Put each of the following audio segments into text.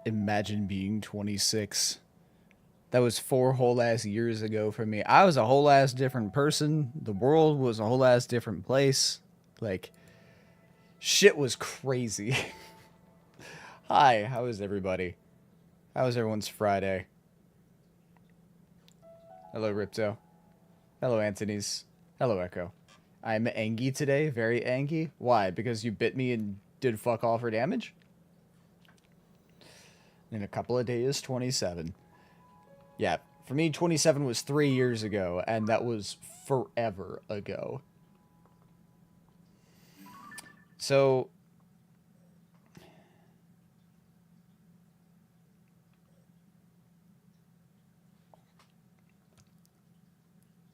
Imagine being 26. That was 4 whole ass years ago for me. I was a whole ass different person. The world was a whole ass different place. Like, shit was crazy. Hi, how is everybody? How was everyone's Friday? Hello, Ripto. Hello, Antony's. Hello, Echo. I'm angry today, very angry. Why? Because you bit me and did fuck all for damage? In a couple of days, 27. Yeah, for me, 27 was 3 years ago, and that was forever ago. So,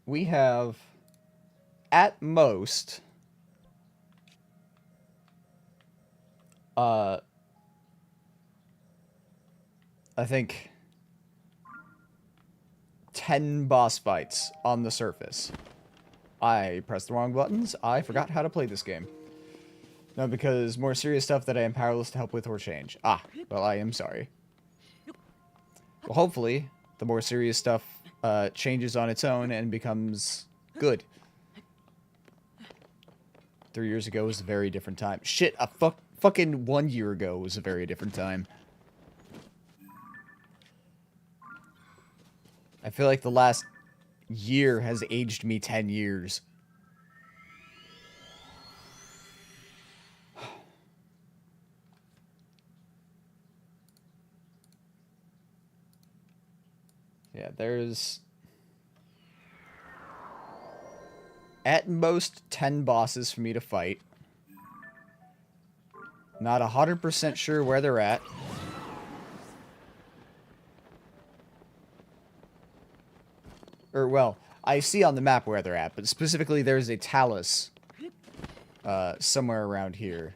we have, at most, I think 10 boss fights on the surface. I pressed the wrong buttons. I forgot how to play this game. No, because more serious stuff that I am powerless to help with or change. Ah, well, I am sorry. Well, hopefully, the more serious stuff changes on its own and becomes good. 3 years ago was a very different time. Shit, fucking 1 year ago was a very different time. I feel like the last year has aged me 10 years. Yeah, there's at most 10 bosses for me to fight. Not 100% sure where they're at. Or, well, I see on the map where they're at, but specifically there's a talus somewhere around here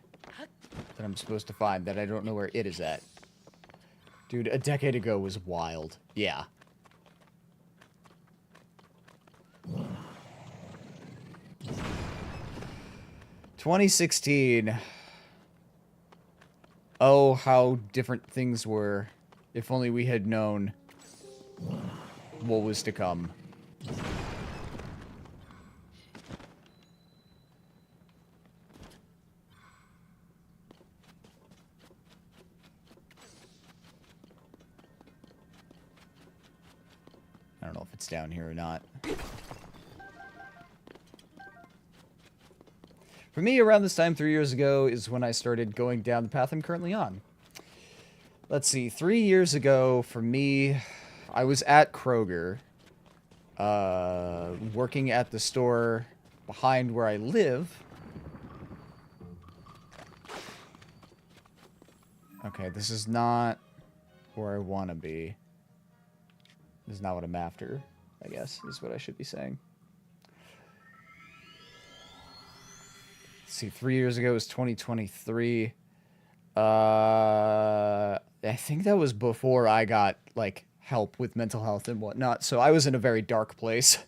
that I'm supposed to find that I don't know where it is at. Dude, a decade ago was wild. Yeah. "2016. Oh, how different things were. If only we had known what was to come." I don't know if it's down here or not. For me, around this time 3 years ago is when I started going down the path I'm currently on. Let's see, 3 years ago, for me, I was at Kroger, working at the store behind where I live. Okay, this is not where I want to be. This is not what I'm after, I guess, is what I should be saying. Let's see, 3 years ago was 2023. I think that was before I got, like, help with mental health and whatnot, so I was in a very dark place. It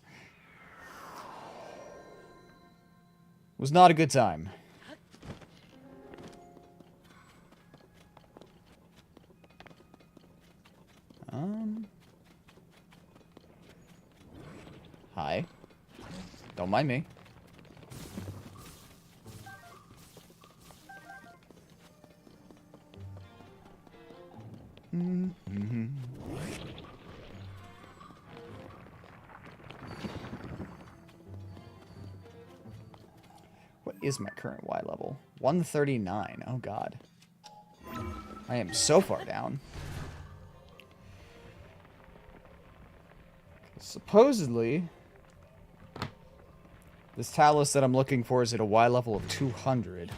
was not a good time. Hi. Don't mind me. What is my current Y level? 139. Oh god. I am so far down. Supposedly, this talus that I'm looking for is at a Y level of 200.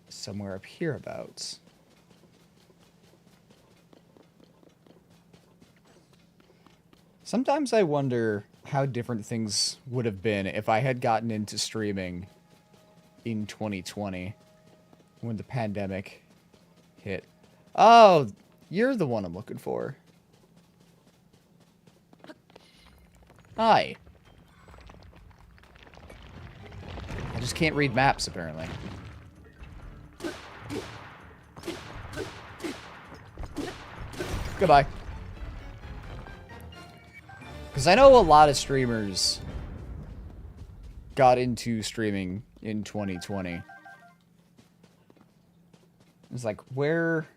Somewhere up hereabouts. Sometimes I wonder how different things would have been if I had gotten into streaming in 2020. when the pandemic hit. Oh, you're the one I'm looking for. Hi. I just can't read maps, apparently. Goodbye. Because I know a lot of streamers got into streaming in 2020. It's like, where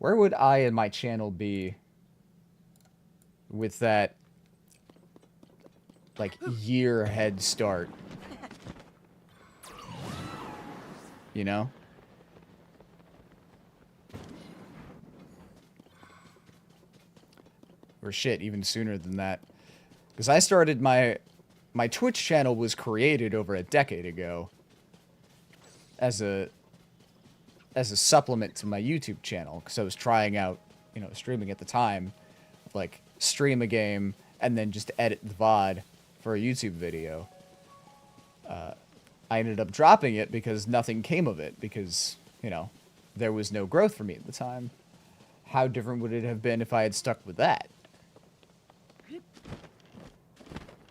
would I and my channel be with that, like, year head start? You know? Or shit, even sooner than that. Because I started my Twitch channel was created over a decade ago as a supplement to my YouTube channel, because I was trying out, you know, streaming at the time, like stream a game and then just edit the VOD for a YouTube video. I ended up dropping it because nothing came of it, because, you know, there was no growth for me at the time. How different would it have been if I had stuck with that?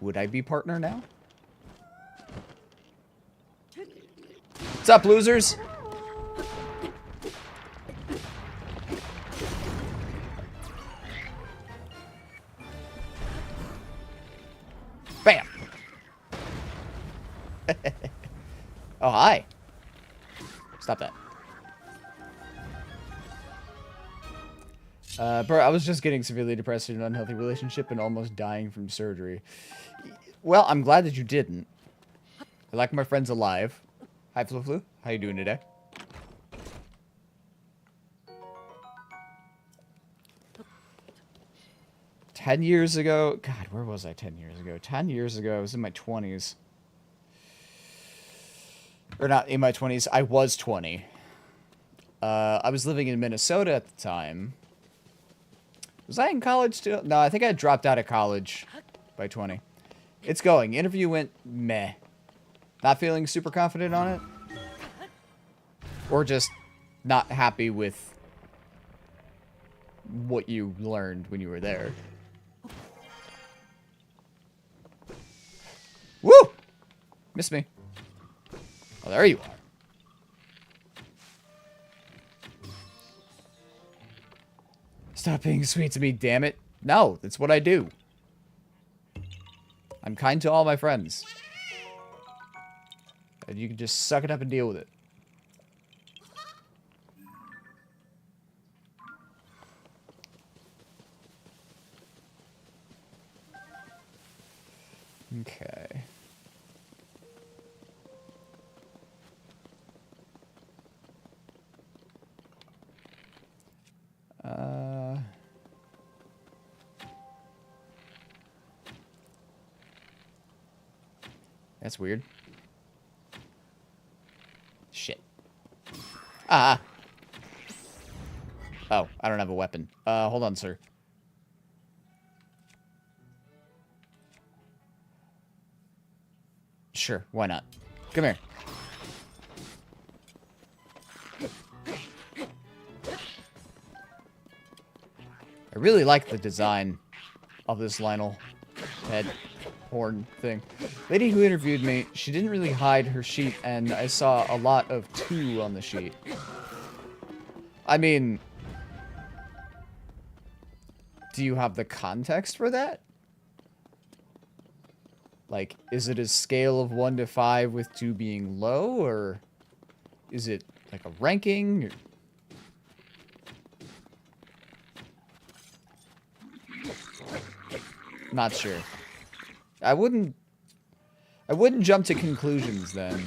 Would I be partner now? What's up, losers? Bam! Oh, hi. Stop that. Bro, I was just getting severely depressed in an unhealthy relationship and almost dying from surgery. Well, I'm glad that you didn't. I like my friends alive. Hi, Flu Flu. How you doing today? "10 years ago..." God, where was I 10 years ago? 10 years ago, I was in my 20s. Or not in my 20s, I was 20. I was living in Minnesota at the time. Was I in college still? No, I think I dropped out of college by 20. It's going. Interview went meh. Not feeling super confident on it? Or just not happy with what you learned when you were there? Woo! Miss me. Oh, there you are. Stop being sweet to me, damn it. No, that's what I do. I'm kind to all my friends. And you can just suck it up and deal with it. Okay. That's weird. Shit. Ah. Oh, I don't have a weapon. Hold on, sir. Sure, why not? Come here. I really like the design of this Lionel head horn thing. Lady who interviewed me, she didn't really hide her sheet, and I saw a lot of 2 on the sheet. I mean, do you have the context for that? Like, is it a scale of 1 to 5 with 2 being low, or is it like a ranking? Not sure. I wouldn't jump to conclusions then.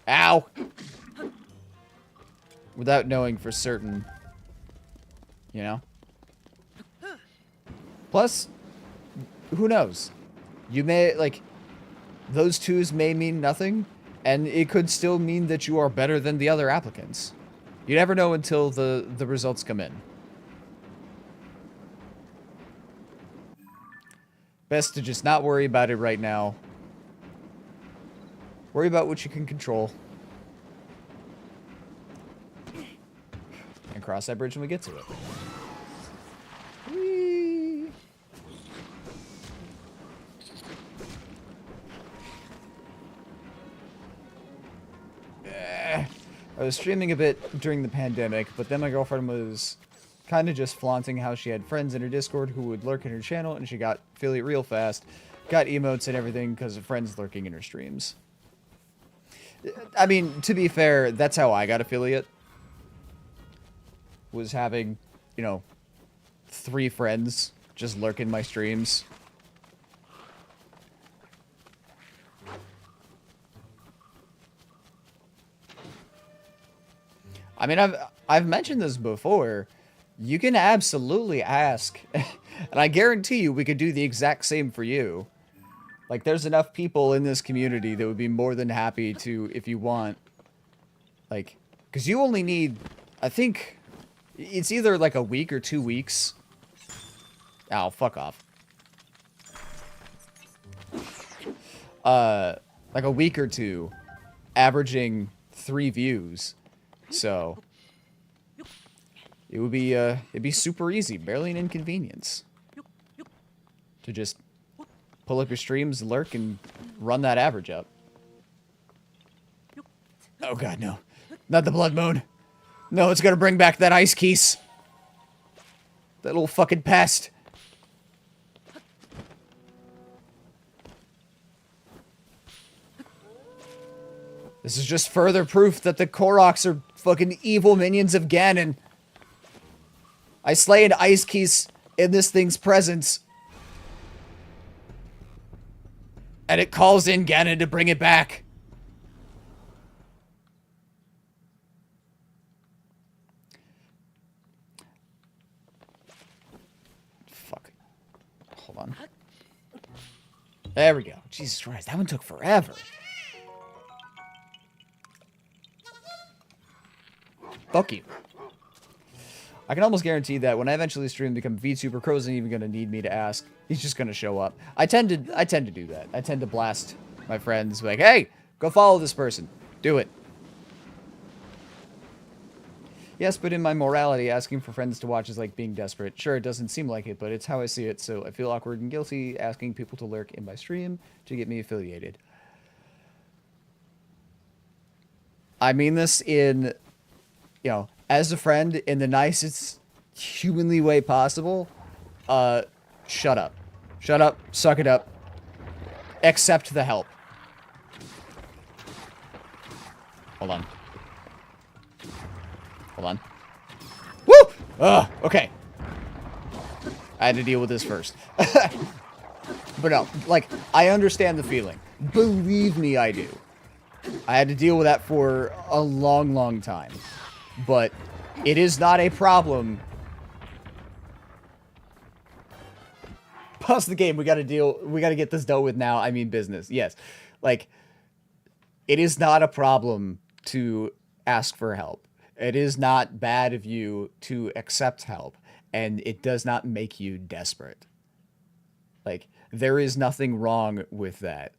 Ow! Without knowing for certain. You know? Plus, who knows? You may, like, those 2s may mean nothing, and it could still mean that you are better than the other applicants. You never know until the results come in. Best to just not worry about it right now. Worry about what you can control. cross that bridge when we get to it. Whee! I was streaming a bit during the pandemic, but then my girlfriend was kind of just flaunting how she had friends in her Discord who would lurk in her channel, and she got affiliate real fast. Got emotes and everything because of friends lurking in her streams. I mean, to be fair, that's how I got affiliate. Was having, you know, 3 friends just lurk in my streams. I mean, I've mentioned this before. You can absolutely ask, and I guarantee you we could do the exact same for you. Like, there's enough people in this community that would be more than happy to, if you want, like, because you only need, I think, it's either like a week or 2 weeks. Ow, fuck off. Like a week or 2, averaging 3 views. So, it would be, it'd be super easy, barely an inconvenience. To just pull up your streams, lurk, and run that average up. Oh god, no. Not the blood moon. No, it's gonna bring back that ice keys. That little fucking pest. This is just further proof that the Koroks are fucking evil minions of Ganon. I slay an ice keys in this thing's presence. And it calls in Ganon to bring it back. Fuck. Hold on. There we go. Jesus Christ, that one took forever. Fuck you. I can almost guarantee that when I eventually stream and become VTuber, Crow isn't even going to need me to ask. He's just going to show up. I tend to do that. I tend to blast my friends like, hey, go follow this person. Do it. Yes, but in my morality, asking for friends to watch is like being desperate. Sure, it doesn't seem like it, but it's how I see it, so I feel awkward and guilty asking people to lurk in my stream to get me affiliated. I mean this in, you know, as a friend in the nicest humanly way possible. Shut up. Shut up, suck it up. Accept the help. Hold on. Hold on. Woo! Ugh, okay. I had to deal with this first. But no, like, I understand the feeling. Believe me, I do. I had to deal with that for a long, long time. But it is not a problem. Pause the game. We gotta get this dealt with now. I mean business. Yes. Like, it is not a problem to ask for help. It is not bad of you to accept help. And it does not make you desperate. Like, there is nothing wrong with that.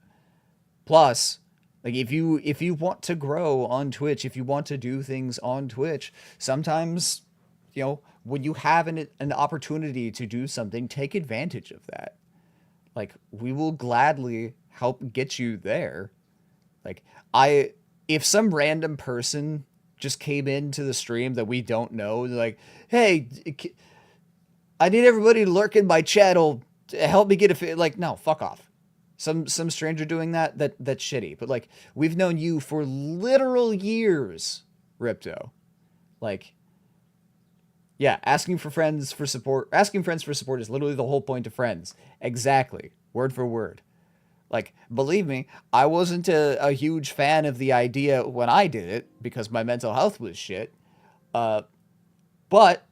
Plus, like, if you want to grow on Twitch, if you want to do things on Twitch, sometimes, you know, when you have an opportunity to do something, take advantage of that. Like, we will gladly help get you there. Like, if some random person just came into the stream that we don't know, like, hey, I need everybody to lurk in my channel to help me get like, no, fuck off. Some stranger doing that's shitty. But, like, we've known you for literal years, Ripto. Like, yeah, asking friends for support is literally the whole point of friends. Exactly. Word for word. Like, believe me, I wasn't a huge fan of the idea when I did it because my mental health was shit. But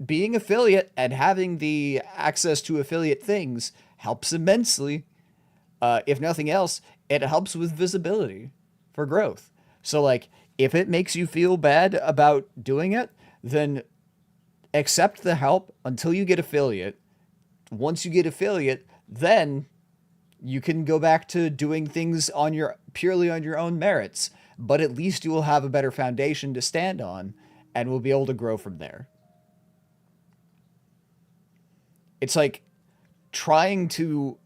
being affiliate and having the access to affiliate things helps immensely. If nothing else, it helps with visibility for growth. So, like, if it makes you feel bad about doing it, then accept the help until you get affiliate. Once you get affiliate, then you can go back to doing things purely on your own merits. But at least you will have a better foundation to stand on, and we'll be able to grow from there. It's like trying to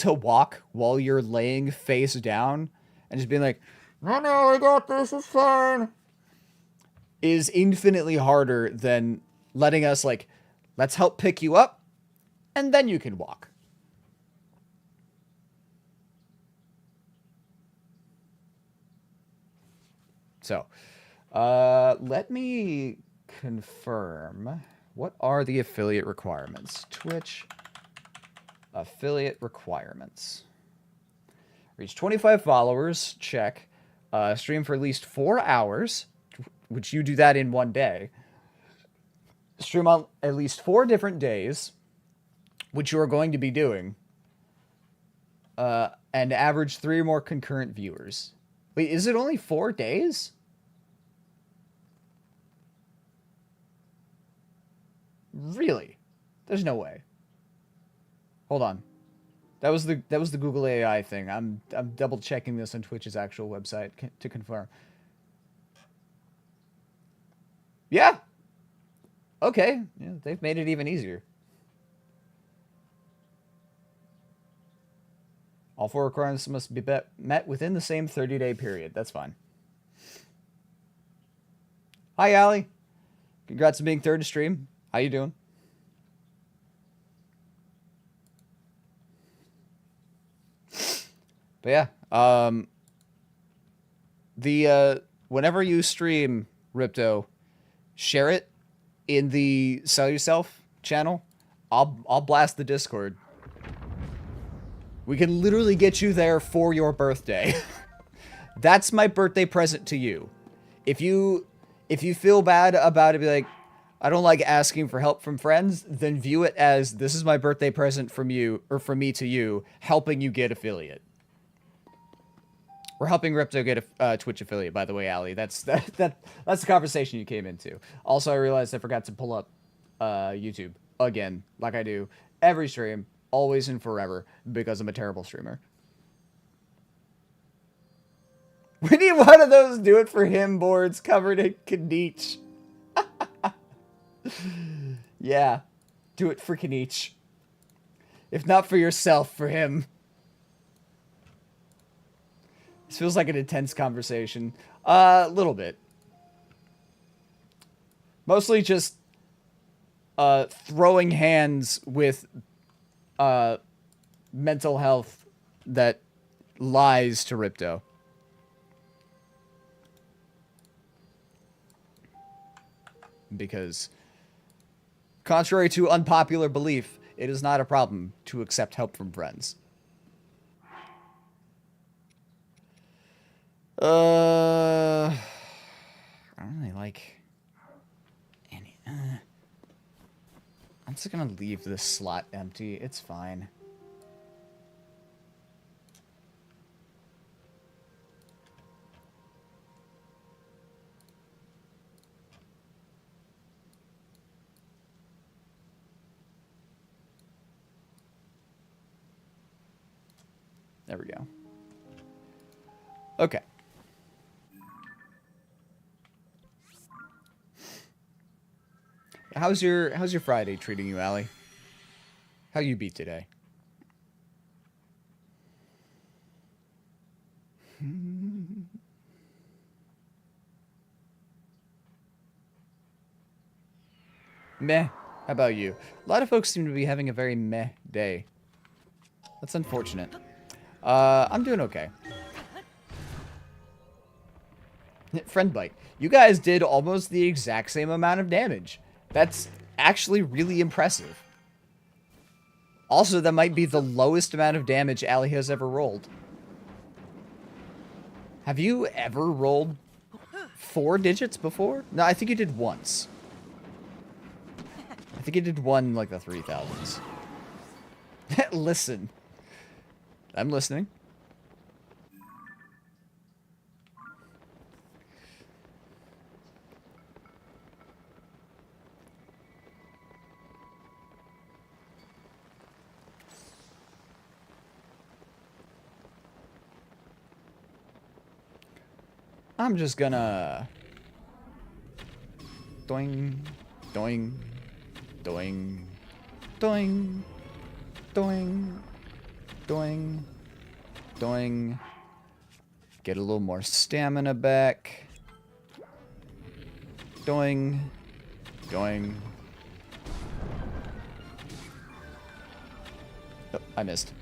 walk while you're laying face down and just being like, no, I got this, it's fine, is infinitely harder than letting us, like, let's help pick you up, and then you can walk. So, let me confirm. What are the affiliate requirements? Twitch affiliate requirements. Reach 25 followers, check. Stream for at least 4 hours, which you do that in one day. Stream on at least 4 different days, which you are going to be doing. And average 3 or more concurrent viewers. Wait, is it only 4 days? Really? There's no way. Hold on. That was the Google AI thing. I'm double checking this on Twitch's actual website to confirm. Yeah. Okay. Yeah, they've made it even easier. All 4 requirements must be met within the same 30-day period. That's fine. Hi, Allie. Congrats on being third to stream. How you doing? But yeah, whenever you stream Ripto, share it in the Sell Yourself channel. I'll blast the Discord. We can literally get you there for your birthday. That's my birthday present to you. If you feel bad about it, be like, I don't like asking for help from friends, then view it as this is my birthday present from you, or from me to you, helping you get affiliate. We're helping Ripto get a Twitch affiliate, by the way, Allie. That's the conversation you came into. Also, I realized I forgot to pull up YouTube again, like I do every stream, always and forever, because I'm a terrible streamer. We need one of those do it for him boards covered in Kanich. Yeah, do it for Kanich. If not for yourself, for him. This feels like an intense conversation. A little bit. Mostly just throwing hands with mental health that lies to Ripto. Because, contrary to unpopular belief, it is not a problem to accept help from friends. I don't really like any. I'm just gonna leave this slot empty. It's fine. There we go. Okay. How's your Friday treating you, Allie? How you beat today? Meh. How about you? A lot of folks seem to be having a very meh day. That's unfortunate. I'm doing okay. Friend bite. You guys did almost the exact same amount of damage. That's actually really impressive. Also, that might be the lowest amount of damage Allie has ever rolled. Have you ever rolled 4 digits before? No, I think you did once. I think you did one, like the 3000s. Listen. I'm listening. I'm just gonna Doing. Doing. Doing. Doing. Doing. Doing. Doing. Get a little more stamina back. Doing. Doing. Oh, I missed.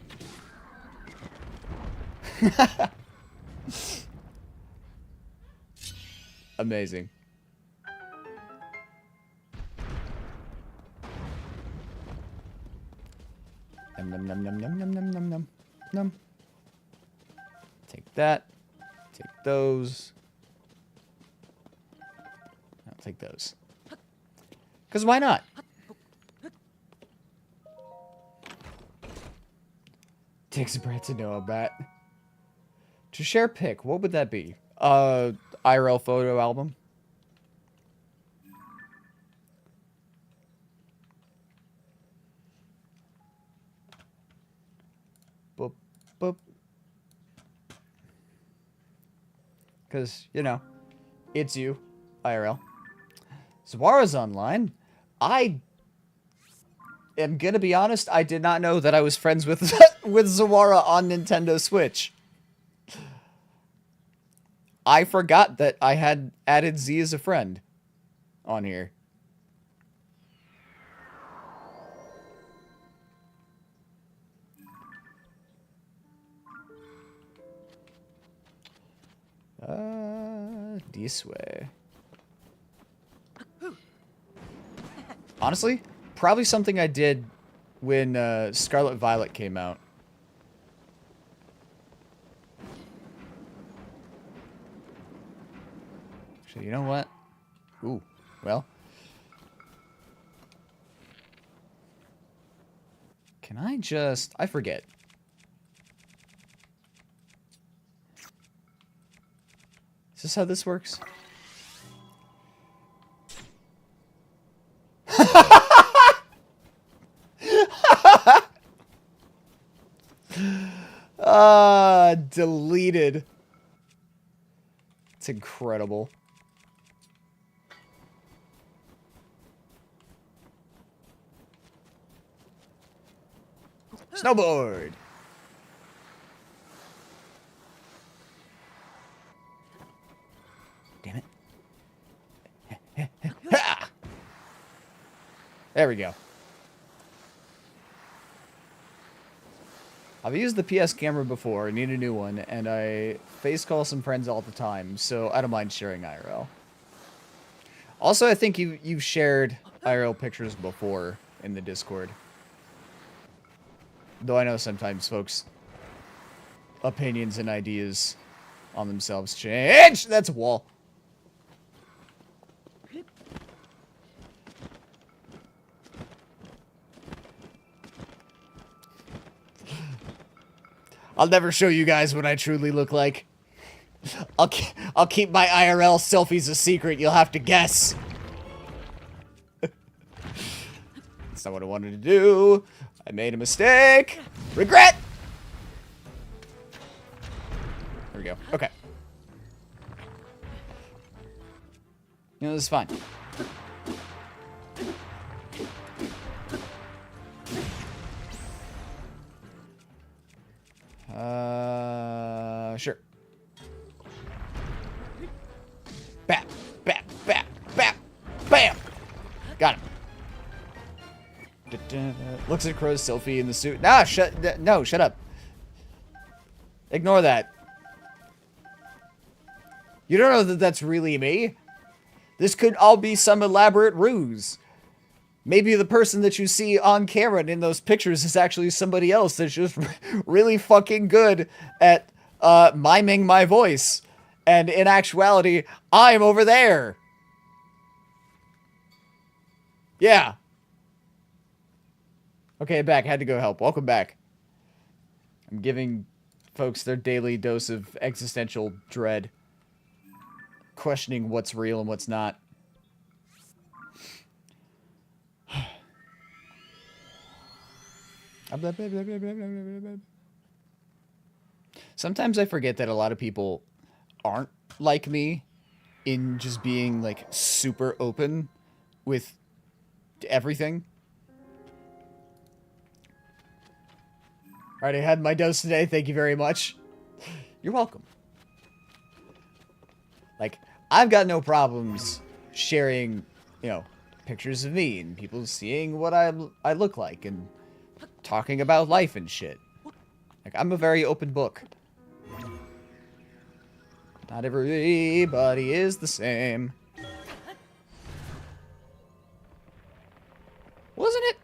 Amazing. Num num num num num num num num num num. Take that. Take those. I'll take those. Because why not? Takes a breath to know about. To share pic, what would that be? IRL photo album? Boop, boop. Because, you know, it's you, IRL. Zawara's online. I am gonna be honest, I did not know that I was friends with with Zawara on Nintendo Switch. I forgot that I had added Z as a friend on here. This way. Honestly, probably something I did when Scarlet Violet came out. Actually, you know what? Ooh, well. Can I just... I forget. Is this how this works? Deleted. It's incredible. Snowboard. Damn it. There we go. I've used the PS camera before, I need a new one, and I face call some friends all the time, so I don't mind sharing IRL. Also, I think you've shared IRL pictures before in the Discord. Though I know sometimes folks' opinions and ideas on themselves change. That's a wall. I'll never show you guys what I truly look like. I'll keep my IRL selfies a secret. You'll have to guess. That's not what I wanted to do. I made a mistake. Regret. There we go. Okay. You know, this is fine. Sure. Bap, bap, bap, bap, bam! Got him. Looks at Crow's selfie in the suit. Nah, no, shut up. Ignore that. You don't know that that's really me? This could all be some elaborate ruse. Maybe the person that you see on camera and in those pictures is actually somebody else that's just really fucking good at miming my voice. And in actuality, I'm over there. Yeah. Okay, back. Had to go help. Welcome back. I'm giving folks their daily dose of existential dread. Questioning what's real and what's not. Sometimes I forget that a lot of people aren't like me in just being like super open with everything. Alright, I had my dose today. Thank you very much. You're welcome. Like, I've got no problems sharing, you know, pictures of me and people seeing what I look like and talking about life and shit. Like, I'm a very open book. Not everybody is the same. Wasn't it?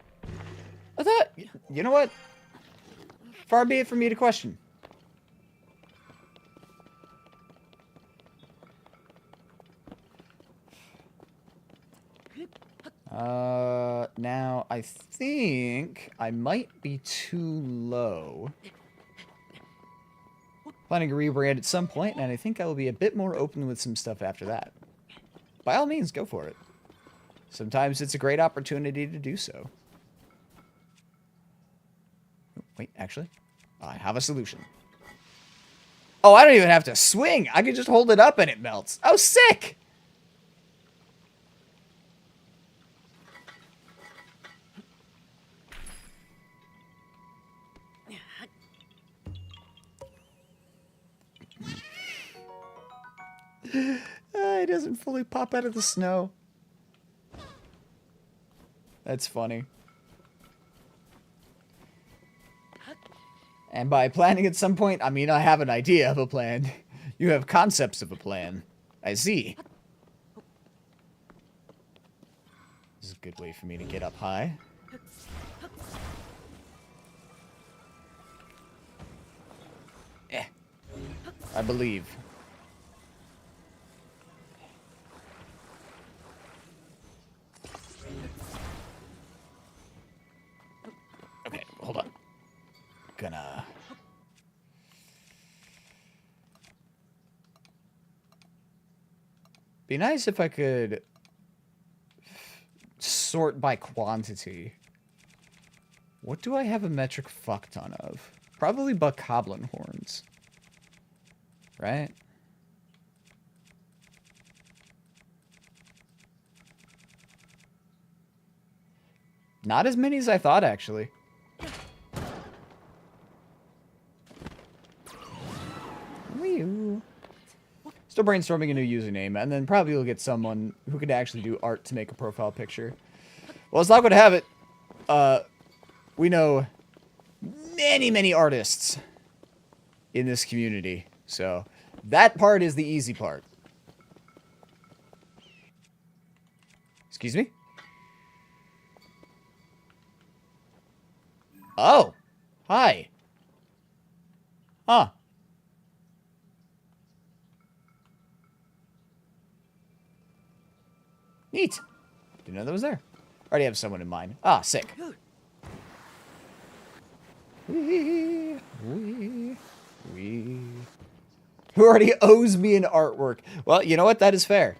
I thought, you know what? Far be it from me to question. Now I think I might be too low. Planning to rebrand at some point, and I think I will be a bit more open with some stuff after that. By all means, go for it. Sometimes it's a great opportunity to do so. Wait, actually, I have a solution. Oh, I don't even have to swing. I can just hold it up and it melts. Oh, sick! It doesn't fully pop out of the snow. That's funny. And by planning at some point, I mean I have an idea of a plan. You have concepts of a plan. I see. This is a good way for me to get up high. I believe. Okay, hold on. Gonna... Be nice if I could sort by quantity. What do I have a metric fuck ton of? Probably bokoblin horns. Right? Not as many as I thought, actually. Wee-oo. Still brainstorming a new username, and then probably we'll get someone who could actually do art to make a profile picture. Well, as luck would have it, we know many, many artists in this community. So, that part is the easy part. Excuse me? Oh! Hi! Huh. Neat. Didn't know that was there. Already have someone in mind. Ah, sick. Wee. Who already owes me an artwork? Well, you know what? That is fair.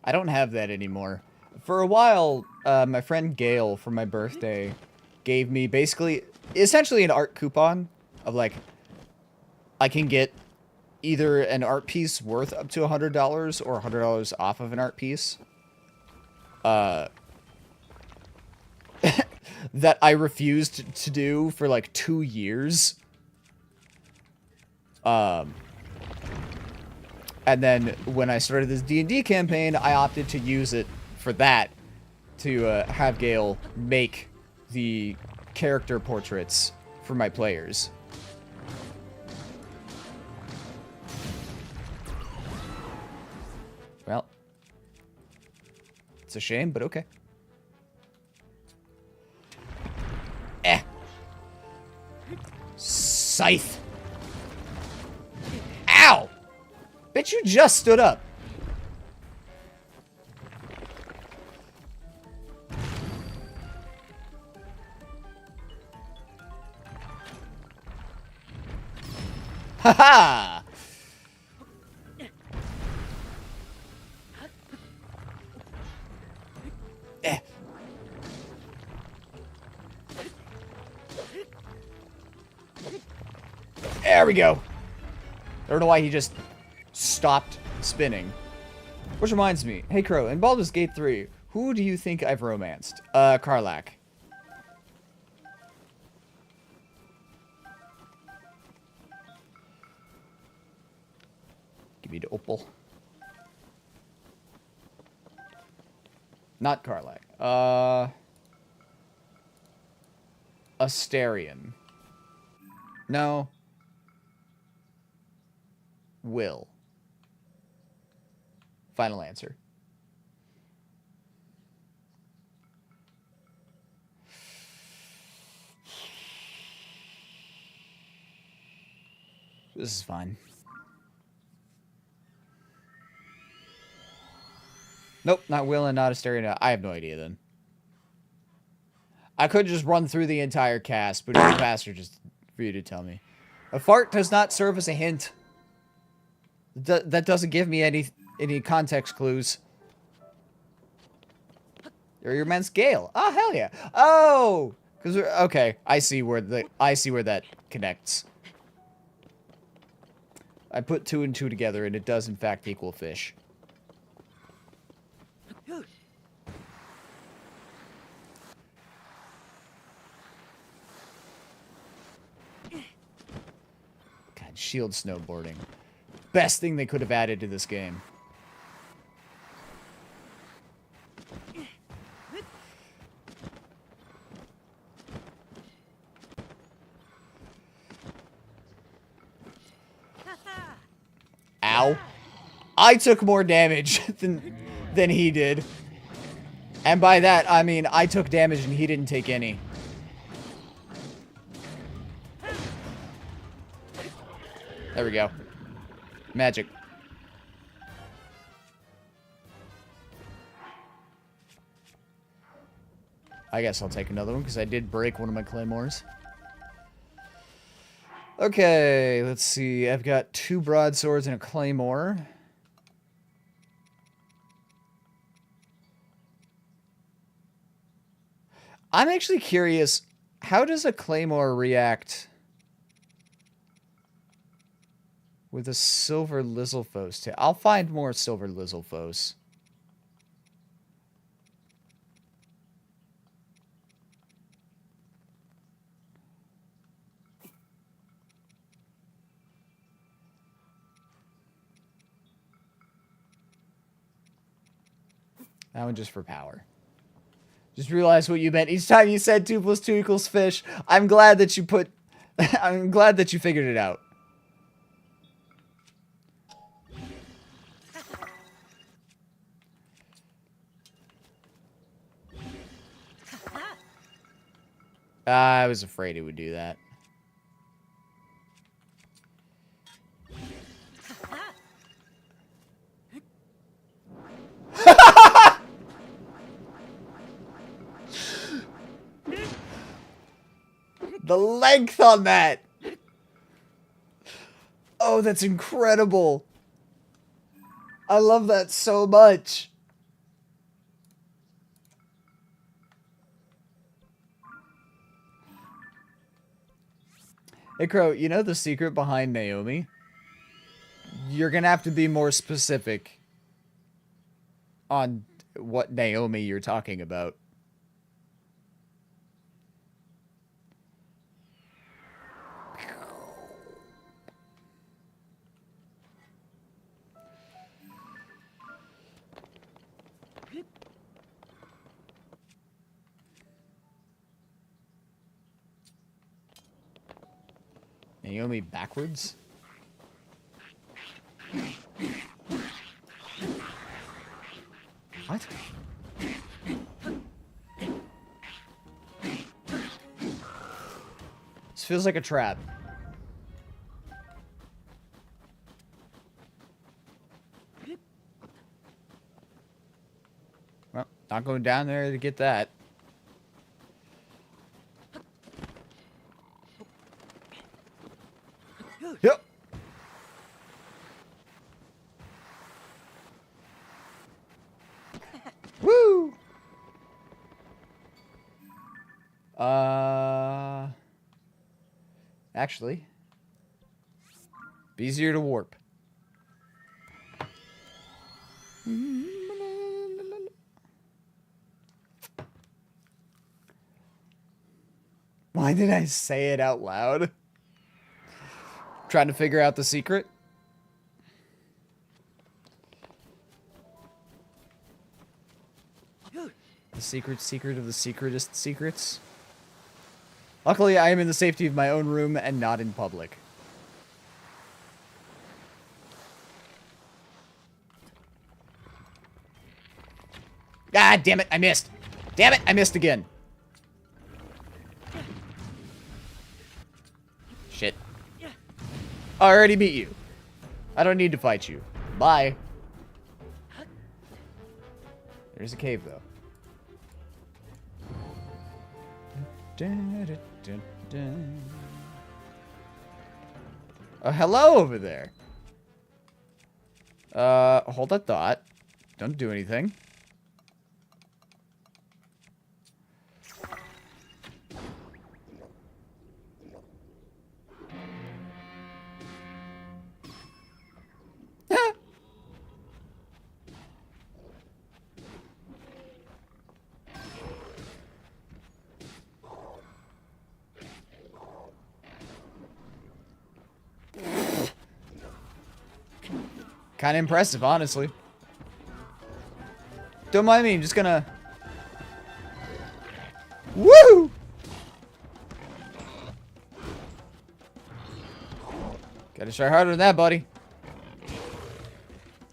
I don't have that anymore. For a while, my friend Gail, for my birthday, gave me essentially an art coupon of like, I can get either an art piece worth up to $100 or $100 off of an art piece. That I refused to do for like 2 years. And then when I started this D&D campaign, I opted to use it for that, to have Gale make the character portraits for my players. Well, it's a shame, but okay. Scythe. Ow! Bitch, you just stood up. Ha-ha! There we go. I don't know why he just stopped spinning. Which reminds me. Hey, Crow, in Baldur's Gate 3, who do you think I've romanced? Karlach. Give me the opal. Not Karlach. Astarion. No. Will. Final answer. This is fine. Nope, not Will and not Astarion. I have no idea then. I could just run through the entire cast, but it's faster just for you to tell me. A fart does not serve as a hint. That doesn't give me any context clues. Or your man's Gale. Oh, hell yeah. Oh! Okay, I see where that connects. I put 2 and 2 together, and it does in fact equal fish. God, shield snowboarding. Best thing they could have added to this game. Ow. I took more damage than he did. And by that, I mean I took damage and he didn't take any. There we go. Magic. I guess I'll take another one because I did break one of my claymores. Okay, let's see. I've got 2 broadswords and a claymore. I'm actually curious, how does a claymore react with a silver Lizalfos? I'll find more silver Lizalfos. That one just for power. Just realized what you meant. Each time you said 2 + 2 equals fish, I'm glad that you put... I'm glad that you figured it out. I was afraid it would do that. The length on that! Oh, that's incredible. I love that so much. Hey, Crow, you know the secret behind Naomi? You're gonna have to be more specific on what Naomi you're talking about. Naomi backwards? What? This feels like a trap. Well, not going down there to get that. Yep. Woo! Actually, Be easier to warp. Why did I say it out loud? Trying to figure out the secret? The secret of the secretest secrets? Luckily, I am in the safety of my own room and not in public. God damn it, I missed. Damn it, I missed again. Shit. I already beat you. I don't need to fight you. Bye. There's a cave, though. Oh, hello over there. Hold that thought. Don't do anything. Kind of impressive, honestly. Don't mind me, I'm just gonna... Woo! Gotta try harder than that, buddy.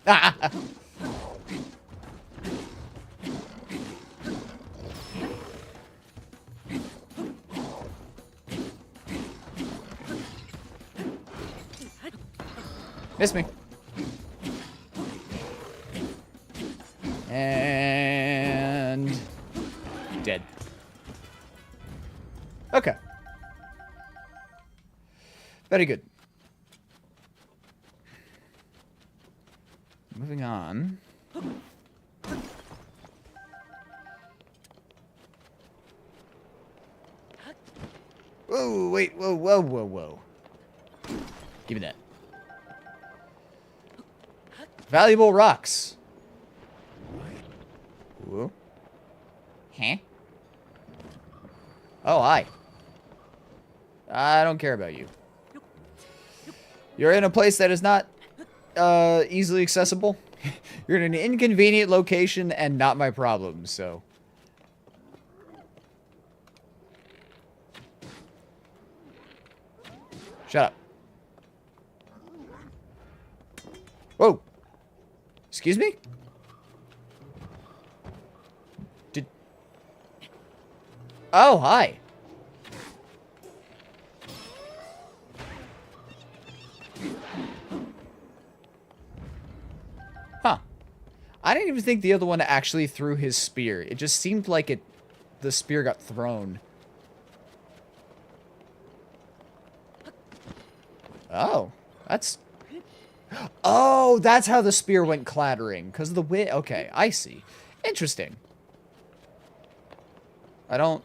Ah! Miss me. And... dead. Okay. Very good. Moving on. Whoa, wait, whoa, whoa, whoa, whoa. Give me that. Valuable rocks. Whoa. Huh? Oh, hi. I don't care about you. You're in a place that is not easily accessible. You're in an inconvenient location and not my problem, so. Shut up. Whoa. Excuse me? Oh, hi. Huh. I didn't even think the other one actually threw his spear. It just seemed like the spear got thrown. Oh, that's... Oh, that's how the spear went clattering. Because of the wind. Okay, I see. Interesting. I don't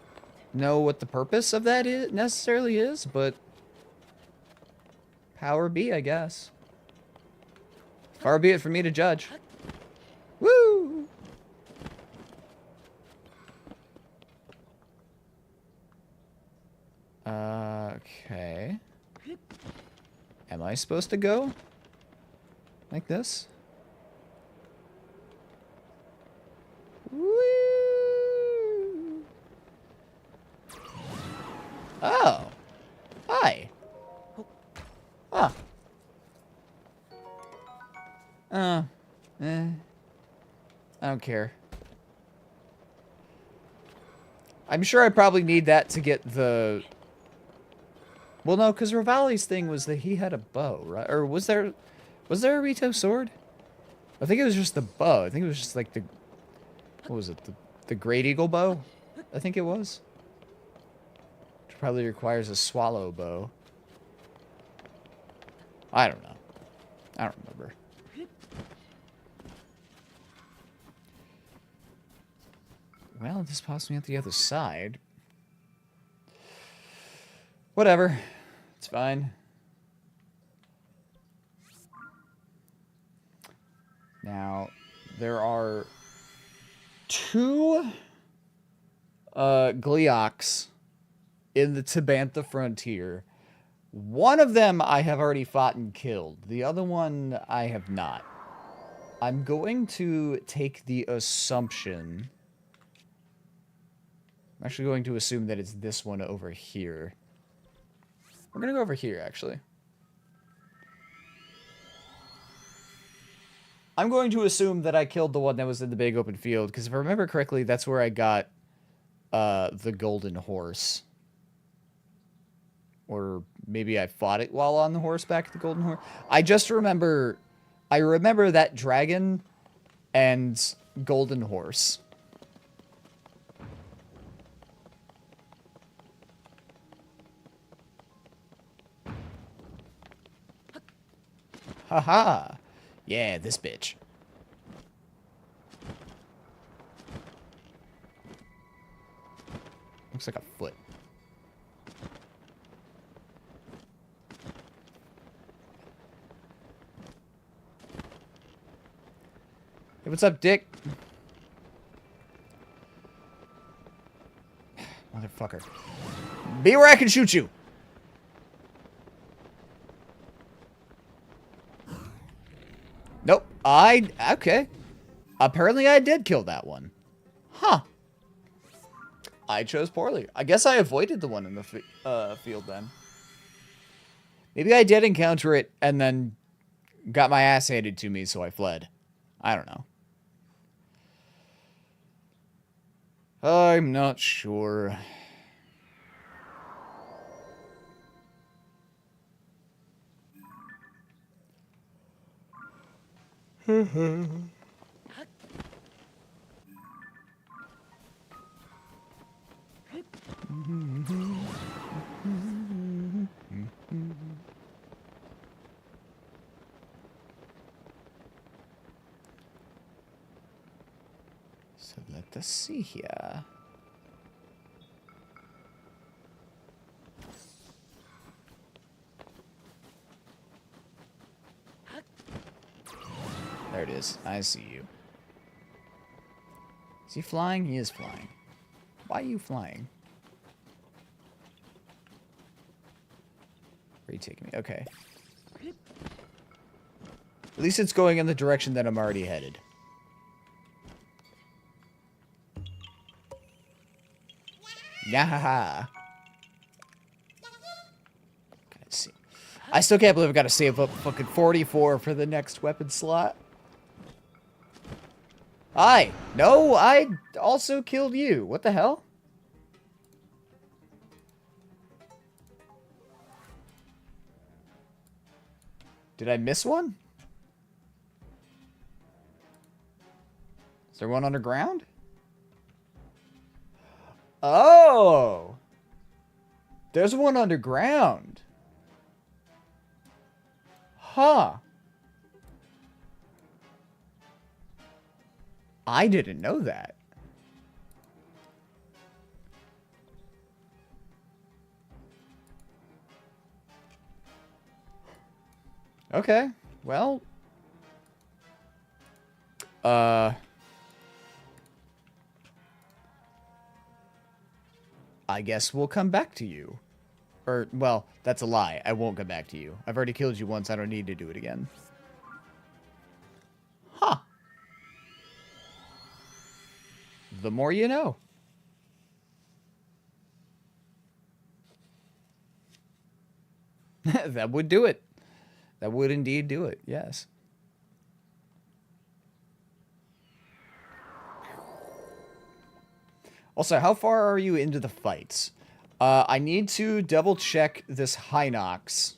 know what the purpose of that necessarily is, but power be, I guess. Far be it for me to judge. Woo! Okay. Am I supposed to go like this? Woo! Oh. Hi. Huh. I don't care. I'm sure I probably need that to get the... Well, no, because Rivali's thing was that he had a bow, right? Or was there a Rito sword? I think it was just the bow. I think it was just like the... What was it? The Great Eagle bow? I think it was. Which probably requires a swallow bow. I don't know. I don't remember. Well, this pops me at the other side. Whatever. It's fine. Now, there are 2 Gleoks in the Tabantha frontier. One of them I have already fought and killed. The other one I have not. I'm going to take the assumption... I'm actually going to assume that it's this one over here. We're going to go over here, actually. I'm going to assume that I killed the one that was in the big open field, because if I remember correctly, that's where I got the golden horse. Or maybe I fought it while on the horseback at the golden horse. I just remember... I remember that dragon and golden horse. Haha. Yeah, this bitch. Looks like a foot. Hey, what's up, Dick? Motherfucker. Be where I can shoot you. Nope. Okay. Apparently I did kill that one. Huh. I chose poorly. I guess I avoided the one in the field then. Maybe I did encounter it and then got my ass handed to me, so I fled. I don't know. I'm not sure. So let us see here. There it is. I see you. Is he flying? He is flying. Why are you flying? Where are you taking me? Okay. At least it's going in the direction that I'm already headed. Yahaha. Let's see. I still can't believe I gotta save up fucking 44 for the next weapon slot. Hi. No, I also killed you. What the hell? Did I miss one? Is there one underground? Oh! There's one underground. Huh. I didn't know that. Okay. Well. I guess we'll come back to you. Or, well, that's a lie. I won't come back to you. I've already killed you once. I don't need to do it again. Huh. The more you know. That would do it. That would indeed do it, yes. Also, how far are you into the fights? I need to double check this Hinox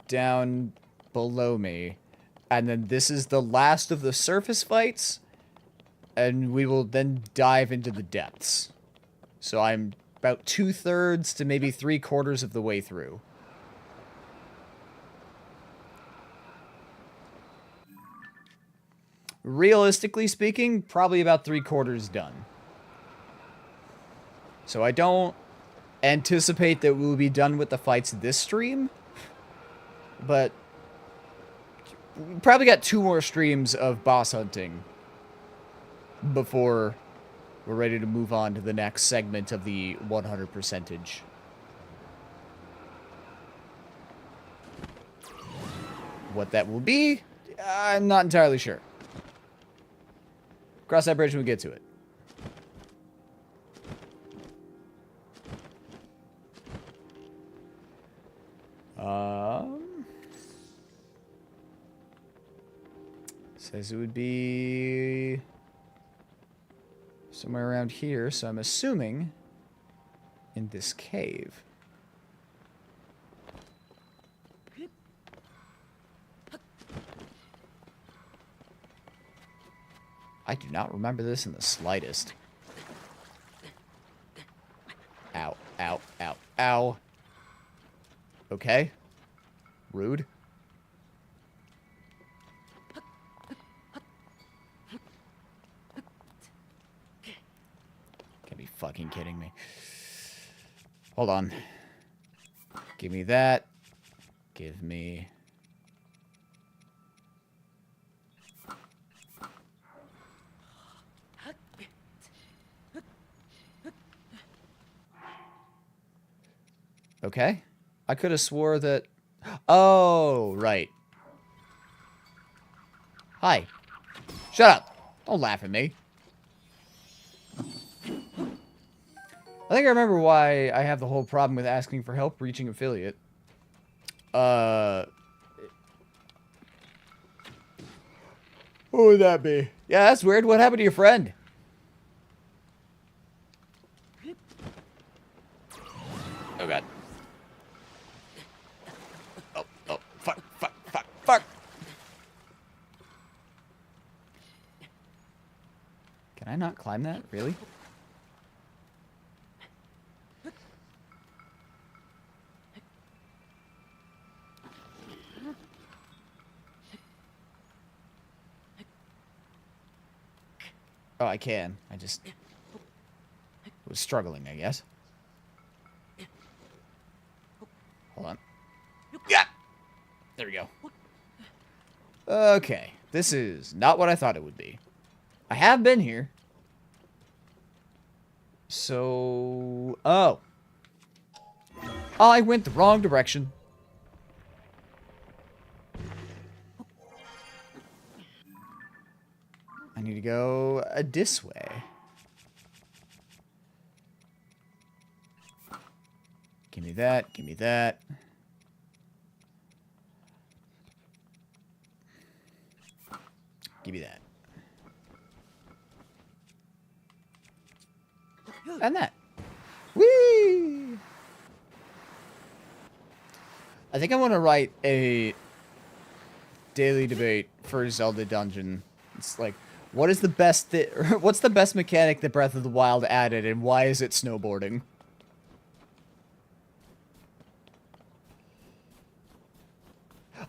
down below me. And then this is the last of the surface fights. And we will then dive into the depths. So I'm about 2/3 to maybe 3/4 of the way through. Realistically speaking, probably about 3/4 done. So I don't anticipate that we'll be done with the fights this stream. But probably got 2 more streams of boss hunting before we're ready to move on to the next segment of the 100 percentage. What that will be, I'm not entirely sure. Cross that bridge when we get to it. Says it would be somewhere around here, so I'm assuming in this cave. I do not remember this in the slightest. Ow, ow, ow, ow. Okay. Rude. Can't be fucking kidding me. Hold on. Give me that. Give me... Okay. I could have swore that... Oh, right. Hi. Shut up. Don't laugh at me. I think I remember why I have the whole problem with asking for help reaching affiliate. What would that be? Yeah, that's weird. What happened to your friend? Oh, God. Oh, fuck. Can I not climb that? Really? Oh, I can. I just was struggling, I guess. Hold on. Yeah! There we go. Okay. This is not what I thought it would be. I have been here. So... Oh. I went the wrong direction. I need to go this way. Give me that. Give me that. Give me that. And that. Whee! I think I want to write a daily debate for Zelda Dungeon. It's like, what is the best what's the best mechanic that Breath of the Wild added, and why is it snowboarding?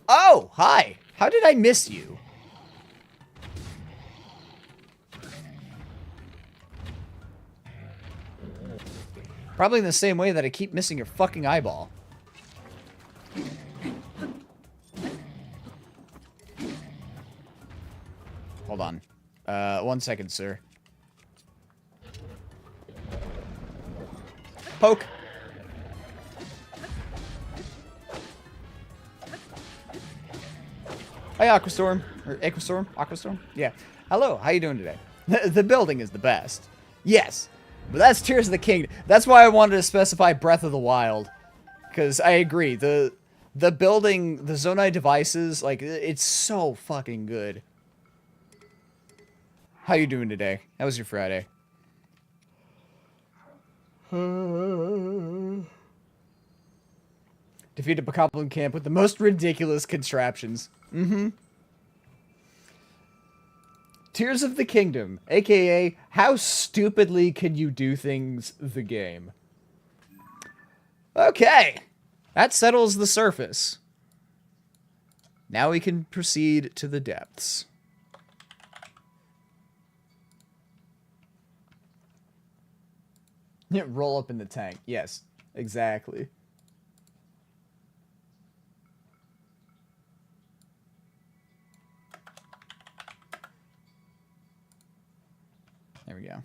Oh, hi. How did I miss you? Probably in the same way that I keep missing your fucking eyeball. Hold on. 1 second, sir. Poke. Hi, Aquastorm. Or Aquastorm? Aquastorm? Yeah. Hello, how you doing today? The building is the best. Yes. But that's Tears of the Kingdom. That's why I wanted to specify Breath of the Wild. Because I agree. The building, the Zonai devices, like, it's so fucking good. How you doing today? How was your Friday? Defeated Bokoblin camp with the most ridiculous contraptions. Mm-hmm. Tears of the Kingdom, aka How Stupidly Can You Do Things, the game. Okay. That settles the surface. Now we can proceed to the depths. Roll up in the tank. Yes, exactly. There we go.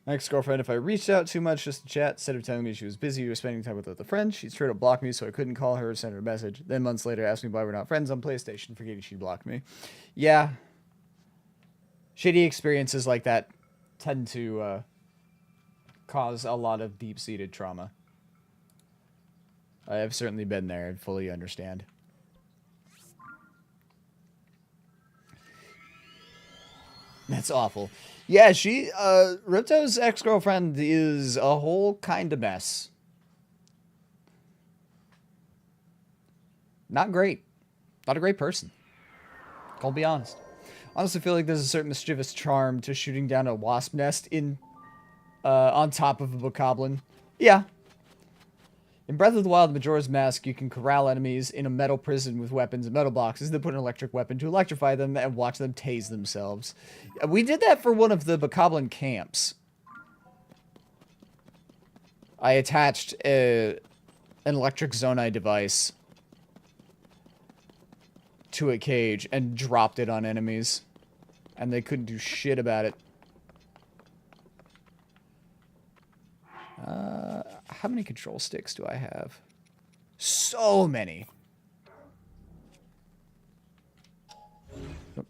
My ex-girlfriend, if I reached out too much just to chat, instead of telling me she was busy or spending time with other friends, she'd straight up block me so I couldn't call her or send her a message. Then months later, asked me why we're not friends on PlayStation, forgetting she blocked me. Yeah. Shitty experiences like that tend to cause a lot of deep-seated trauma. I have certainly been there and fully understand. That's awful. Yeah, Ripto's ex-girlfriend is a whole kind of mess. Not great. Not a great person. I'll be honest. Honestly, feel like there's a certain mischievous charm to shooting down a wasp nest on top of a bokoblin. Yeah. In Breath of the Wild, Majora's Mask, you can corral enemies in a metal prison with weapons and metal boxes, then put an electric weapon to electrify them and watch them tase themselves. We did that for one of the bokoblin camps. I attached an electric zonai device to a cage and dropped it on enemies, and they couldn't do shit about it. How many control sticks do I have? So many. Oh.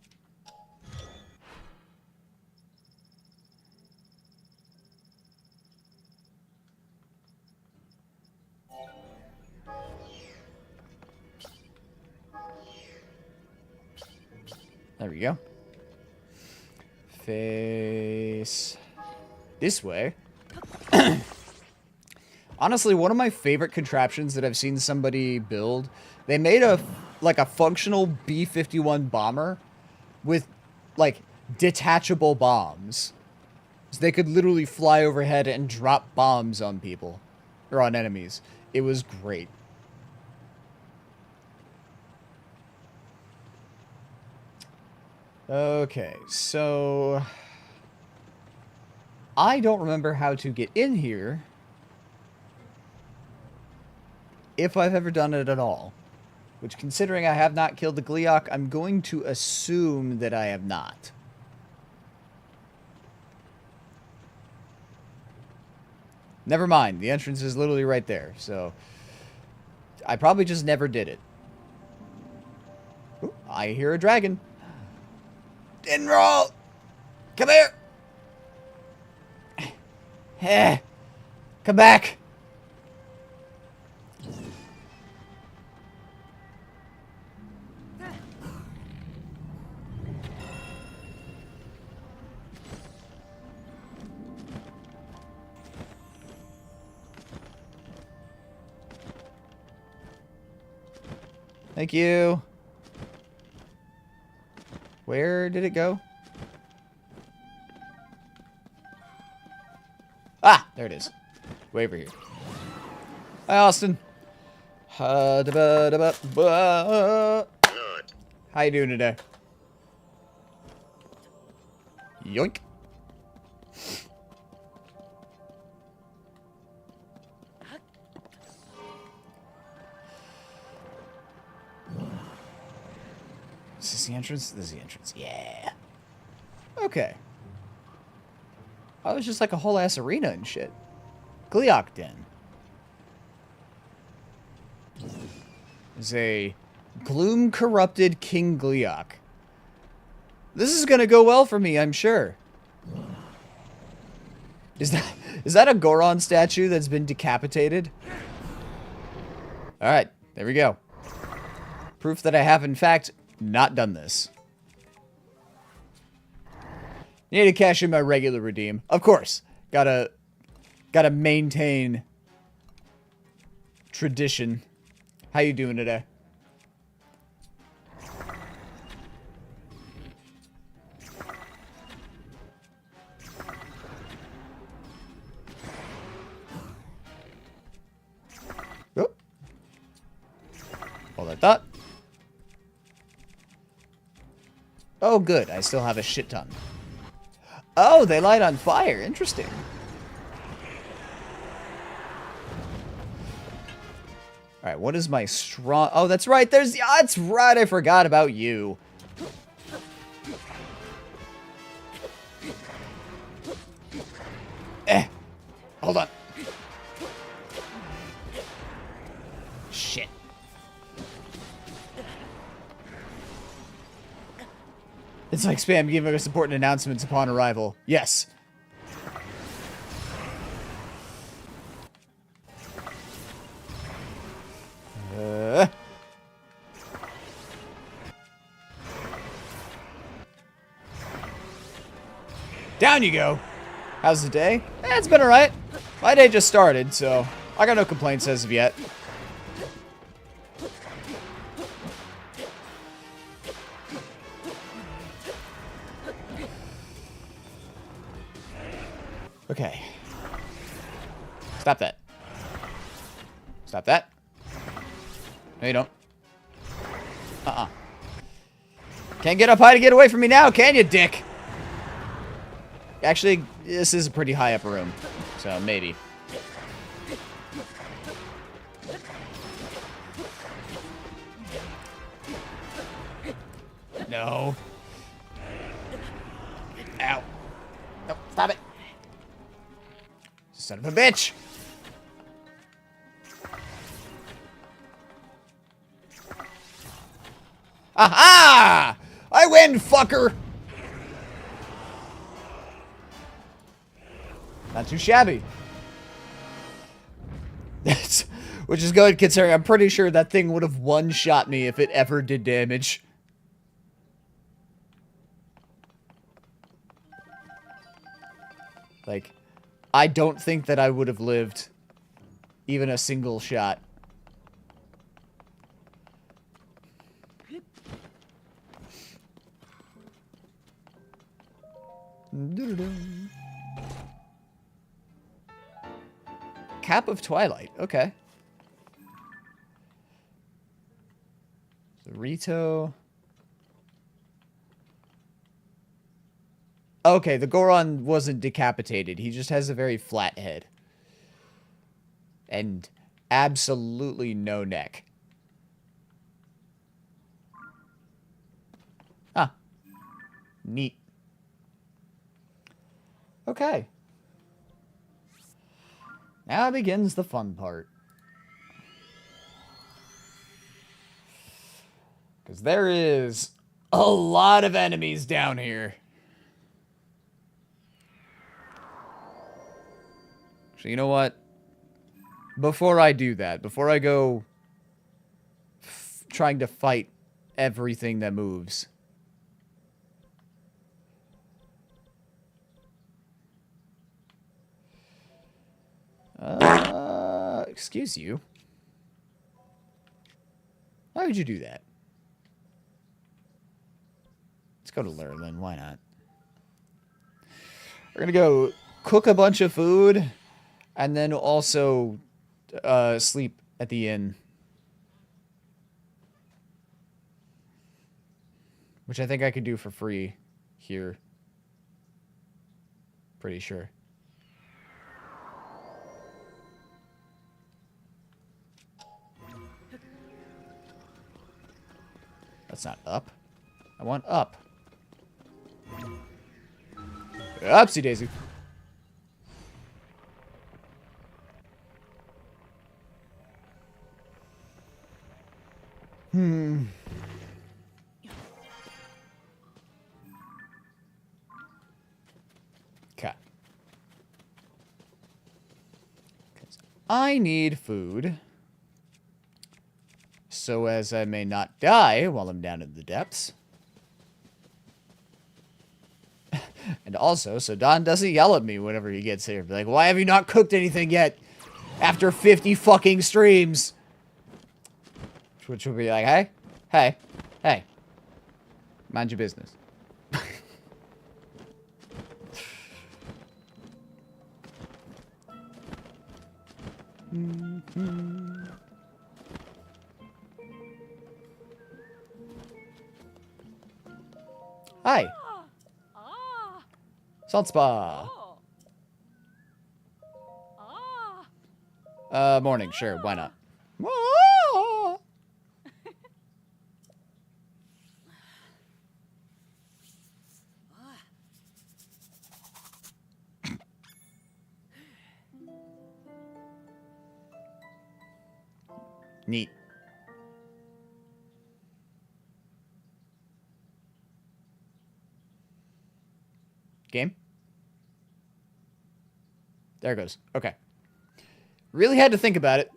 There we go. Face this way. Honestly, one of my favorite contraptions that I've seen somebody build, they made a functional B-51 bomber with like detachable bombs. So they could literally fly overhead and drop bombs on people or on enemies. It was great. Okay, so I don't remember how to get in here. If I've ever done it at all. Which, considering I have not killed the Gleeok, I'm going to assume that I have not. Never mind. The entrance is literally right there. So, I probably just never did it. Ooh, I hear a dragon. Didn't roll! Come here! Come back! Thank you. Where did it go? Ah, there it is. Way over here. Hi, Austin. How you doing today? Yoink. Is this the entrance? This is the entrance. Yeah. Okay. I was just like a whole ass arena and shit. Gleeok Den. Is a gloom-corrupted King Gleeok. This is gonna go well for me, I'm sure. Is that a Goron statue that's been decapitated? Alright, there we go. Proof that I have, in fact, not done this. Need to cash in my regular redeem. Of course. Gotta maintain tradition. How you doing today? Oh. Hold that thought. Oh, good. I still have a shit ton. Oh, they light on fire. Interesting. Alright, what is my strong... Oh, that's right, there's... That's right, I forgot about you. Hold on. Shit. It's like spam giving us important announcements upon arrival. Yes. Down you go. How's the day? It's been alright. My day just started, so I got no complaints as of yet. Okay. Stop that. Stop that. No, you don't. Can't get up high to get away from me now, can you, dick? Actually, this is a pretty high up room, so maybe. No. Ow. No, stop it. Son of a bitch. Aha! I win, fucker! Not too shabby. Which is good considering I'm pretty sure that thing would have one-shot me if it ever did damage. Like, I don't think that I would have lived even a single shot. Cap of Twilight. Okay. Rito. Okay, the Goron wasn't decapitated. He just has a very flat head. And absolutely no neck. Ah. Neat. Okay. Now begins the fun part. Because there is a lot of enemies down here. So you know what? Before I do that, before I go trying to fight everything that moves, excuse you. Why would you do that? Let's go to Lurlin. Why not? We're gonna go cook a bunch of food and then also sleep at the inn. Which I think I could do for free here. Pretty sure. That's not up. I want up. Upsie daisy. Okay. I need food. So as I may not die while I'm down in the depths. And also, so Don doesn't yell at me whenever he gets here. Be like, why have you not cooked anything yet? After 50 fucking streams. Which would be like, hey, hey, hey. Mind your business. Hi. Salt spa. Morning, sure, why not? Neat. Game? There it goes. Okay. Really had to think about it.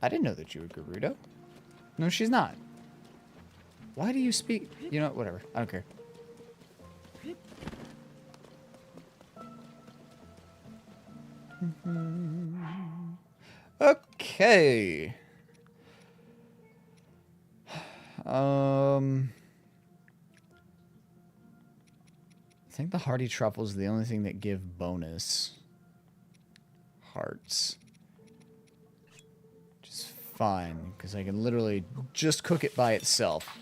I didn't know that you were Gerudo. No, she's not. Why do you speak? You know what? Whatever. I don't care. Okay. I think the hearty truffles is the only thing that give bonus hearts. Which is fine, because I can literally just cook it by itself.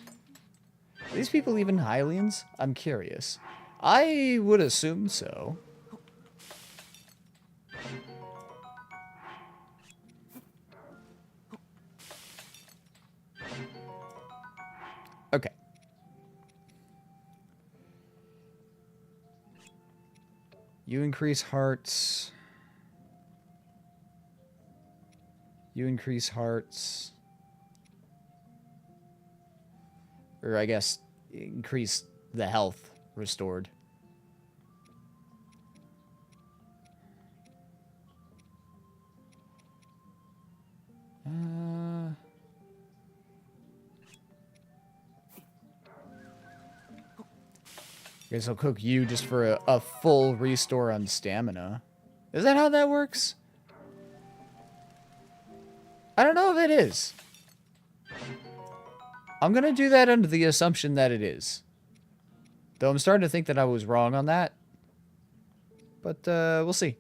Are these people even Hylians? I'm curious. I would assume so. Okay. You increase hearts. You increase hearts. Or I guess increase the health restored. Guess I'll cook you just for a full restore on stamina. Is that how that works? I don't know if it is. I'm gonna do that under the assumption that it is. Though I'm starting to think that I was wrong on that. But, we'll see.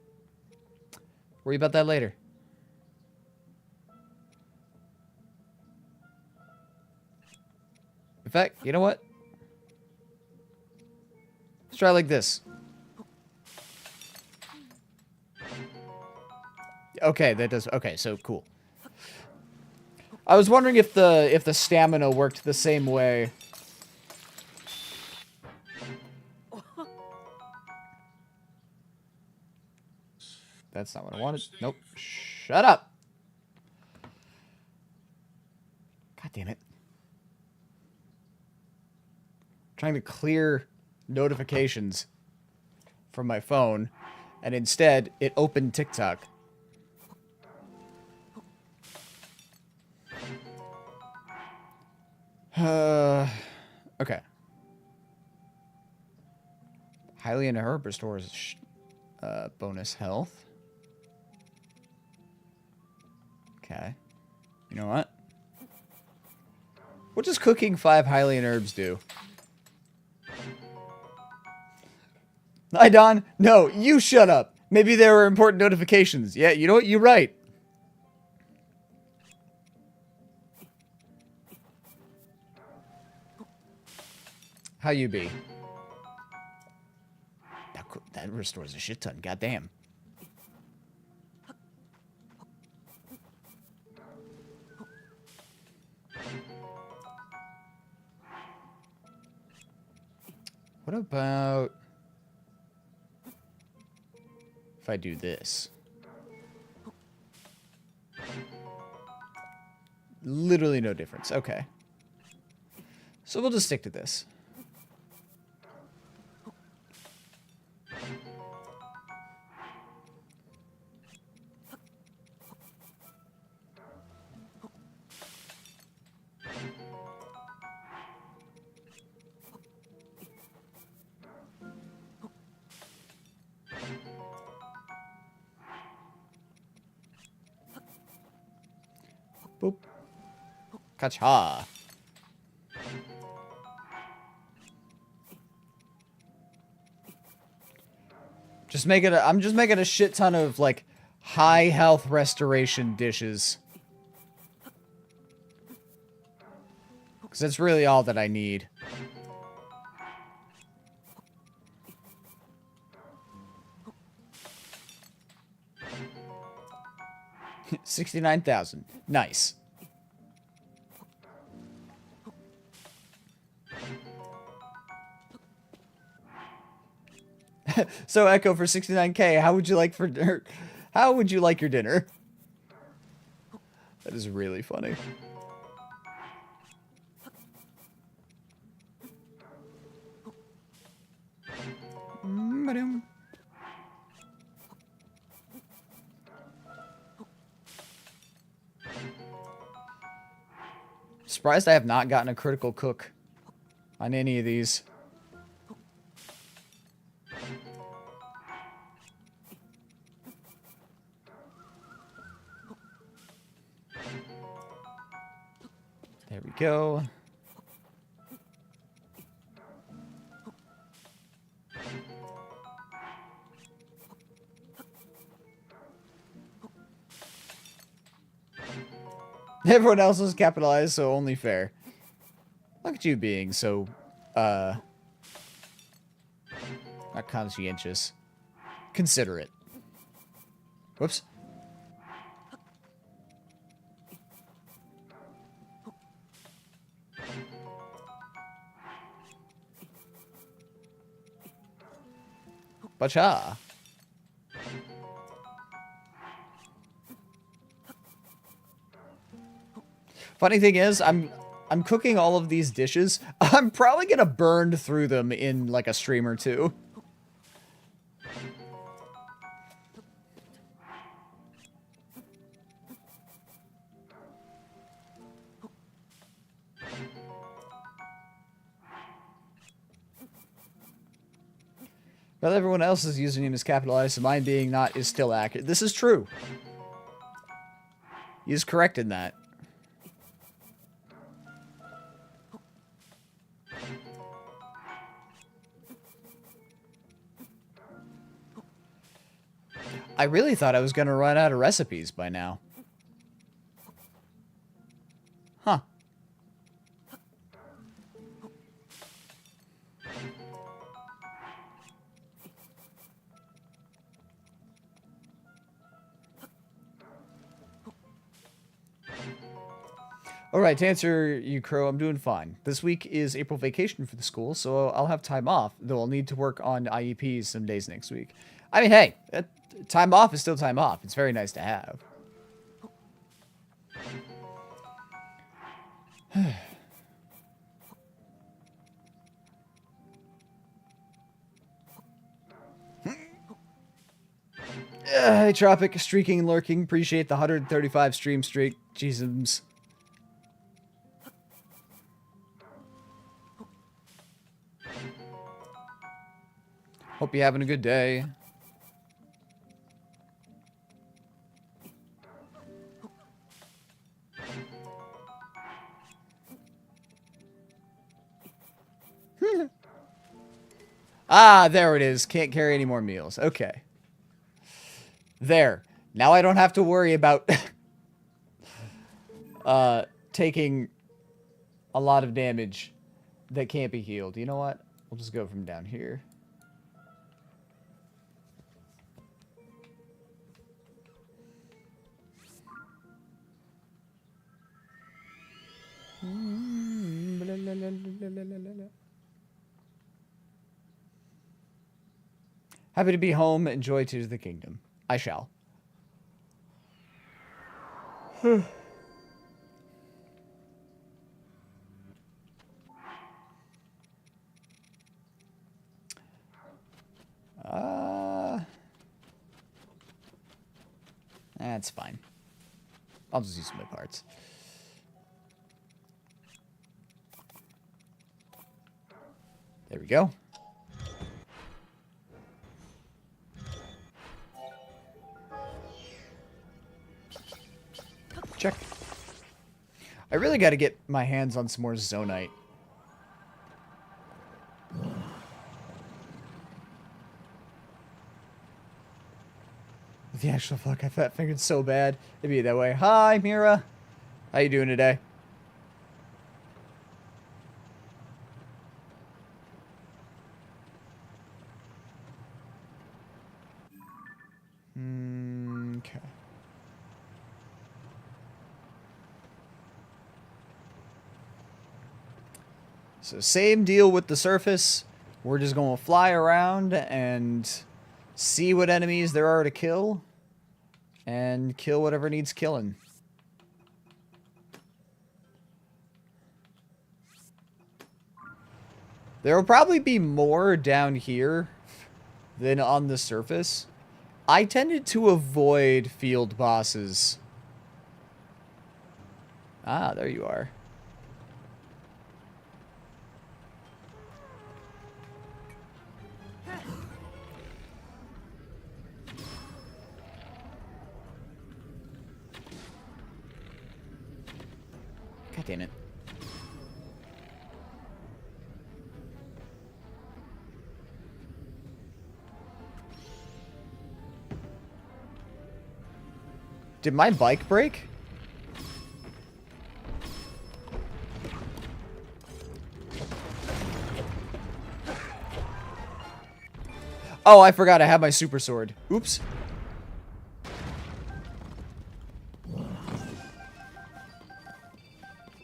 Worry about that later. In fact, you know what? Let's try like this. Okay, that does... Okay, so cool. I was wondering if the stamina worked the same way. That's not what I wanted. Nope. Shut up. God damn it. Trying to clear notifications from my phone, and instead it opened TikTok. Okay. Highly into herb restores bonus health. Okay. You know what? What does cooking 5 Hylian herbs do? Hi, Don. No, you shut up. Maybe there were important notifications. Yeah, you know what? You're right. How you be? That restores a shit ton. Goddamn. What about if I do this? Literally no difference. Okay. So we'll just stick to this. Boop. Kacha. I'm just making a shit ton of like high health restoration dishes. Cause that's really all that I need. $69,000. Nice. So Echo, for 69K, how would you like how would you like your dinner? That is really funny. Surprised I have not gotten a critical cook on any of these. There we go. Everyone else is capitalized, so only fair. Look at you being so, not conscientious. Considerate. Whoops. Bacha. Funny thing is, I'm cooking all of these dishes. I'm probably gonna burn through them in like a stream or two. But everyone else's username is capitalized, so mine being not is still accurate. This is true. He is correct in that. I really thought I was going to run out of recipes by now. Huh. Alright, to answer you, Crow, I'm doing fine. This week is April vacation for the school, so I'll have time off, though I'll need to work on IEPs some days next week. I mean, hey, time off is still time off. It's very nice to have. Hey, Tropic, streaking and lurking. Appreciate the 135 stream streak. Jesus. Hope you're having a good day. Ah, there it is. Can't carry any more meals. Okay. There. Now I don't have to worry about taking a lot of damage that can't be healed. You know what? We'll just go from down here. Happy to be home. Enjoy Tears of the Kingdom. I shall. That's fine. I'll just use my parts. There we go. Check. I really got to get my hands on some more Zonite. The actual fuck, I fat fingered so bad. It'd be that way. Hi, Mira. How you doing today? Okay. So same deal with the surface. We're just going to fly around and see what enemies there are to kill. And kill whatever needs killing. There will probably be more down here than on the surface. I tended to avoid field bosses. Ah, there you are. God damn it. Did my bike break? Oh, I forgot I have my super sword. Oops.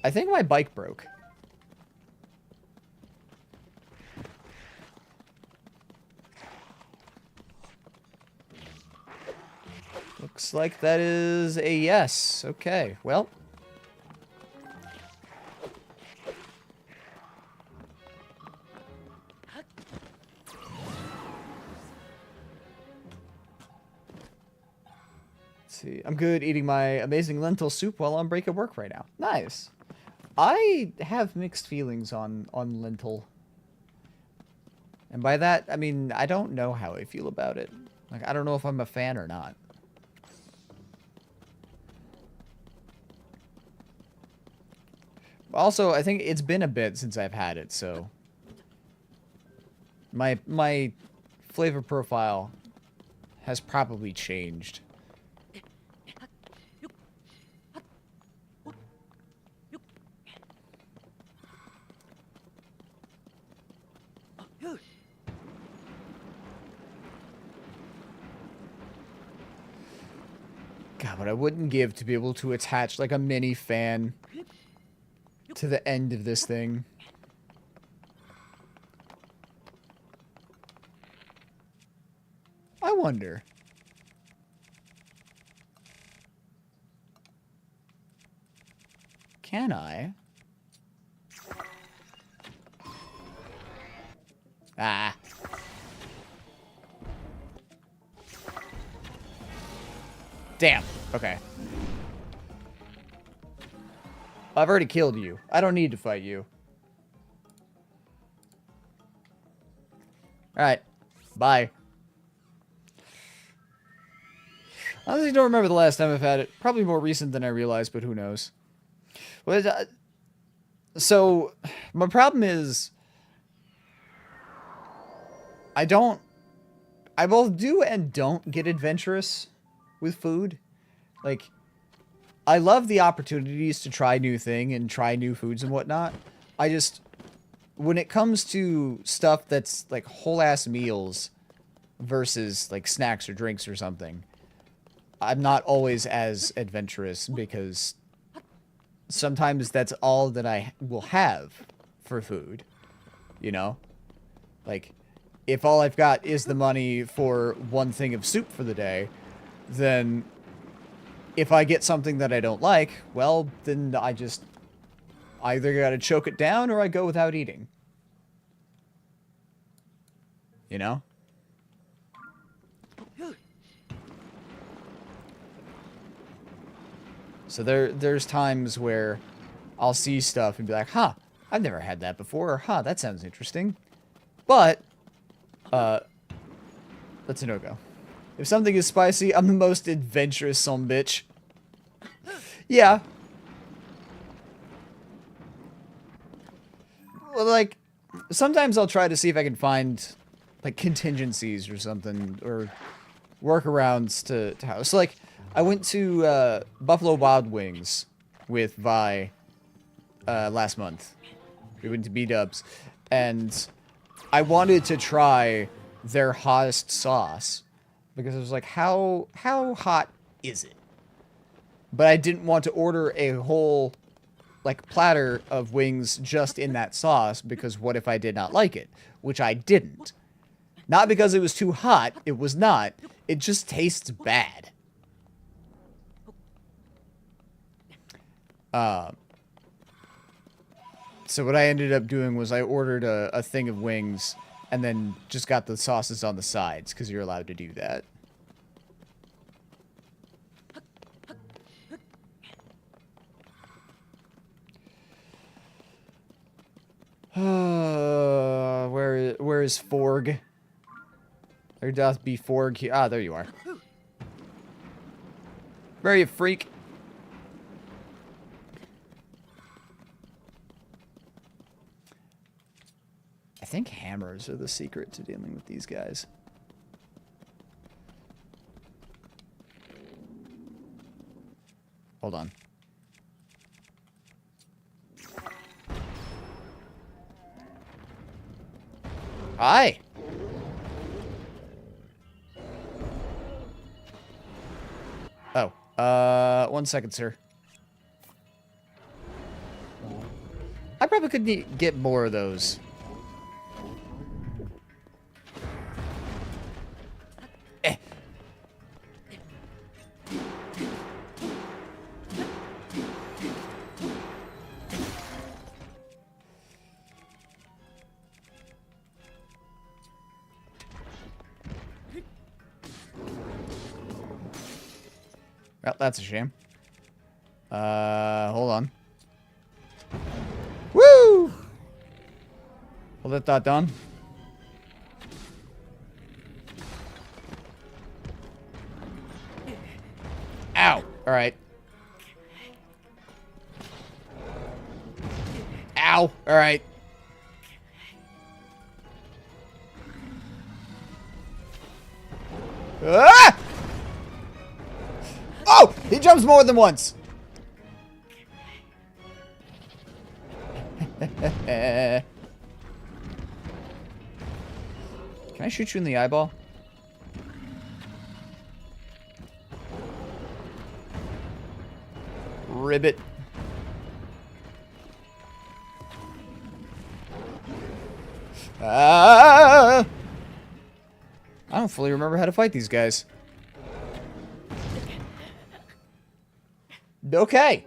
I think my bike broke. Looks like that is a yes. Okay, well. Let's see. I'm good eating my amazing lentil soup while on break at work right now. Nice. I have mixed feelings on lentil. And by that, I mean, I don't know how I feel about it. Like, I don't know if I'm a fan or not. Also, I think it's been a bit since I've had it, so my flavor profile has probably changed. God, what I wouldn't give to be able to attach like a mini fan to the end of this thing. I wonder. Can I? Ah. Damn. Okay. I've already killed you. I don't need to fight you. Alright. Bye. I honestly don't remember the last time I've had it. Probably more recent than I realized, but who knows. Well, so, my problem is... I both do and don't get adventurous with food. Like, I love the opportunities to try new things and try new foods and whatnot. I just, when it comes to stuff that's like whole ass meals versus like snacks or drinks or something, I'm not always as adventurous because sometimes that's all that I will have for food, you know? Like, if all I've got is the money for one thing of soup for the day, then if I get something that I don't like, well, then I just either gotta choke it down or I go without eating. You know? So there's times where I'll see stuff and be like, huh, I've never had that before, or huh, that sounds interesting. But, that's a no-go. If something is spicy, I'm the most adventurous sumbitch. Yeah. Well, like, sometimes I'll try to see if I can find, like, contingencies or something, or workarounds to how. So, like, I went to, Buffalo Wild Wings with Vi, last month. We went to B-Dubs, and I wanted to try their hottest sauce. Because I was like, how hot is it? But I didn't want to order a whole like platter of wings just in that sauce, because what if I did not like it? Which I didn't. Not because it was too hot, it was not. It just tastes bad. So what I ended up doing was I ordered a thing of wings and then just got the sauces on the sides, because you're allowed to do that. Where is Forg? There doth be Forg here. Ah, there you are. Where are you, freak? I think hammers are the secret to dealing with these guys. Hold on. Hi! Oh, 1 second, sir. I probably could get more of those. Eh. Well, that's a shame. Hold on. Woo! We'll let that done. Ow! Alright. Ow! Alright. Ah! Oh! He jumps more than once! Can I shoot you in the eyeball? Ribbit. I don't fully remember how to fight these guys. Okay.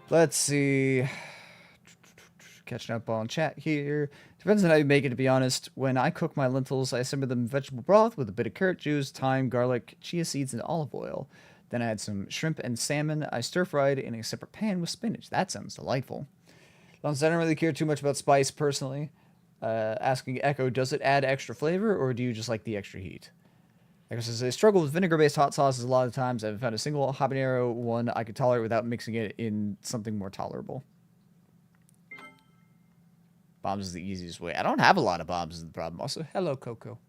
Let's see. Catching up on chat here. Depends on how you make it, to be honest. When I cook my lentils, I simmer them in vegetable broth with a bit of carrot juice, thyme, garlic, chia seeds, and olive oil. Then I add some shrimp and salmon I stir-fried in a separate pan with spinach. That sounds delightful. I don't really care too much about spice, personally. Asking Echo, does it add extra flavor, or do you just like the extra heat? Echo says, I struggle with vinegar-based hot sauces a lot of times. I haven't found a single habanero one I could tolerate without mixing it in something more tolerable. Bombs is the easiest way. I don't have a lot of bombs is the problem. Also, hello, Coco.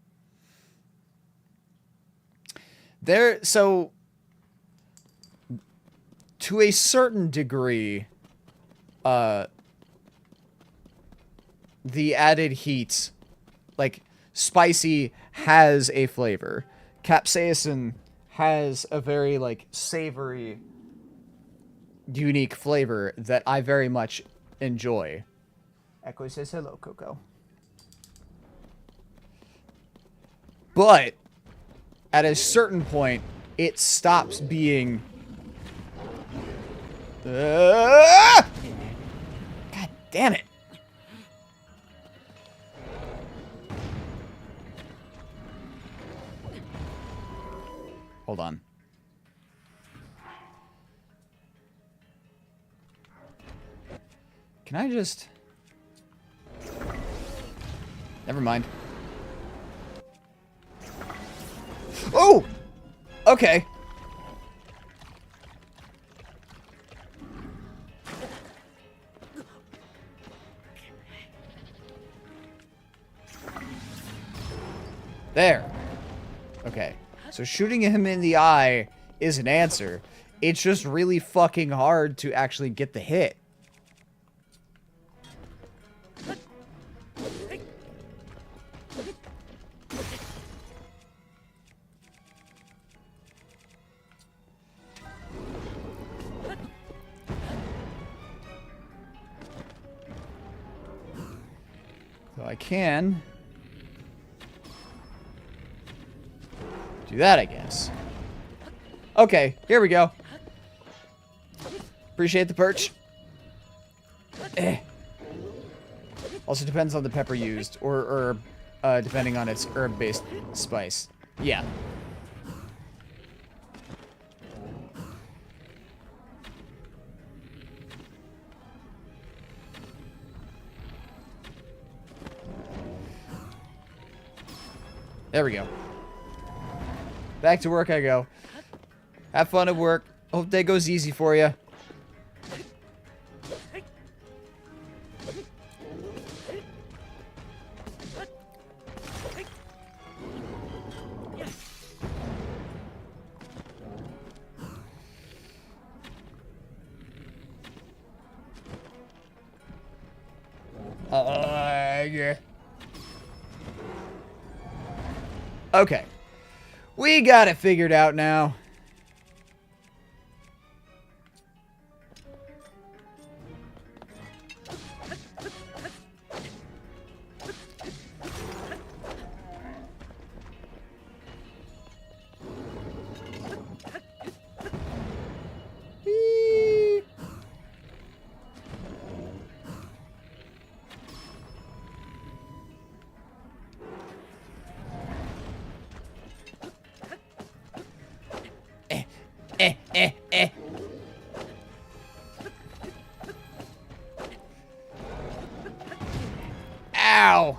So, to a certain degree, the added heat, like, spicy has a flavor. Capsaicin has a very, like, savory, unique flavor that I very much enjoy. Echo says hello, Coco. But, at a certain point, it stops being... God damn it. Hold on. Can I just... Never mind. Oh! Okay. There. Okay. So shooting him in the eye is an answer. It's just really fucking hard to actually get the hit. I can do that, I guess. Okay, here we go. Appreciate the perch. Also depends on the pepper used, or herb, depending on its herb-based spice. Yeah. There we go. Back to work I go. Have fun at work. Hope day goes easy for you. Yeah. Okay. We got it figured out now. Ow!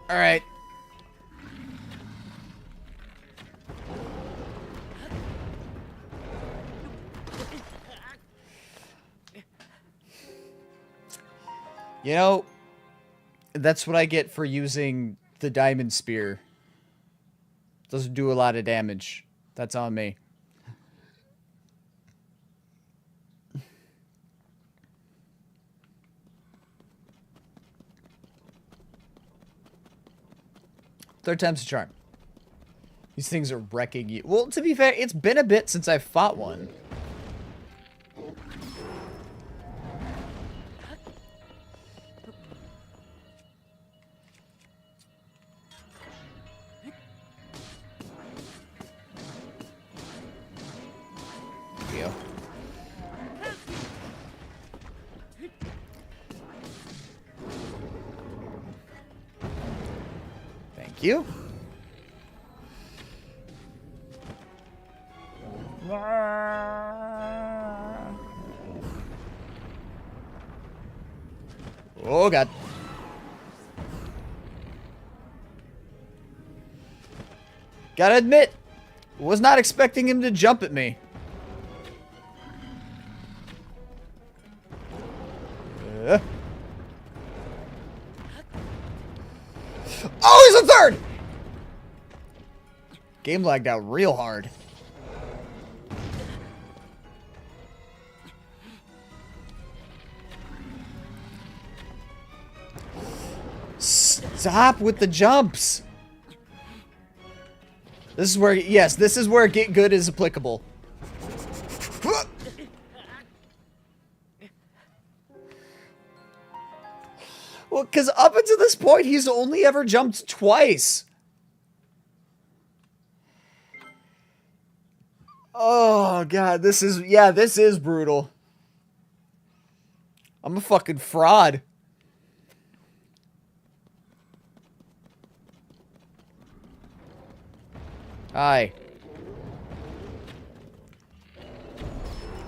Alright. You know, that's what I get for using the diamond spear. Doesn't do a lot of damage. That's on me. Third time's a charm. These things are wrecking you. Well, to be fair, it's been a bit since I fought one. Here we go. Thank you. Oh, God. Gotta admit, was not expecting him to jump at me. Oh, he's a third! Game lagged out real hard. Stop with the jumps. This is where, yes, this is where get good is applicable. Well, because up until this point, he's only ever jumped twice. Oh, God, this is brutal. I'm a fucking fraud. Hi.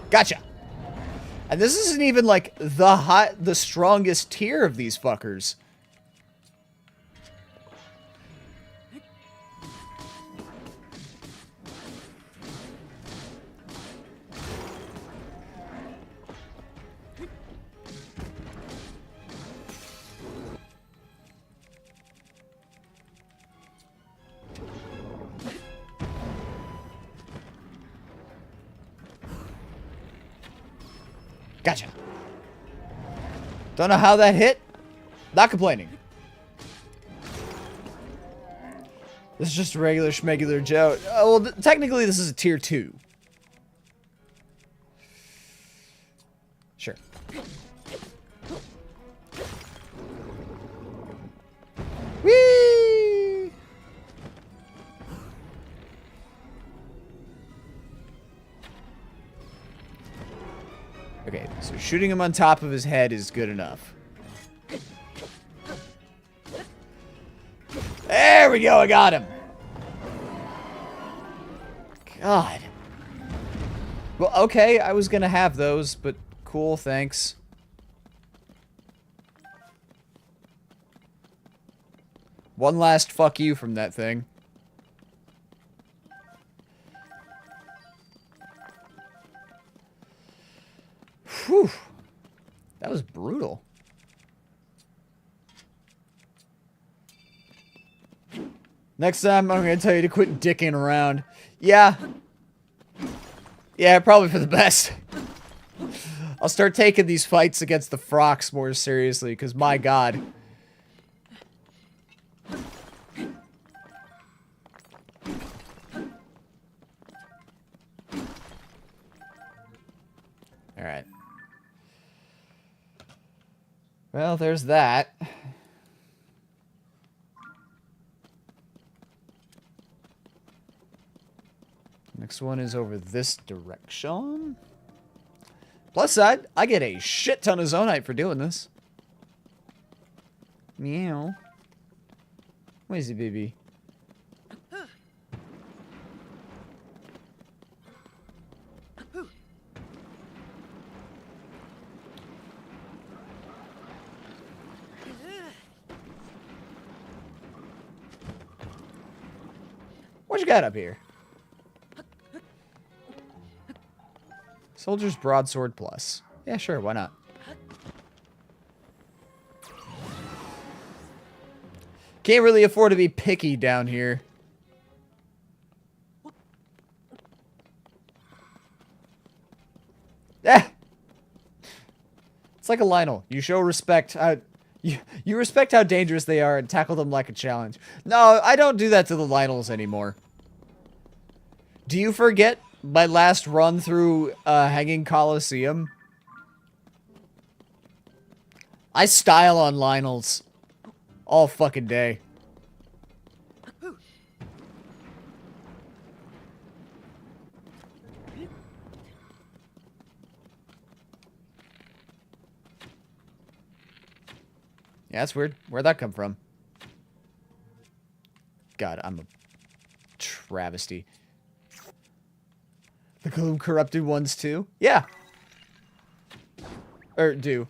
Gotcha. And this isn't even like the strongest tier of these fuckers. Gotcha. Don't know how that hit. Not complaining. This is just a regular schmegular Joe. Well, technically this is a tier 2. Sure. Okay, so shooting him on top of his head is good enough. There we go, I got him. God. Well, okay, I was gonna have those, but cool, thanks. One last fuck you from that thing. Whew. That was brutal. Next time, I'm gonna tell you to quit dicking around. Yeah. Yeah, probably for the best. I'll start taking these fights against the Frocks more seriously, because my god. Alright. Well, there's that. Next one is over this direction. Plus side, I get a shit ton of Zonite for doing this. Meow. Where is he, baby? What you got up here? Soldier's Broadsword Plus. Yeah, sure, why not? Can't really afford to be picky down here. Eh! It's like a Lionel. You show respect. You respect how dangerous they are and tackle them like a challenge. No, I don't do that to the Lionels anymore. Do you forget my last run through Hanging Coliseum? I style on Lionels all fucking day. Yeah, that's weird. Where'd that come from? God, I'm a travesty. The Gloom Corrupted ones too? Yeah. Or do.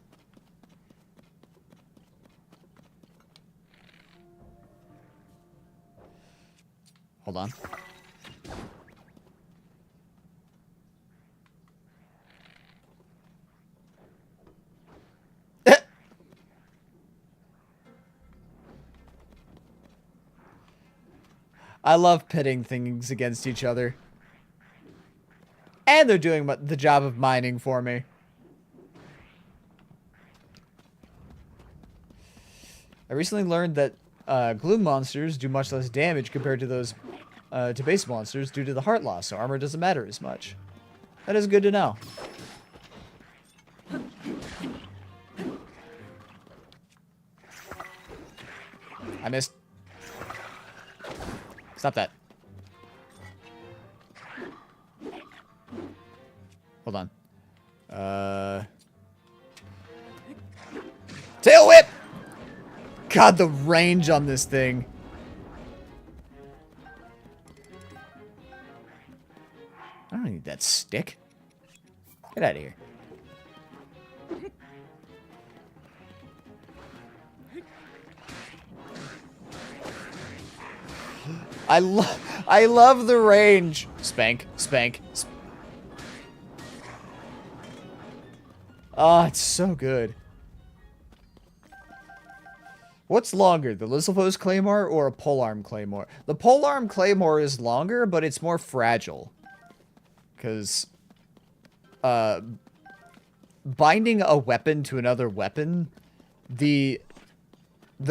Hold on. I love pitting things against each other. And they're doing the job of mining for me. I recently learned that gloom monsters do much less damage compared to those to base monsters due to the heart loss, so armor doesn't matter as much. That is good to know. I missed. Stop that. Hold on. Tail whip! God, the range on this thing. I don't need that stick. Get out of here. I love the range. Spank, spank, spank. Oh, it's so good. What's longer, the Lizalfos Claymore or a Polearm Claymore? The Polearm Claymore is longer, but it's more fragile. Because, binding a weapon to another weapon, the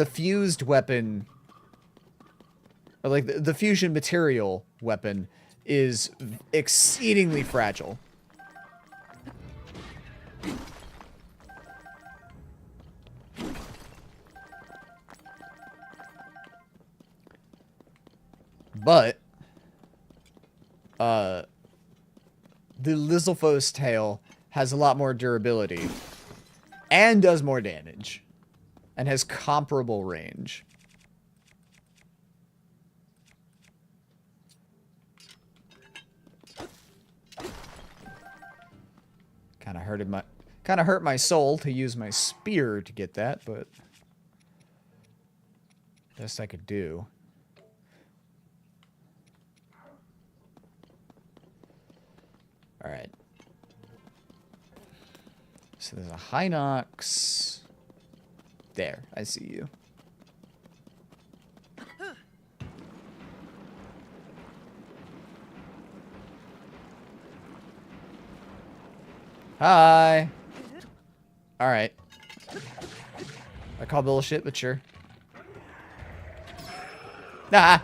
fused weapon, or like the fusion material weapon, is exceedingly fragile. But, the Lizalfos tail has a lot more durability and does more damage and has comparable range. Kind of hurt my soul to use my spear to get that, but best I could do. All right. So there's a Hinox. There, I see you. Hi. All right. I call bullshit, but sure. Nah.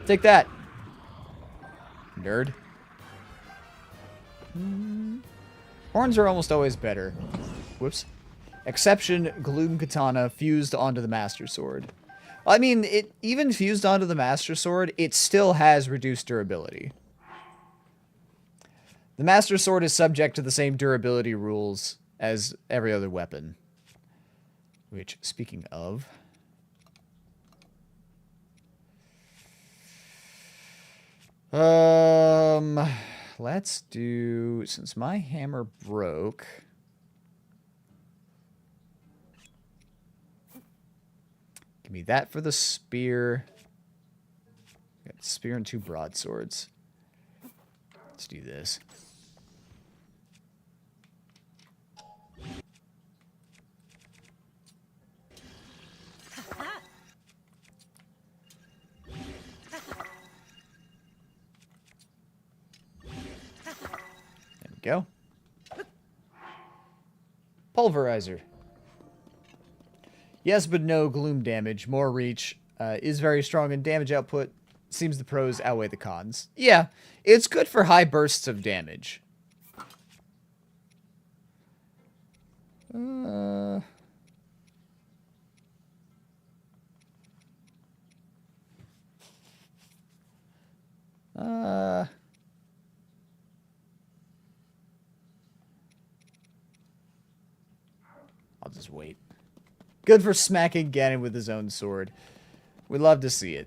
Take that. Nerd. Horns are almost always better. Whoops. Exception, Gloom Katana fused onto the Master Sword. I mean, it even fused onto the Master Sword, it still has reduced durability. The Master Sword is subject to the same durability rules as every other weapon. Which, speaking of... let's do, since my hammer broke, give me that for the spear. Got spear and 2 broadswords. Let's do this. Go. Pulverizer. Yes, but no gloom damage. More reach. Is very strong in damage output. Seems the pros outweigh the cons. Yeah, it's good for high bursts of damage. I'll just wait. Good for smacking Ganon with his own sword. We love to see it.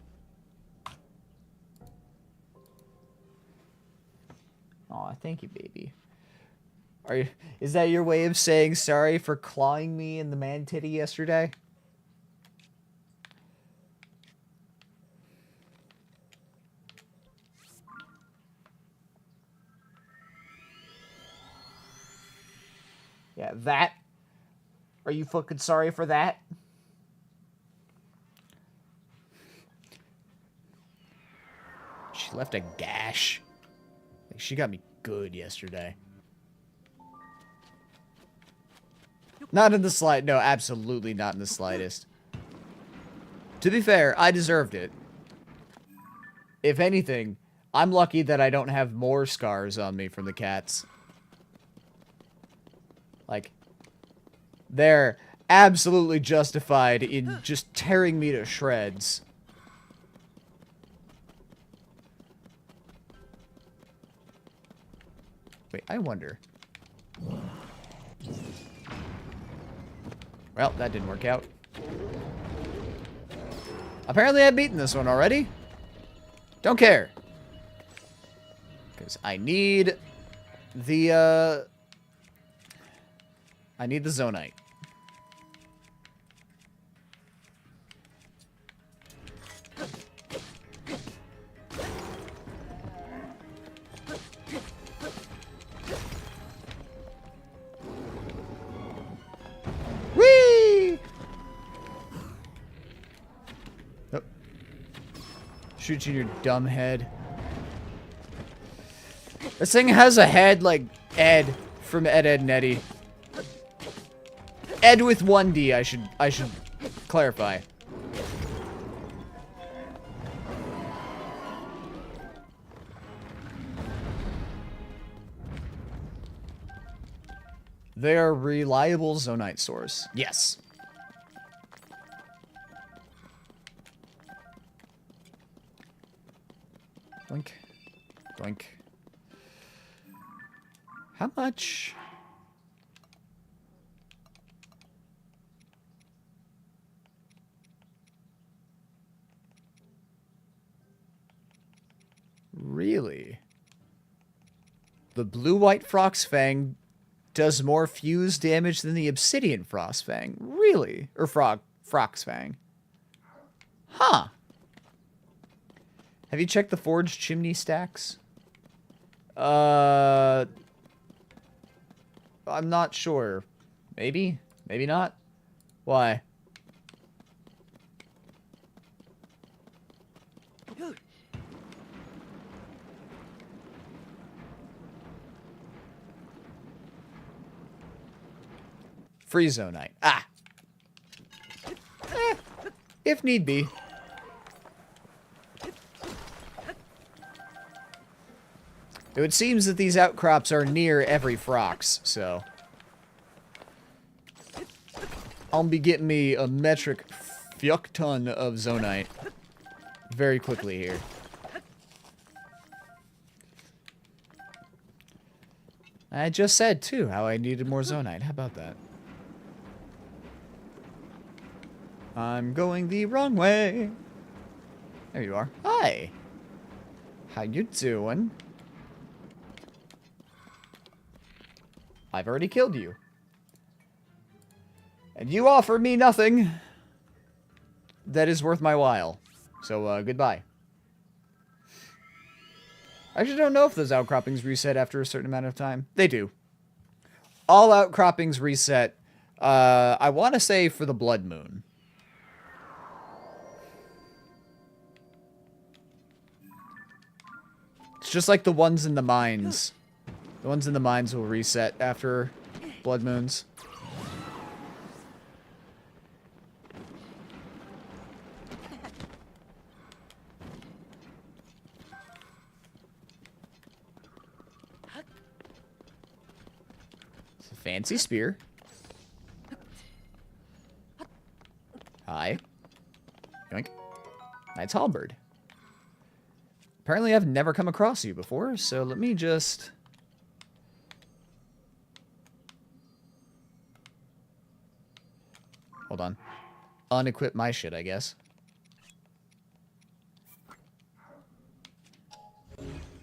Aw, thank you, baby. Is that your way of saying sorry for clawing me in the man titty yesterday? Yeah, that. Are you fucking sorry for that? She left a gash. Like, she got me good yesterday. Not in the slight. No, absolutely not in the slightest. To be fair, I deserved it. If anything, I'm lucky that I don't have more scars on me from the cats. Like, they're absolutely justified in just tearing me to shreds. Wait, I wonder. Well, that didn't work out. Apparently I've beaten this one already. Don't care. Because I need the, I need the Zonite. Whee! Oh. Shoot you in your dumb head. This thing has a head like Ed from Ed, Edd n Eddy. Ed with 1D, I should clarify. They are reliable Zonite source. Yes. Blink. Blink. How much? Really? The blue-white Froxfang does more fuse damage than the obsidian Frostfang. Really? Or Froxfang. Huh. Have you checked the forged chimney stacks? I'm not sure. Maybe? Maybe not? Why? Free Zonite. Ah! If need be. It seems that these outcrops are near every Frox, so... I'll be getting me a metric fuck ton of Zonite very quickly here. I just said, too, how I needed more Zonite. How about that? I'm going the wrong way. There you are. Hi. How you doing? I've already killed you. And you offer me nothing that is worth my while. So, goodbye. I actually don't know if those outcroppings reset after a certain amount of time. They do. All outcroppings reset, I want to say for the Blood Moon. It's just like the ones in the mines. The ones in the mines will reset after Blood Moons. It's a fancy spear. Hi. Yoink. Knight's Halberd. Apparently I've never come across you before, so let me just... Hold on. Unequip my shit, I guess.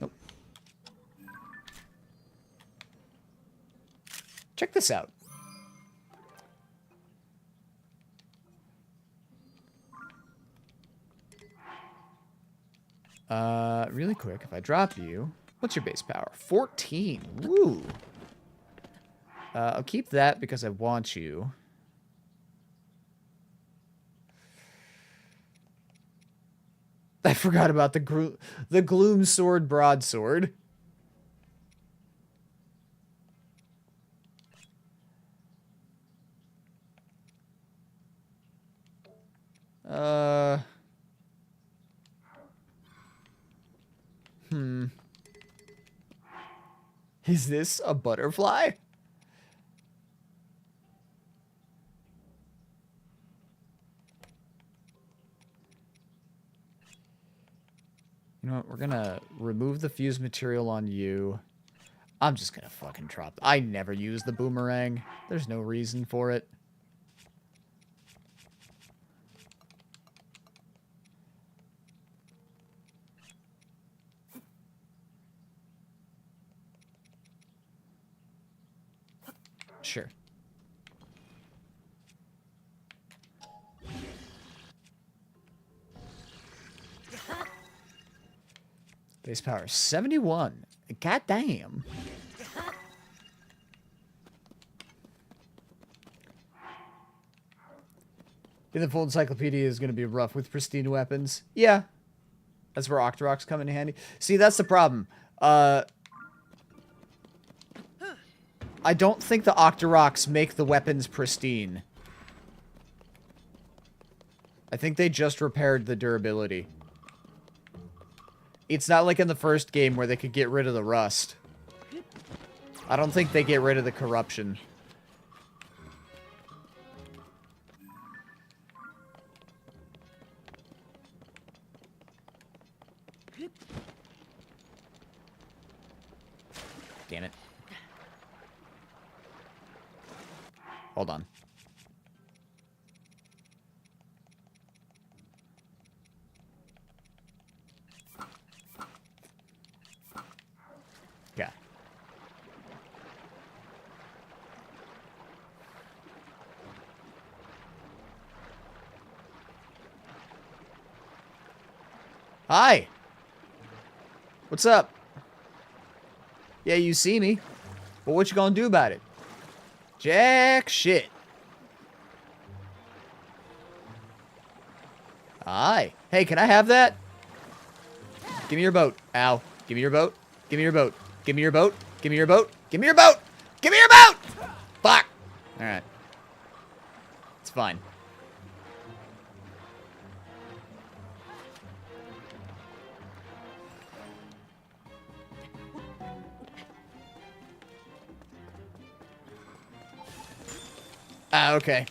Nope. Check this out. Really quick, if I drop you... What's your base power? 14. Woo! I'll keep that because I want you. I forgot about the Gloom Sword Broadsword. Is this a butterfly? You know what? We're gonna remove the fuse material on you. I'm just gonna fucking drop. I never use the boomerang. There's no reason for it. Sure. Base power 71. God damn. The full encyclopedia is going to be rough with pristine weapons. Yeah. That's where Octoroks come in handy. See, that's the problem. I don't think the Octoroks make the weapons pristine. I think they just repaired the durability. It's not like in the first game where they could get rid of the rust. I don't think they get rid of the corruption. Damn it. Hold on. Yeah. Hi. What's up? Yeah, you see me. But what you gonna do about it? Jack shit. Hi. Hey, can I have that? Give me your boat. Ow. Give me your boat. Give me your boat. Give me your boat. Give me your boat. Give me your boat. Give me your boat! Fuck. Alright. It's fine. Ah, okay.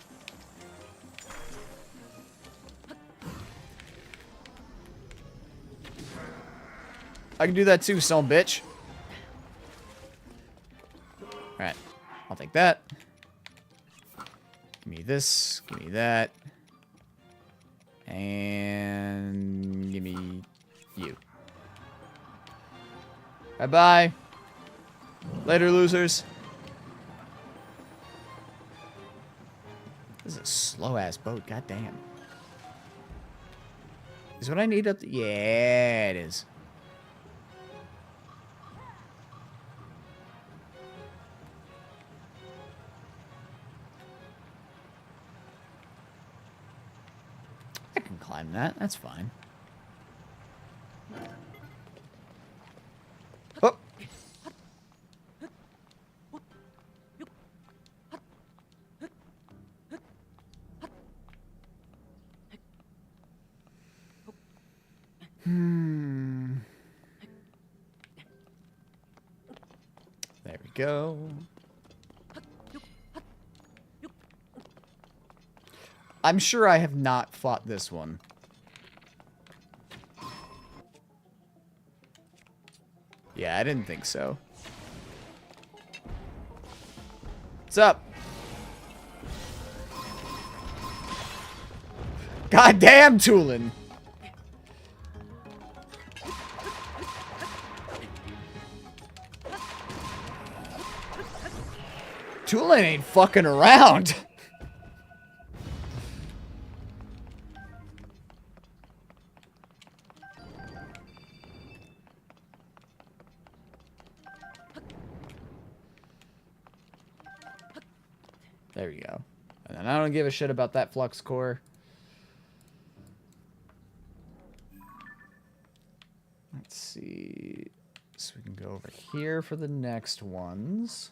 I can do that too, son of a bitch. Alright. I'll take that. Give me this. Give me that. And give me you. Bye-bye. Later, losers. This is a slow-ass boat. Goddamn. Is what I need up... Yeah, it is. I can climb that. That's fine. Oh! There we go. I'm sure I have not fought this one. Yeah, I didn't think so. What's up? Goddamn, Tulin! Tulin ain't fucking around. There we go. And then I don't give a shit about that flux core. Let's see. So we can go over here for the next ones.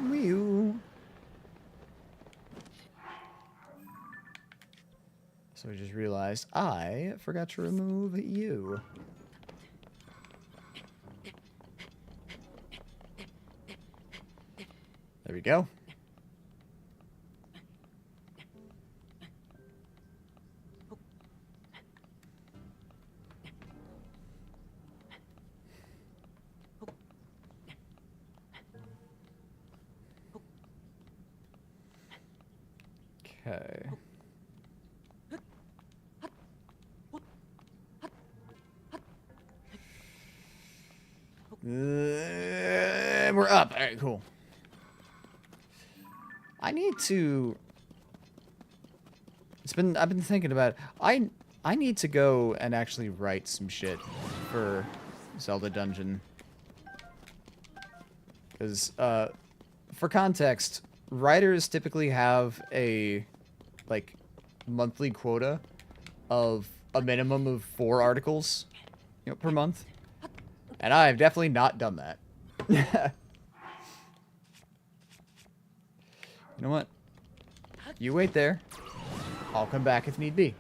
Whew. So I just realized I forgot to remove you. There we go. Okay. We're up. All right, cool. I need to... I've been thinking about it. I need to go and actually write some shit for Zelda Dungeon. Because, for context, writers typically have a, like, monthly quota of a minimum of 4 articles, you know, per month. And I've definitely not done that. You know what? You wait there. I'll come back if need be.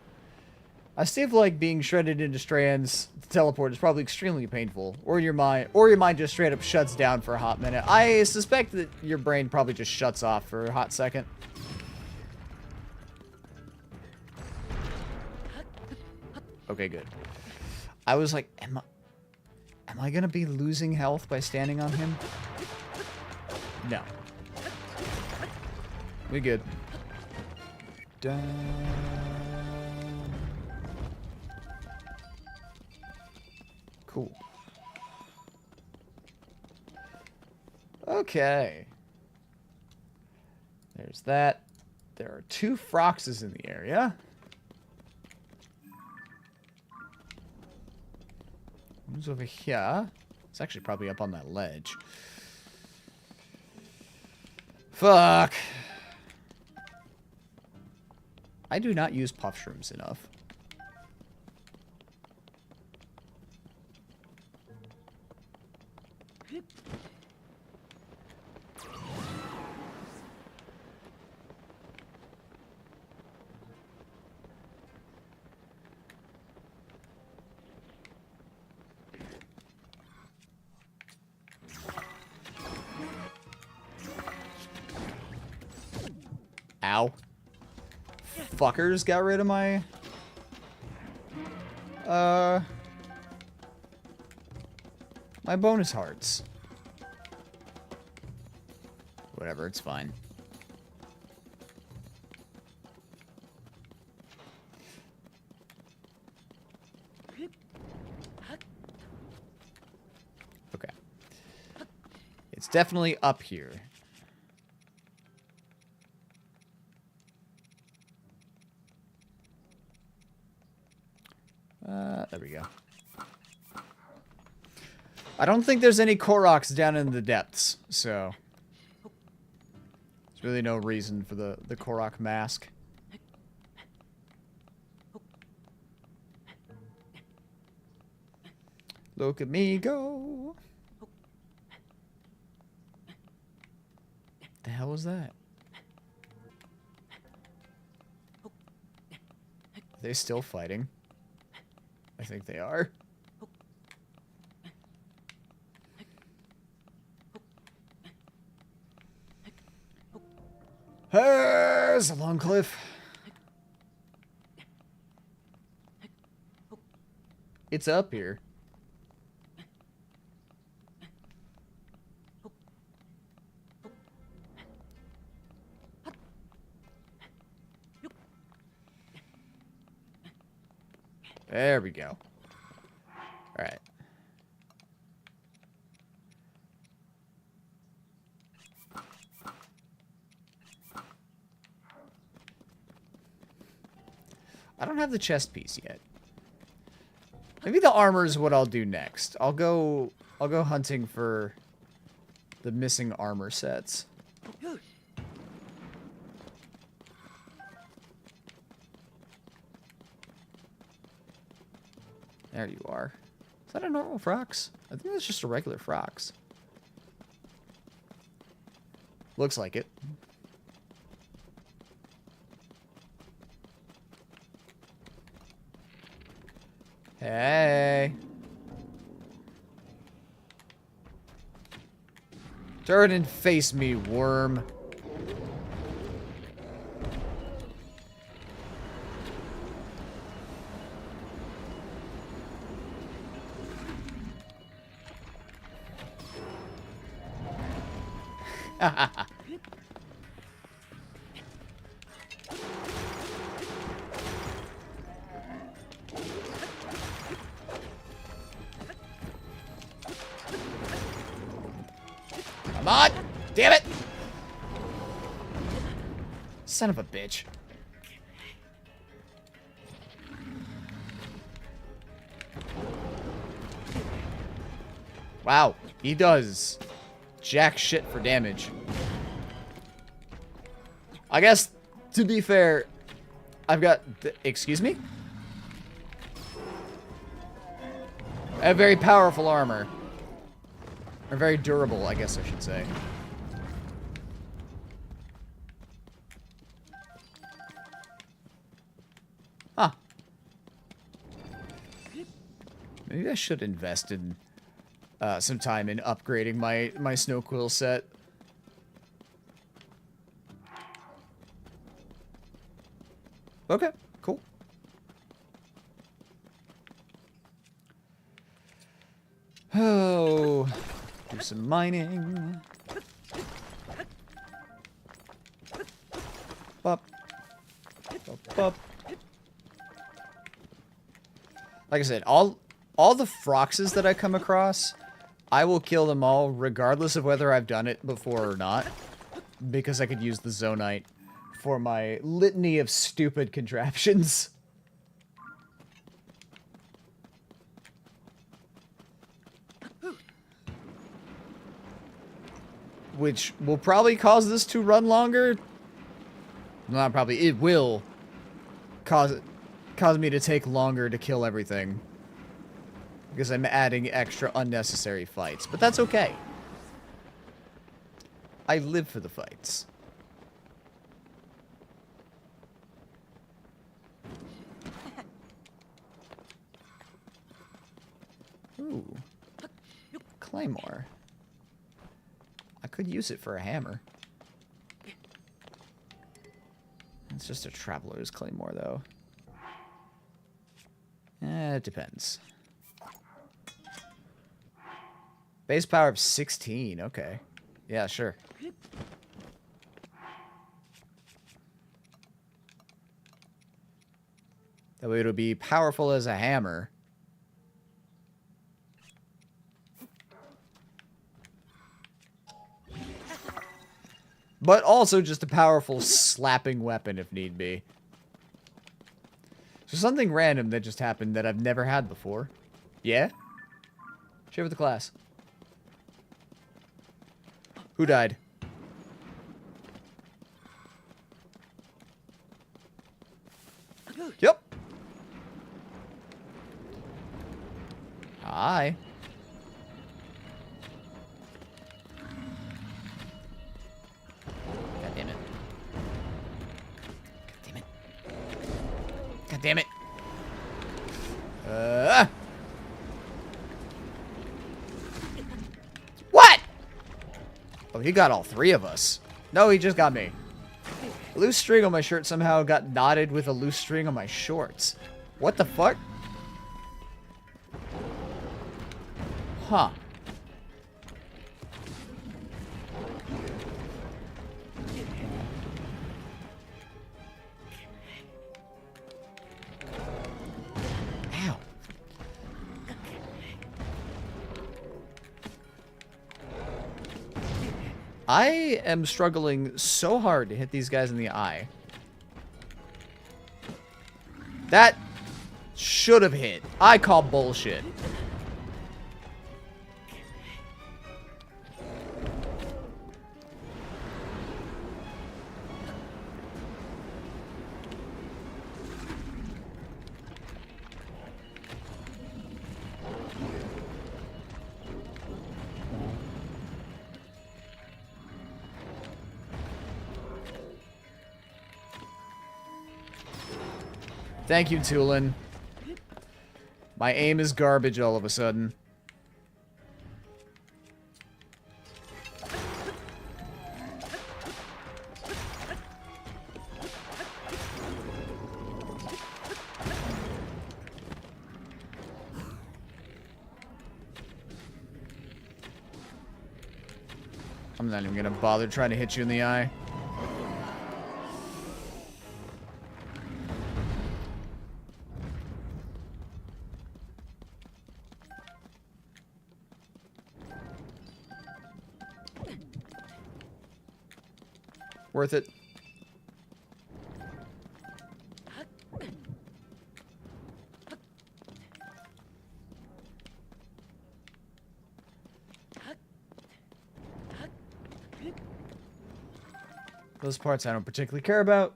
I still feel like being shredded into strands to teleport is probably extremely painful. Or your mind just straight up shuts down for a hot minute. I suspect that your brain probably just shuts off for a hot second. Okay, good. I was like, am I gonna be losing health by standing on him? No. We good. Dun. Cool. Okay. There's that. There are 2 Froxes in the area. Who's over here? It's actually probably up on that ledge. Fuck. I do not use puff shrooms enough. Ow. Fuckers got rid of my... my bonus hearts. Whatever, it's fine. Okay. It's definitely up here. There we go. I don't think there's any Koroks down in the depths, so... There's really no reason for the Korok mask. Look at me go! The hell was that? Are they still fighting? I think they are. There's a long cliff. It's up here. There we go. All right. I don't have the chest piece yet. Maybe the armor is what I'll do next. I'll go hunting for the missing armor sets. There you are. Is that a normal Frox? I think that's just a regular Frox. Looks like it. Hey. Turn and face me, worm. Come on! Damn it! Son of a bitch. Wow, he does jack shit for damage. I guess, to be fair, I've got... excuse me? I have very powerful armor. Or very durable, I guess I should say. Maybe I should invest in some time in upgrading my snow quill set. Okay, cool. Oh, do some mining. Up. Up, up. Like I said, all the froxes that I come across, I will kill them all regardless of whether I've done it before or not, because I could use the zonite for my litany of stupid contraptions. Which will probably cause this to run longer. Not probably, it will cause me to take longer to kill everything. Because I'm adding extra unnecessary fights. But that's okay. I live for the fights. Ooh. Claymore. I could use it for a hammer. It's just a traveler's claymore, though. It depends. Base power of 16. Okay. Yeah, sure. That way it'll be powerful as a hammer. But also just a powerful slapping weapon if need be. So something random that just happened that I've never had before. Yeah? Share with the class. Who died? Yep. Hi. God damn it. God damn it. God damn it. What? Oh, he got all three of us. No, he just got me. A loose string on my shirt somehow got knotted with a loose string on my shorts. What the fuck? Huh. Ow. I am struggling so hard to hit these guys in the eye. That should have hit. I call bullshit. Thank you, Tulin. My aim is garbage all of a sudden. I'm not even gonna bother trying to hit you in the eye. Worth it. Those parts I don't particularly care about.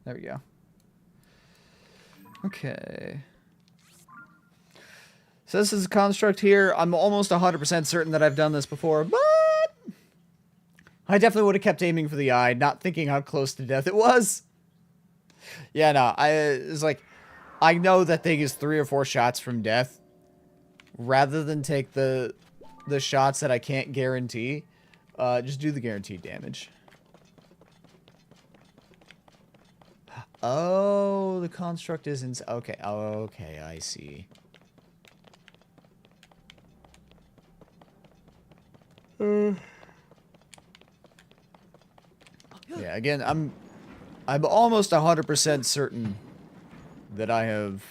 There we go. Okay. So this is a construct here. I'm almost 100% certain that I've done this before, but I definitely would have kept aiming for the eye, not thinking how close to death it was. Yeah, no, it's like, I know that thing is 3 or 4 shots from death. Rather than take the shots that I can't guarantee, just do the guaranteed damage. Oh, the construct isn't... Okay, okay, I see. Yeah, again, I'm almost 100% certain that I have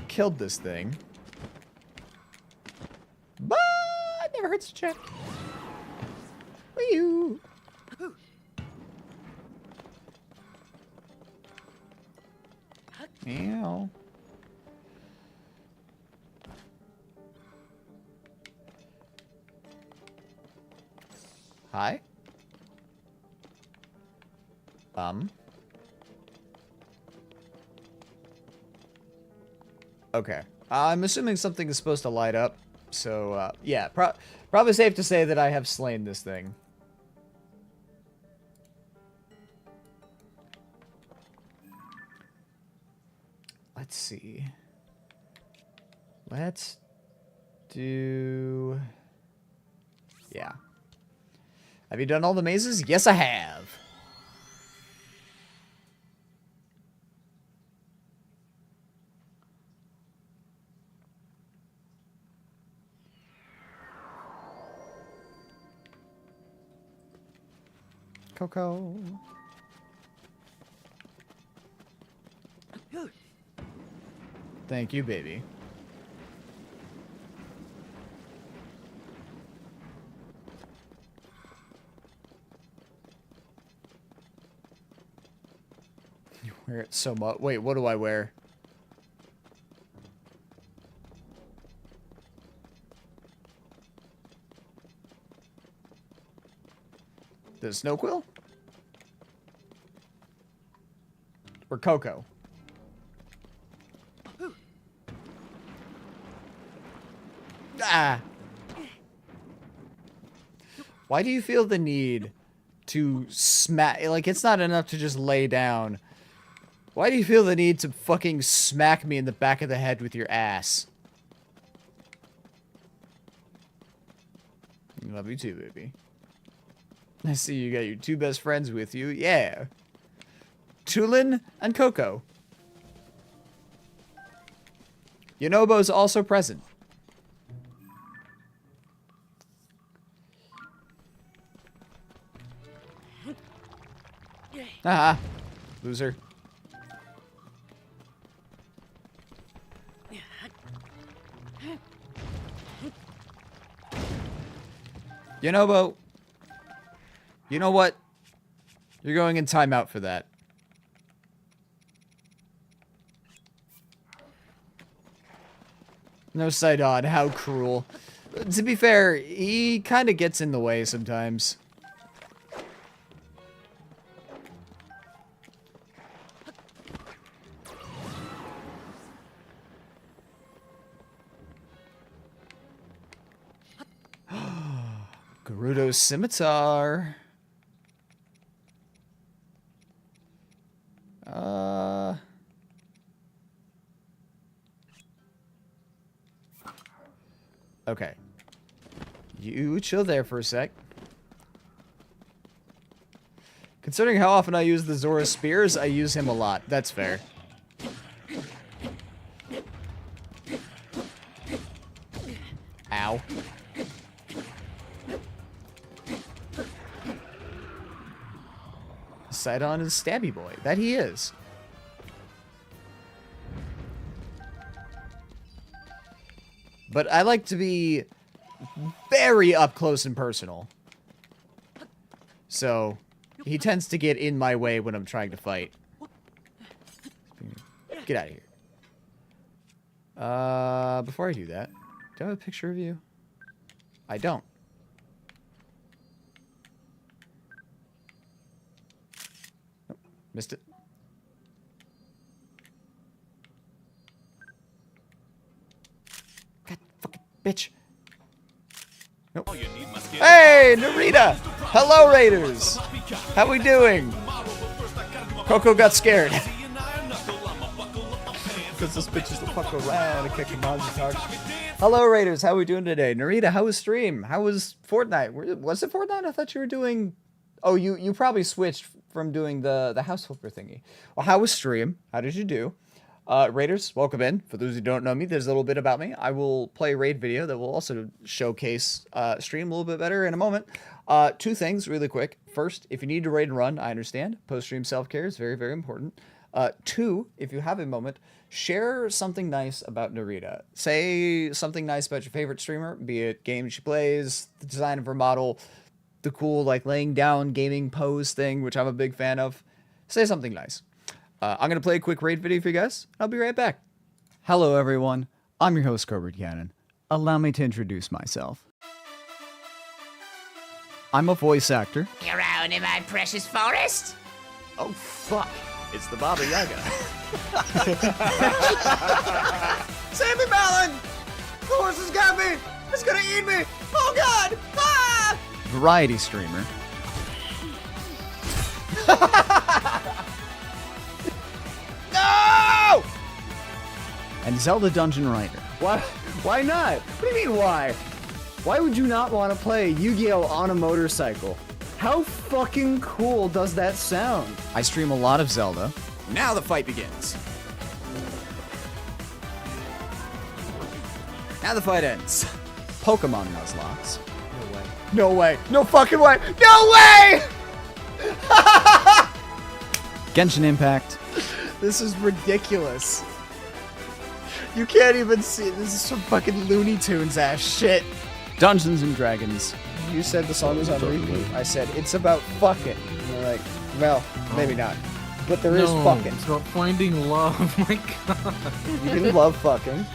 killed this thing. But it never hurts to check. Wee-oo. Meow. Hi. Okay. I'm assuming something is supposed to light up. So, yeah. Probably safe to say that I have slain this thing. Let's see. Let's do... Yeah. Have you done all the mazes? Yes, I have. Coco. Thank you, baby. You wear it so much. Wait, what do I wear? The snow quill? Or Coco? Ah! Why do you feel the need to smack... Like, it's not enough to just lay down. Why do you feel the need to fucking smack me in the back of the head with your ass? Love you too, baby. I see you got your 2 best friends with you. Yeah. Tulin and Coco. Yonobo's also present. Haha. Loser. Yonobo. You know what? You're going in timeout for that. No, Sidon, how cruel. To be fair, he kind of gets in the way sometimes. Gerudo's scimitar. Okay. You chill there for a sec. Considering how often I use the Zora Spears, I use him a lot. That's fair. Ow. Sidon is Stabby Boy. That he is. But I like to be very up close and personal. So, he tends to get in my way when I'm trying to fight. Get out of here. Before I do that, do I have a picture of you? I don't. Nope, missed it. God fucking bitch. Nope. Hey, Narita! Hello, Raiders! How we doing? Coco got scared. Because this bitch is the fuck around and kick the Monzy target. Hello, Raiders. How are we doing today? Narita, how was stream? How was Fortnite? Was it Fortnite? I thought you were doing... Oh, you probably switched from doing the house flipper thingy. Well, how was stream? How did you do? Raiders, welcome in. For those who don't know me, there's a little bit about me. I will play a raid video that will also showcase stream a little bit better in a moment. Two things really quick. First, if you need to raid and run, I understand. Post-stream self-care is very, very important. Two, if you have a moment, share something nice about Narita. Say something nice about your favorite streamer, be it games she plays, the design of her model, the cool like laying down gaming pose thing, which I'm a big fan of. Say something nice. I'm going to play a quick raid video for you guys. I'll be right back. Hello, everyone. I'm your host, Cobra Cannon. Allow me to introduce myself. I'm a voice actor. Around in my precious forest? Oh, fuck. It's the Baba Yaga. Save me, Balin! The horse has got me! It's gonna eat me! Oh, God! Ah! Variety streamer. No! And Zelda Dungeon Writer. Why? Why not? What do you mean why? Why would you not want to play Yu-Gi-Oh on a motorcycle? How fucking cool does that sound? I stream a lot of Zelda. Now the fight begins. Now the fight ends. Pokemon Nuzlocke. No way. No way. No fucking way. No way! Genshin Impact. This is ridiculous. You can't even see it. This is some fucking Looney Tunes ass shit. Dungeons and Dragons. You said the song was on repeat. I said, it's about fucking. And you're like, well, maybe not. But there is fucking. It's about finding love. Oh my god. You can love fucking.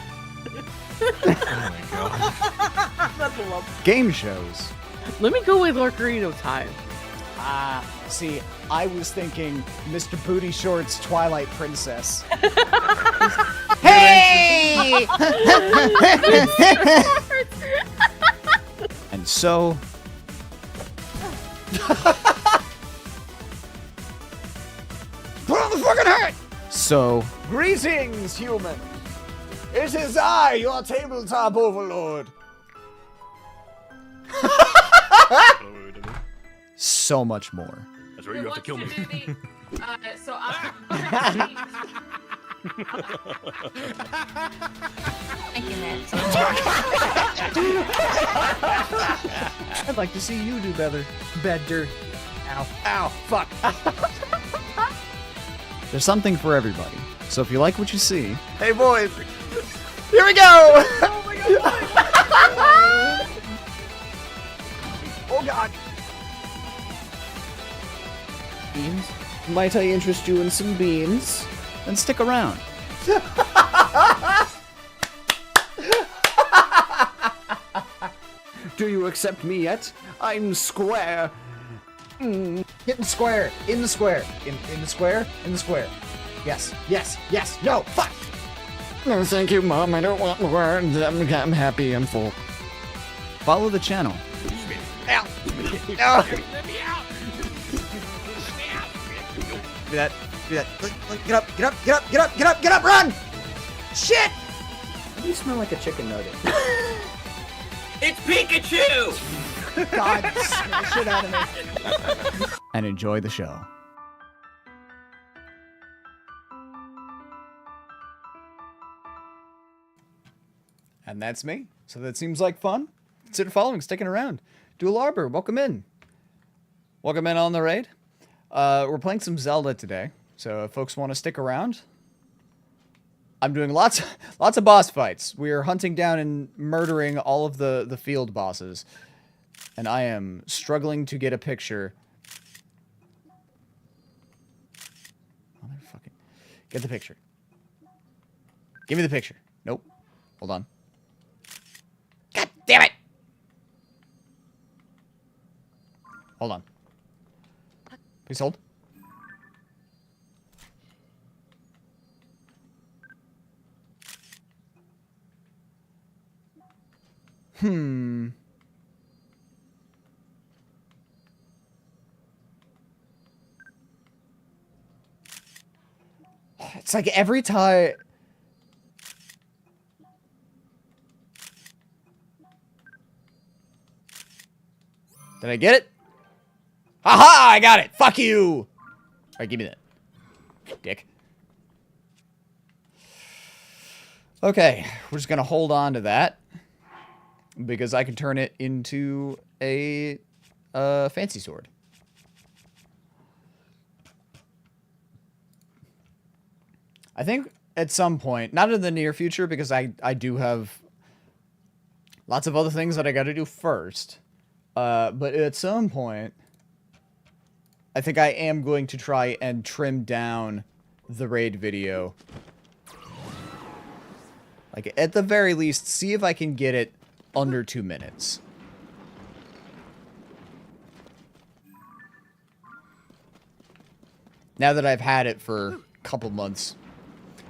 Oh my god. That's a love. Game shows. Let me go with Ocarina of Time. See, I was thinking Mr. Booty Shorts Twilight Princess. Hey! And so... Put on the fucking hat! So... Greetings, human! It is I, your tabletop overlord! So much more. That's right, you have to kill me. So I'm thinking that. I'd like to see you do better. Better. Ow. Ow. Fuck. There's something for everybody. So if you like what you see... Hey, boys. Here we go. Oh, my God. Oh, God. Beans? Might I interest you in some beans? Then stick around. Do you accept me yet? I'm square. Hit the square. In the square. In the square. In the square. Yes. Yes. Yes. No. Fuck. No, thank you, Mom. I don't want more. I'm happy. I'm full. Follow the channel. Ow. Let me out! Do that. Do that. Get up. Get up. Get up. Get up. Get up. Get up. Run. Shit. You smell like a chicken nugget. It's Pikachu! God, scare the shit out of me. And enjoy the show. And that's me. So that seems like fun. Consider following, sticking around. Dual Arbor, welcome in. Welcome in on the raid. We're playing some Zelda today. So if folks want to stick around, I'm doing lots of boss fights. We are hunting down and murdering all of the field bosses. And I am struggling to get a picture. Motherfucking. Get the picture. Give me the picture. Nope. Hold on. God damn it! Hold on. Please hold. It's like every time... Did I get it? Aha! I got it! Fuck you! Alright, give me that. Dick. Okay, we're just gonna hold on to that. Because I can turn it into a fancy sword. I think at some point, not in the near future, because I do have lots of other things that I gotta do first. But at some point, I think I am going to try and trim down the raid video. Like, at the very least, see if I can get it under 2 minutes. Now that I've had it for a couple months.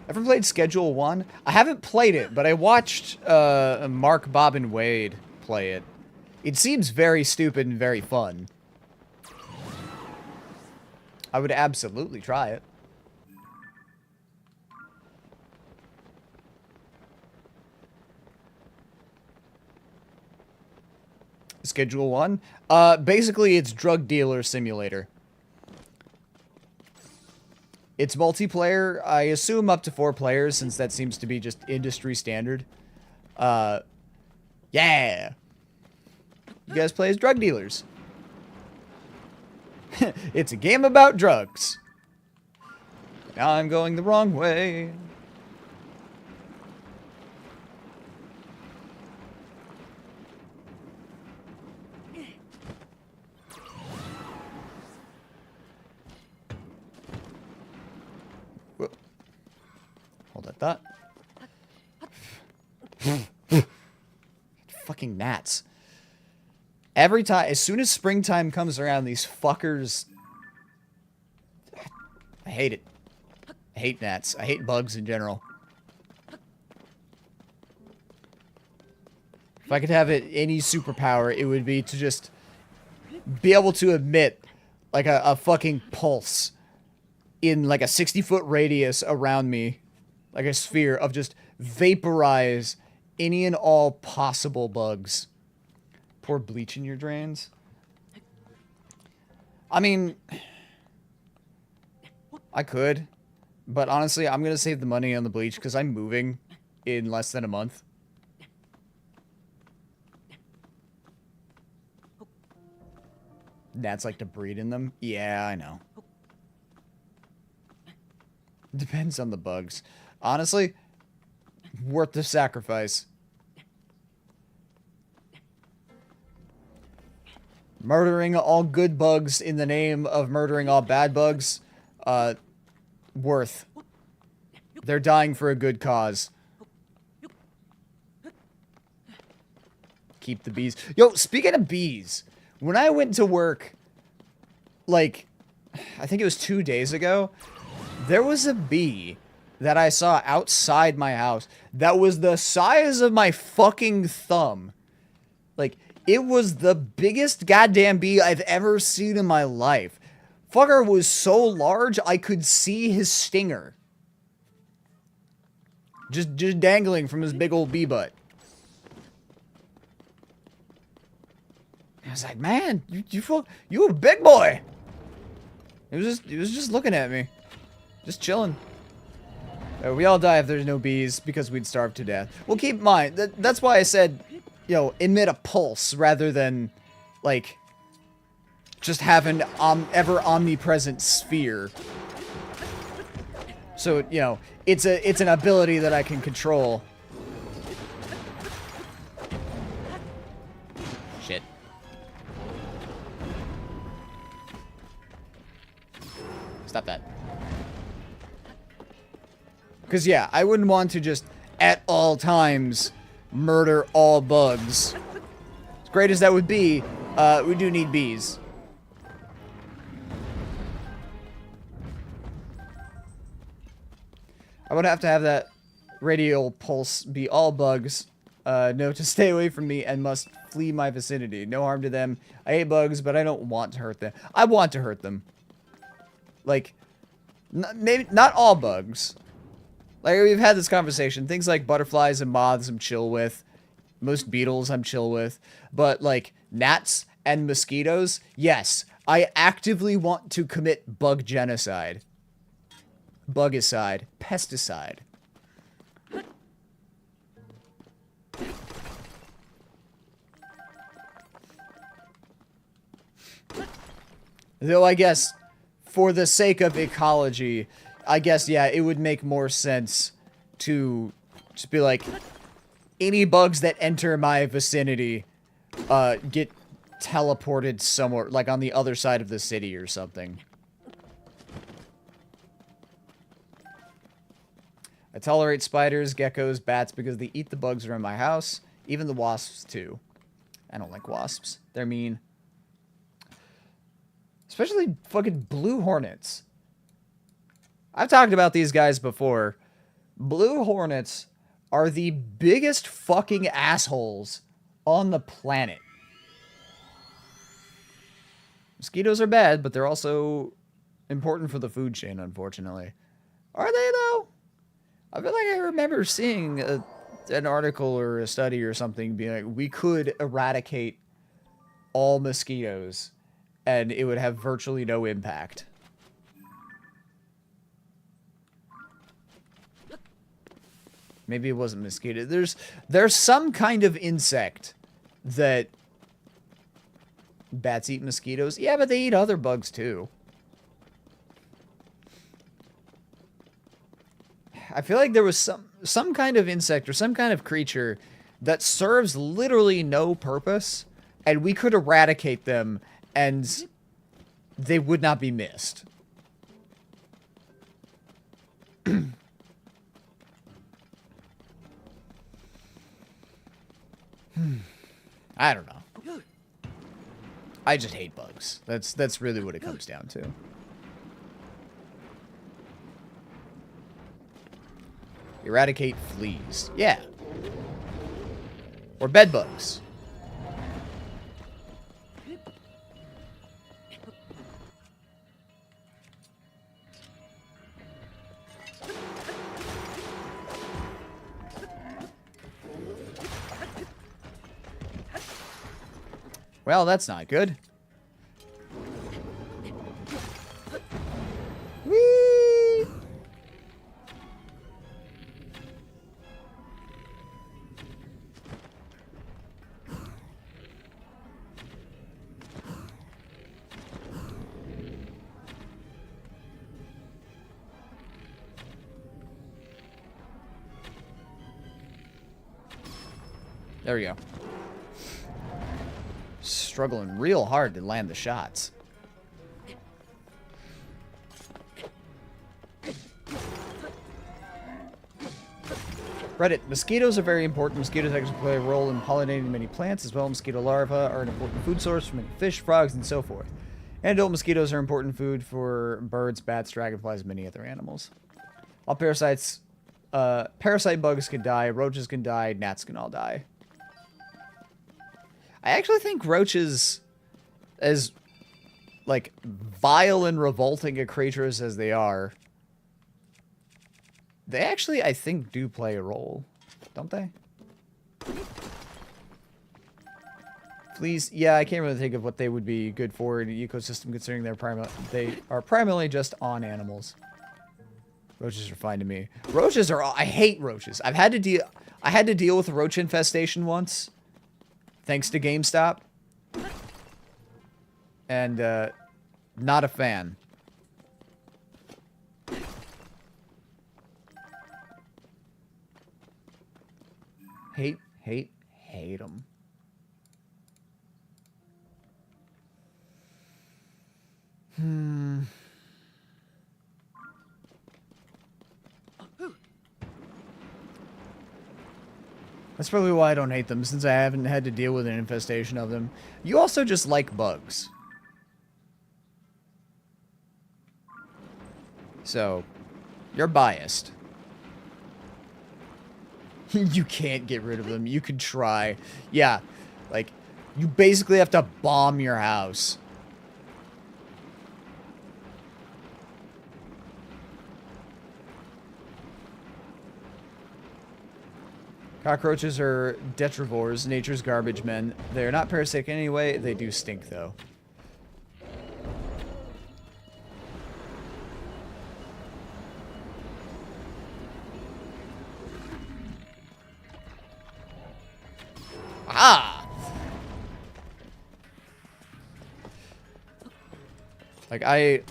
Ever played Schedule 1? I haven't played it, but I watched Mark, Bob, and Wade play it. It seems very stupid and very fun. I would absolutely try it. Schedule 1? Basically, it's Drug Dealer Simulator. It's multiplayer, I assume up to 4 players, since that seems to be just industry standard. Yeah! You guys play as drug dealers. It's a game about drugs. Now I'm going the wrong way. Whoop. Hold that thought. Fucking gnats. Every time, as soon as springtime comes around, these fuckers... I hate it. I hate gnats. I hate bugs in general. If I could have any superpower, it would be to just be able to emit like a fucking pulse in like a 60-foot radius around me, like a sphere, of just vaporize any and all possible bugs. Pour bleach in your drains. I mean, I could, but honestly, I'm gonna save the money on the bleach because I'm moving in less than a month. Gnats like to breed in them. Yeah, I know. Depends on the bugs. Honestly, worth the sacrifice. Murdering all good bugs in the name of murdering all bad bugs, worth. They're dying for a good cause. Keep the bees. Yo, speaking of bees, when I went to work, like, I think it was 2 days ago, there was a bee that I saw outside my house that was the size of my fucking thumb. Like, it was the biggest goddamn bee I've ever seen in my life. Fucker was so large, I could see his stinger. Just dangling from his big old bee butt. I was like, man, you a big boy. He was just looking at me. Just chilling. We all die if there's no bees because we'd starve to death. Well, keep in mind, that's why I said, you know, emit a pulse rather than, like, just have an ever omnipresent sphere. So, you know, it's an ability that I can control. Shit. Stop that. Because, yeah, I wouldn't want to just, at all times, murder all bugs. As great as that would be, we do need bees. I would have to have that radial pulse be all bugs. No, to stay away from me and must flee my vicinity. No harm to them. I hate bugs, but I don't want to hurt them. I want to hurt them. Like, maybe not all bugs, Like, we've had this conversation. Things like butterflies and moths I'm chill with. Most beetles I'm chill with. But, like, gnats and mosquitoes, yes. I actively want to commit bug genocide. Bugicide. Pesticide. Though I guess, for the sake of ecology, I guess, yeah, it would make more sense to just be like, any bugs that enter my vicinity, get teleported somewhere, like on the other side of the city or something. I tolerate spiders, geckos, bats because they eat the bugs around my house. Even the wasps, too. I don't like wasps. They're mean. Especially fucking blue hornets. I've talked about these guys before. Blue hornets are the biggest fucking assholes on the planet. Mosquitoes are bad, but they're also important for the food chain, unfortunately. Are they, though? I feel like I remember seeing an article or a study or something being like, we could eradicate all mosquitoes and it would have virtually no impact. Maybe it wasn't mosquito. There's some kind of insect that bats eat mosquitoes. Yeah, but they eat other bugs too. I feel like there was some kind of insect or some kind of creature that serves literally no purpose, and we could eradicate them and they would not be missed. I don't know. I just hate bugs. That's really what it comes down to. Eradicate fleas. Yeah. Or bed bugs. Well, that's not good. Whee! There we go. Struggling real hard to land the shots. Reddit. Mosquitoes are very important. Mosquitoes actually play a role in pollinating many plants as well. Mosquito larvae are an important food source for many fish, frogs, and so forth. And adult mosquitoes are important food for birds, bats, dragonflies, and many other animals. All parasites, parasite bugs can die, roaches can die, gnats can all die. I actually think roaches, as, like, vile and revolting a creatures as they are, they actually, I think, do play a role. Don't they? Fleas, yeah, I can't really think of what they would be good for in an ecosystem, considering they are primarily just on animals. Roaches are fine to me. Roaches are, I hate roaches. I had to deal with a roach infestation once. Thanks to GameStop. And, not a fan. Hate them. That's probably why I don't hate them, since I haven't had to deal with an infestation of them. You also just like bugs. So, you're biased. You can't get rid of them. You could try. Yeah, like, you basically have to bomb your house. Cockroaches are detrivores, nature's garbage men. They're not parasitic anyway, they do stink though. Ah! Like, it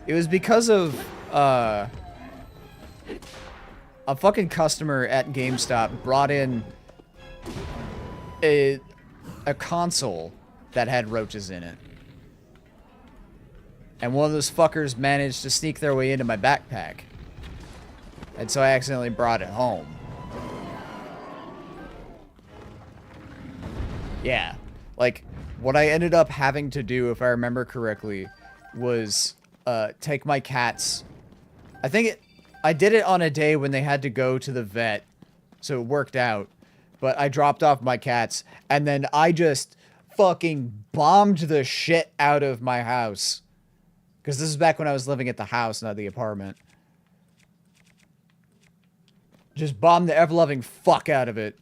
was because of, a fucking customer at GameStop brought in a console that had roaches in it. And one of those fuckers managed to sneak their way into my backpack. And so I accidentally brought it home. Yeah. Like, what I ended up having to do, if I remember correctly, was take my cats. I did it on a day when they had to go to the vet, so it worked out. But I dropped off my cats, and then I just fucking bombed the shit out of my house. Because this is back when I was living at the house, not the apartment. Just bombed the ever-loving fuck out of it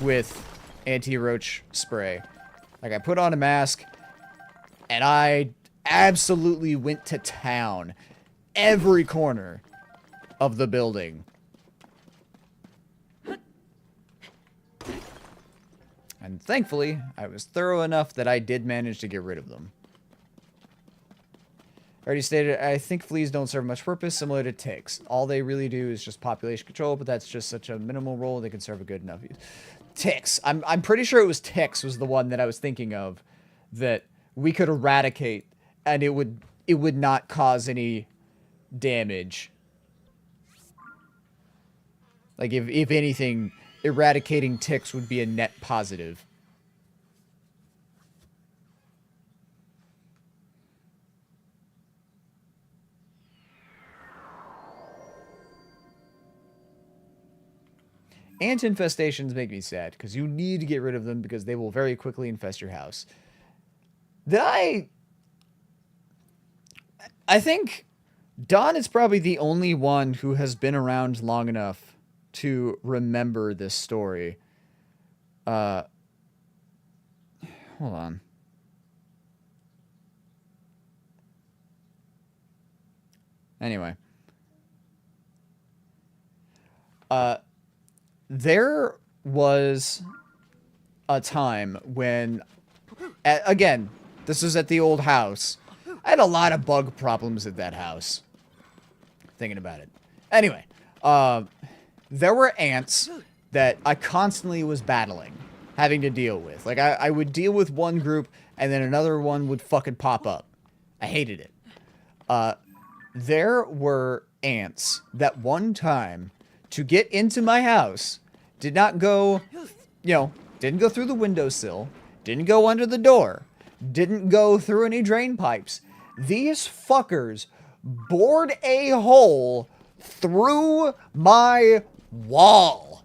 with anti-roach spray. Like, I put on a mask, and I absolutely went to town. Every corner of the building. And thankfully, I was thorough enough that I did manage to get rid of them. I already stated, I think fleas don't serve much purpose, similar to ticks. All they really do is just population control, but that's just such a minimal role, they can serve a good enough use. Ticks. I'm pretty sure it was ticks was the one that I was thinking of that we could eradicate, and it would not cause any damage. Like, if anything, eradicating ticks would be a net positive. Ant infestations make me sad, because you need to get rid of them because they will very quickly infest your house. I think Don is probably the only one who has been around long enough to remember this story. Hold on. Anyway. There was a time when, again, this was at the old house. I had a lot of bug problems at that house. Thinking about it. Anyway, there were ants that I constantly was battling, having to deal with. Like, I would deal with one group, and then another one would fucking pop up. I hated it. There were ants that one time, to get into my house, did not go, didn't go through the windowsill, didn't go under the door, didn't go through any drain pipes. These fuckers bored a hole through my wall.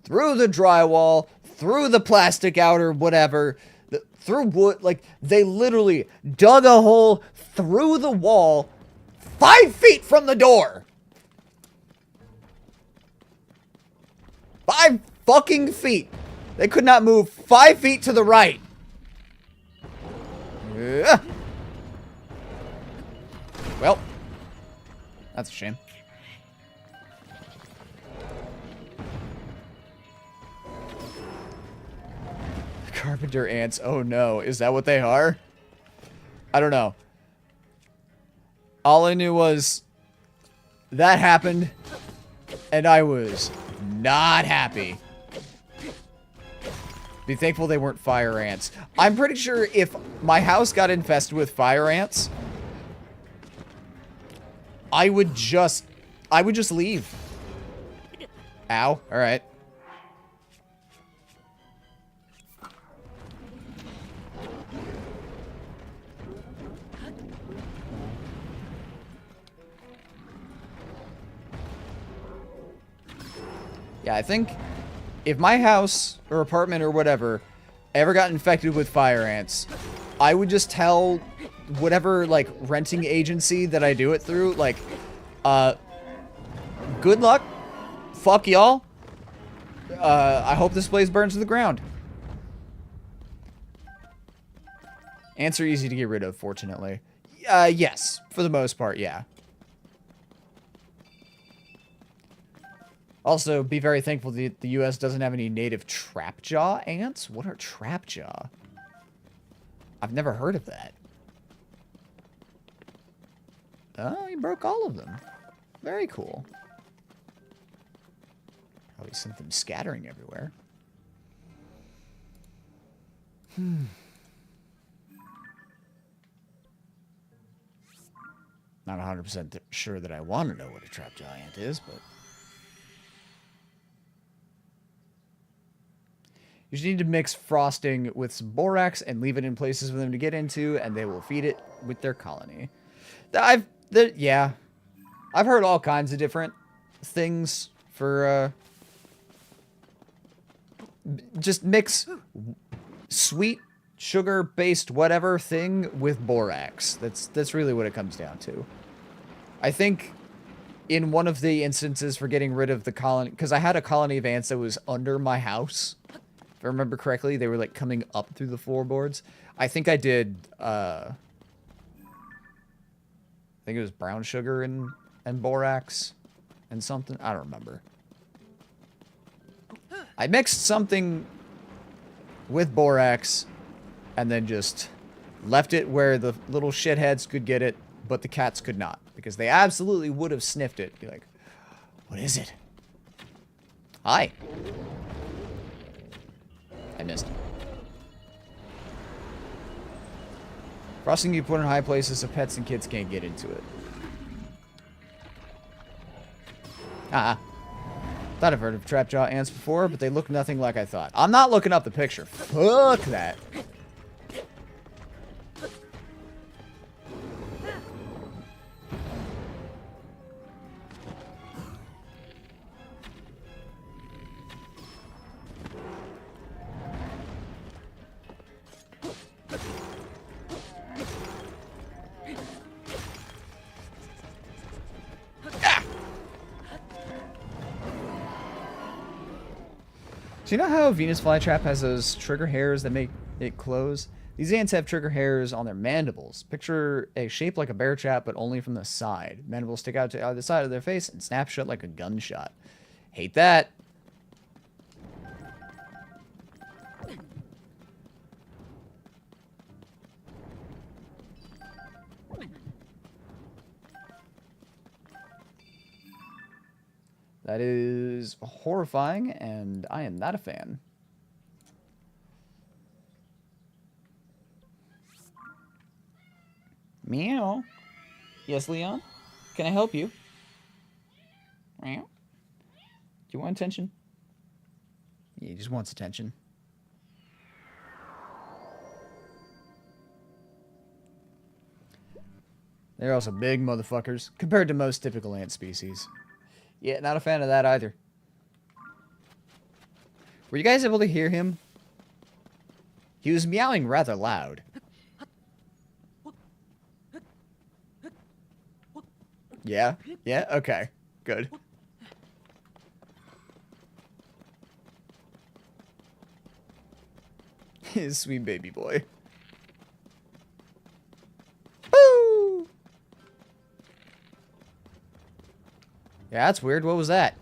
Through the drywall, through the plastic outer whatever, through wood. Like, they literally dug a hole through the wall 5 feet from the door. 5 fucking feet. They could not move 5 feet to the right. Well, that's a shame. Carpenter ants. Oh no. Is that what they are? I don't know. All I knew was that happened, and I was not happy. Be thankful they weren't fire ants. I'm pretty sure if my house got infested with fire ants, I would just leave. Ow. All right. Yeah, I think if my house or apartment or whatever ever got infected with fire ants, I would just tell whatever, like, renting agency that I do it through, like, Good luck. Fuck y'all. I hope this place burns to the ground. Ants are easy to get rid of, fortunately. Yes. For the most part, yeah. Also, be very thankful that the U.S. doesn't have any native trapjaw ants. What are trapjaw? I've never heard of that. Oh, he broke all of them. Very cool. Probably sent them scattering everywhere. Not 100% sure that I want to know what a trapjaw ant is, but... You just need to mix frosting with some borax and leave it in places for them to get into, and they will feed it with their colony. Yeah. I've heard all kinds of different things for, just mix sweet, sugar-based whatever thing with borax. That's really what it comes down to. I think in one of the instances for getting rid of the colony, because I had a colony of ants that was under my house. If I remember correctly, they were like coming up through the floorboards. I think I did, I think it was brown sugar and borax and something. I don't remember. I mixed something with borax and then just left it where the little shitheads could get it, but the cats could not. Because they absolutely would have sniffed it. Be like, what is it? Hi. I missed. Frosting you put in high places so pets and kids can't get into it. Thought I've heard of trapjaw ants before, but they look nothing like I thought. I'm not looking up the picture. Fuck that. So you know how a Venus flytrap has those trigger hairs that make it close? These ants have trigger hairs on their mandibles. Picture a shape like a bear trap, but only from the side. Mandibles stick out to either side of their face and snap shut like a gunshot. Hate that. That is horrifying, and I am not a fan. Meow. Yes, Leon? Can I help you? Meow. Do you want attention? Yeah, he just wants attention. They're also big motherfuckers, compared to most typical ant species. Yeah, not a fan of that either. Were you guys able to hear him? He was meowing rather loud. Yeah? Yeah? Okay. Good. His sweet baby boy. Woo! Yeah, that's weird. What was that?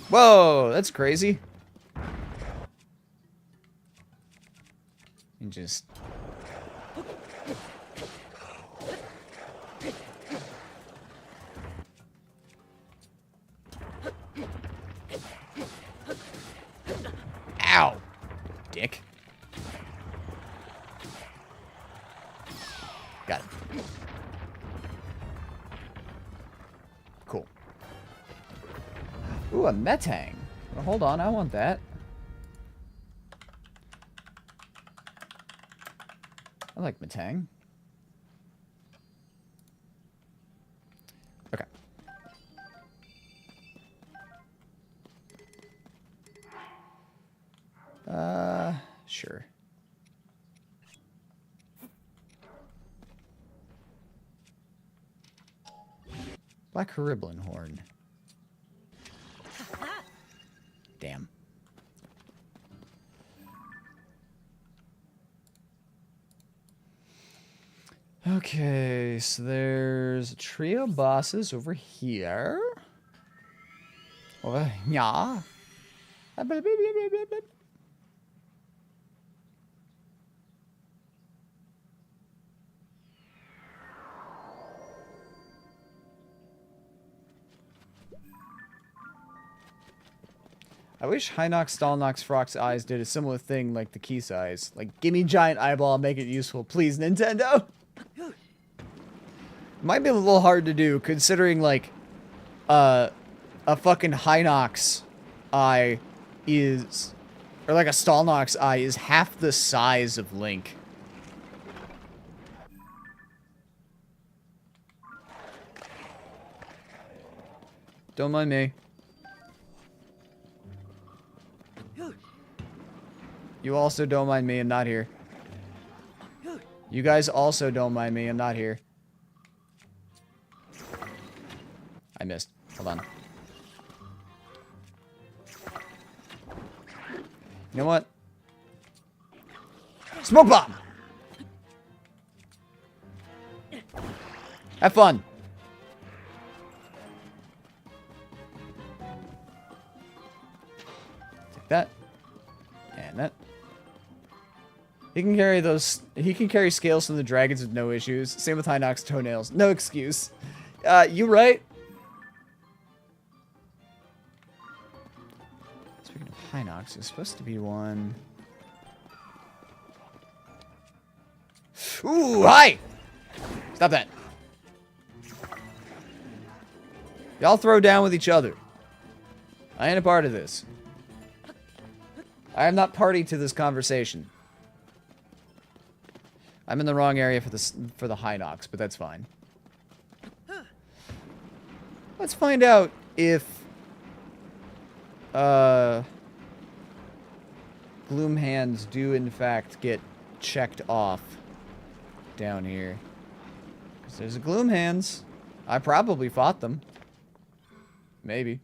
Whoa, that's crazy. And just... Ow! Dick. Got it. Cool. Ooh, a metang. Well, hold on, I want that. I like metang. Okay. Sure. Black Horiblin horn. Damn. Okay, so there's a trio of bosses over here. Over here. I wish Hinox, Stalnox, Frog's eyes did a similar thing like the key size. Like, give me giant eyeball, make it useful. Please, Nintendo! Might be a little hard to do, considering, like, a fucking Hinox eye is... Or, like, a Stalnox eye is half the size of Link. Don't mind me. You also don't mind me, I'm not here. You guys also don't mind me, I'm not here. I missed. Hold on. You know what? Smoke bomb! Have fun! Take that. And that. He can carry those. He can carry scales from the dragons with no issues. Same with Hinox toenails. No excuse. You right? Speaking of Hinox, there's supposed to be one. Ooh, hi! Stop that. Y'all throw down with each other. I ain't a part of this. I am not party to this conversation. I'm in the wrong area for the Hinox, but that's fine. Let's find out if Gloom hands do in fact get checked off down here. Because there's a Gloom hands. I probably fought them. Maybe.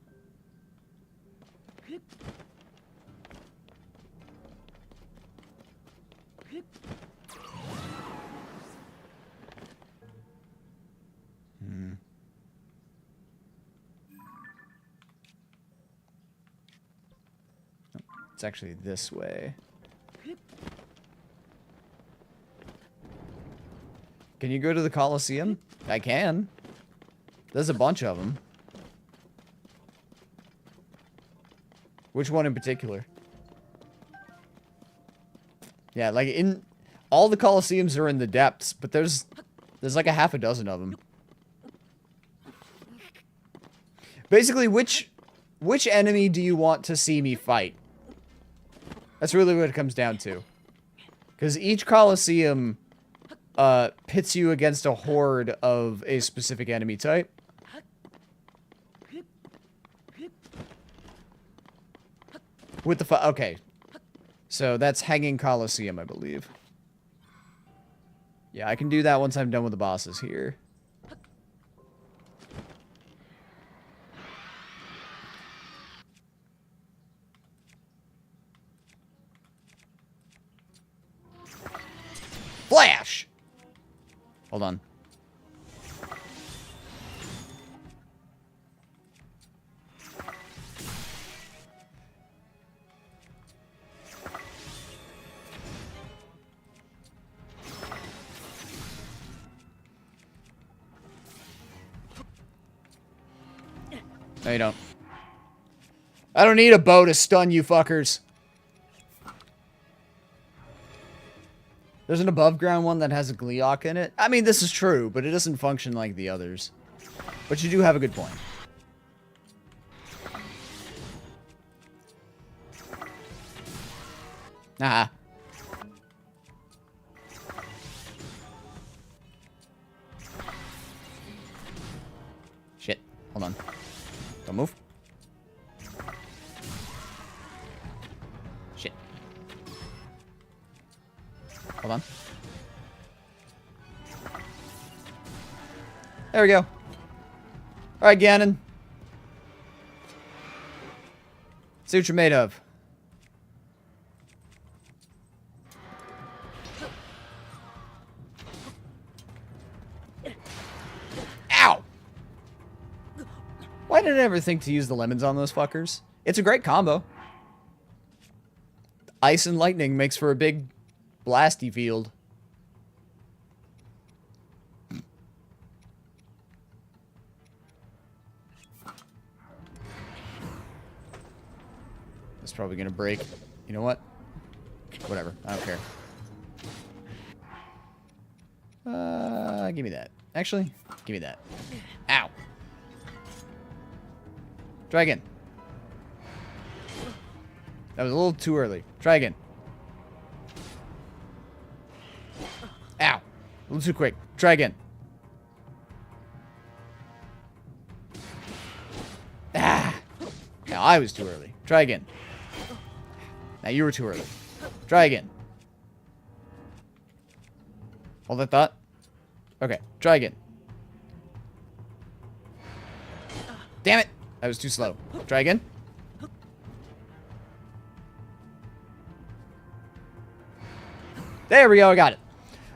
It's actually this way. Can you go to the Colosseum? I can. There's a bunch of them. Which one in particular? Yeah, like in all the Colosseums are in the depths, but there's like a half a dozen of them. Basically, which enemy do you want to see me fight? That's really what it comes down to. Because each Colosseum pits you against a horde of a specific enemy type. With the okay. So that's Hanging Colosseum, I believe. Yeah, I can do that once I'm done with the bosses here. Flash! Hold on. No, you don't. I don't need a bow to stun you fuckers. There's an above ground one that has a Gleeok in it. I mean, this is true, but it doesn't function like the others. But you do have a good point. Nah. Shit. Hold on. Don't move. Shit. Hold on. There we go. Alright, Ganon. See what you're made of. Ow! Why did I ever think to use the lemons on those fuckers? It's a great combo. Ice and lightning makes for a big blasty field. It's probably gonna break. You know what? Whatever. I don't care. Give me that. Actually, give me that. Ow. Try again. That was a little too early. Try again. Ow. A little too quick. Try again. Ah. Now I was too early. Try again. Now you were too early. Try again. Hold that thought. Okay. Try again. Damn it. That was too slow. Try again. There we go. I got it.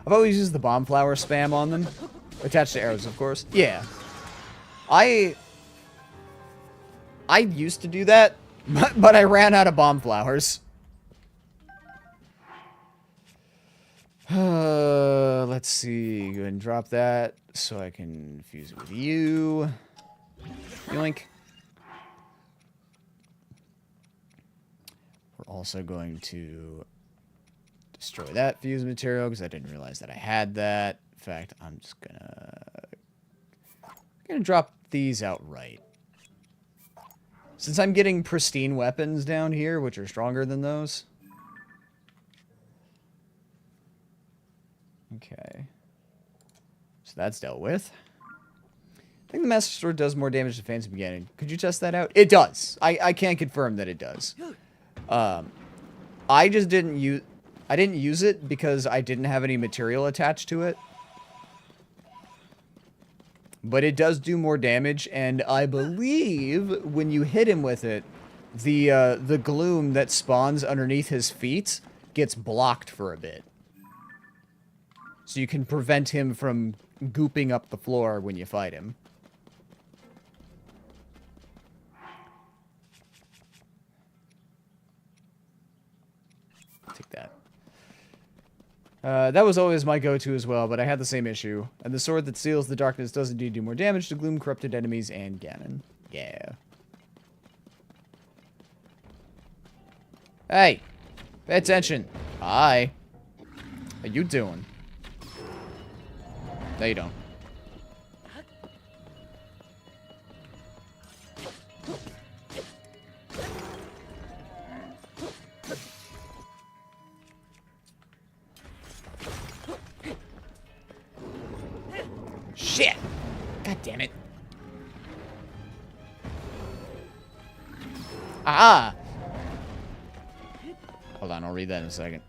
I've always used the bomb flower spam on them. Attached to arrows, of course. Yeah. I used to do that, but I ran out of bomb flowers. Let's see. Go ahead and drop that so I can fuse it with you. Yoink. We're also going to destroy that fuse material because I didn't realize that I had that. In fact, I'm just gonna drop these outright. Since I'm getting pristine weapons down here, which are stronger than those. Okay. So that's dealt with. I think the Master Sword does more damage to Phantom Ganon. Could you test that out? It does. I can confirm that it does. I just didn't use... I didn't use it because I didn't have any material attached to it. But it does do more damage, and I believe when you hit him with it, the gloom that spawns underneath his feet gets blocked for a bit. So you can prevent him from gooping up the floor when you fight him. Take that. That was always my go-to as well, but I had the same issue. And the sword that seals the darkness does indeed do more damage to gloom-corrupted enemies and Ganon. Yeah. Hey! Pay attention. Hi. How you doing? No, you don't. Shit! God damn it. Ah! Hold on, I'll read that in a second.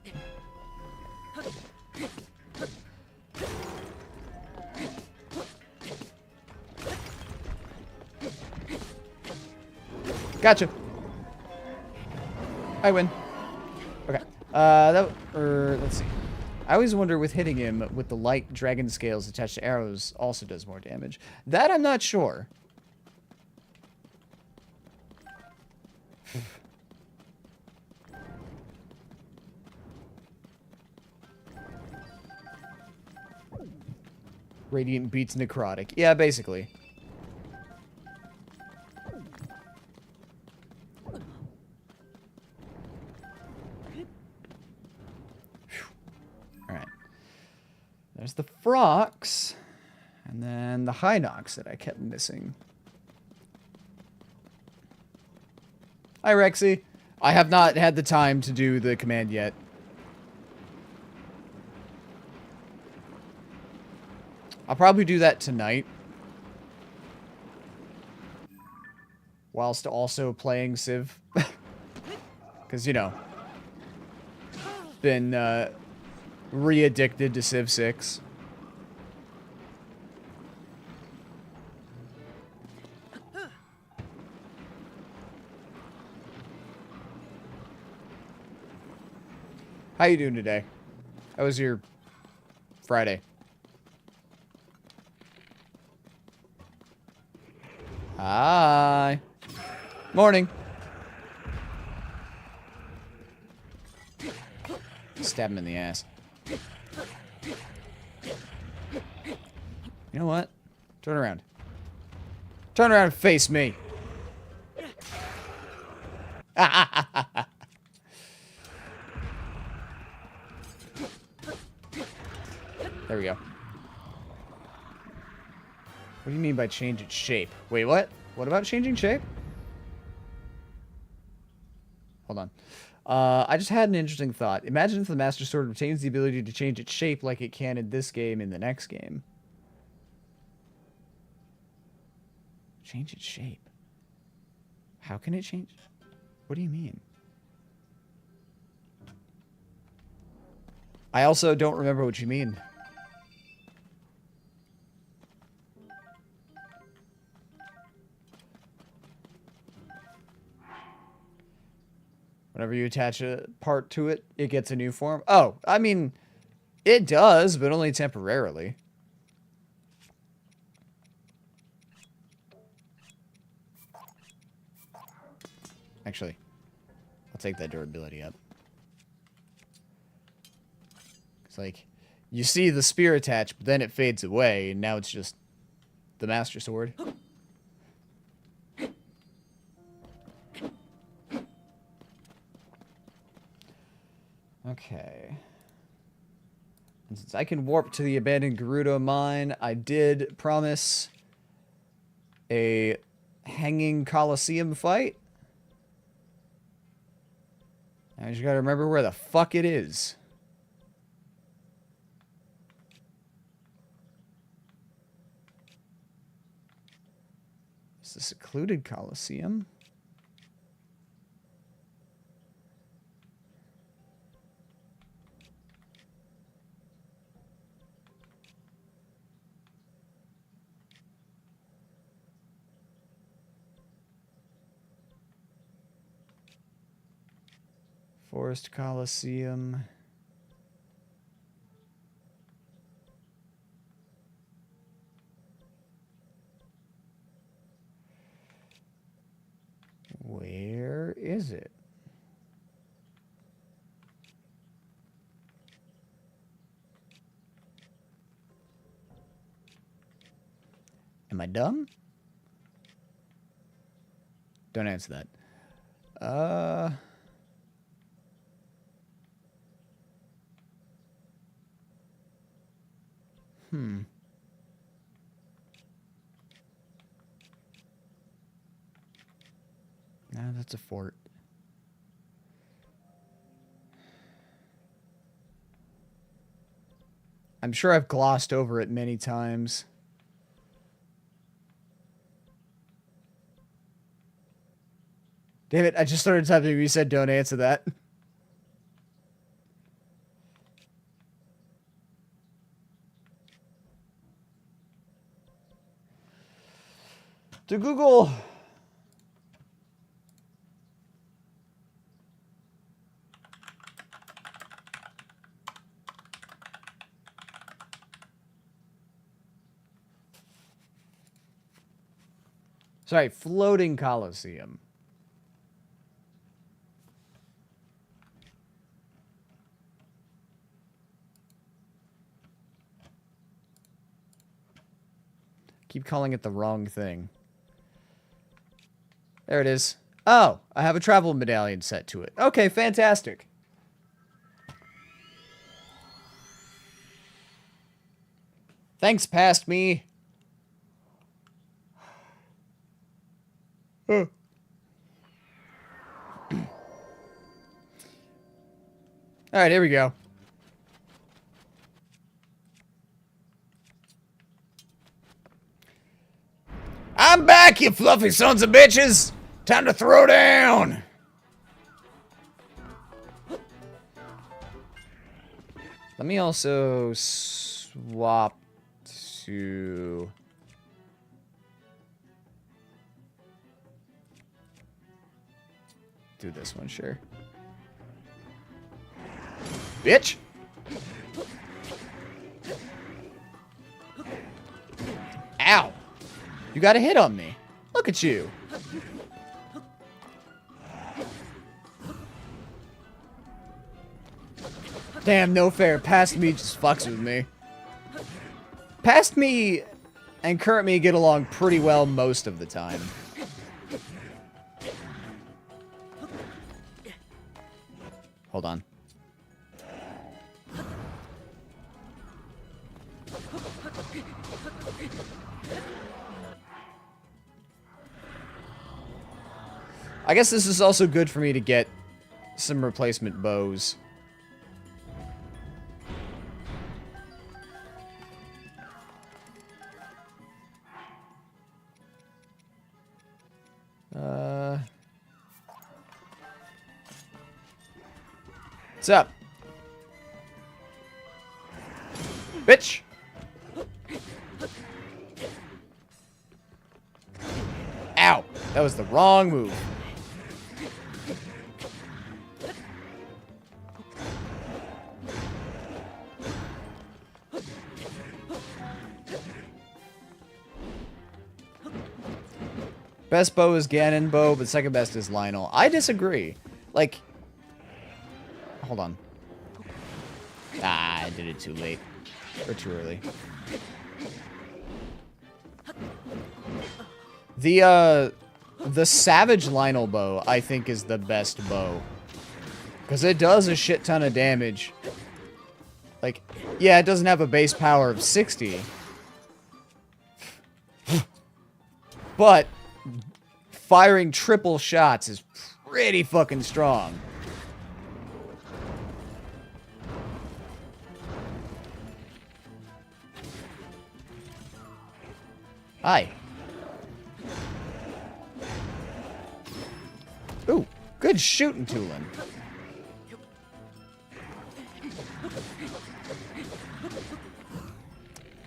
Gotcha. I win. Okay. Let's see. I always wonder with hitting him with the light dragon scales attached to arrows also does more damage. That I'm not sure. Radiant beats necrotic. Yeah, basically. Alright. There's the Frox. And then the Hinox that I kept missing. Hi, Rexy. I have not had the time to do the command yet. I'll probably do that tonight. Whilst also playing Civ. Because, you know. Been re-addicted to Civ 6. How you doing today? How was your Friday? Hi. Morning. Stab him in the ass. You know what? Turn around. Turn around and face me. There we go. What do you mean by change its shape? Wait, what? What about changing shape? Hold on. I just had an interesting thought. Imagine if the Master Sword retains the ability to change its shape like it can in this game in the next game. Change its shape? How can it change? What do you mean? I also don't remember what you mean. Whenever you attach a part to it, it gets a new form. Oh, I mean, it does, but only temporarily. Actually, I'll take that durability up. It's like, you see the spear attached, but then it fades away, and now it's just the Master Sword. Okay. And since I can warp to the abandoned Gerudo mine, I did promise a hanging Coliseum fight. I just gotta remember where the fuck it is. It's a secluded Coliseum. Forest Coliseum. Where is it? Am I dumb? Don't answer that. No, that's a fort. I'm sure I've glossed over it many times. Damn it, I just started typing. You said don't answer that. To Google. Sorry, floating Coliseum. Keep calling it the wrong thing. There it is. Oh, I have a travel medallion set to it. Okay, fantastic. Thanks, past me. All right, here we go. I'm back, you fluffy sons of bitches. Time to throw down. Let me also swap to... do this one, sure. bitch! Ow! You got a hit on me. Look at you. Damn, no fair. Past me just fucks with me. Past me and current me get along pretty well most of the time. Hold on. I guess this is also good for me to get some replacement bows. What's up? Bitch! Ow! That was the wrong move. Best bow is Ganon bow, but second best is Lionel. I disagree. Like, hold on. Ah, I did it too late. Or too early. The Savage Lionel bow, I think, is the best bow. Because it does a shit ton of damage. Like, yeah, it doesn't have a base power of 60. But firing triple shots is pretty fucking strong. Hi. Ooh, good shooting, Tulin.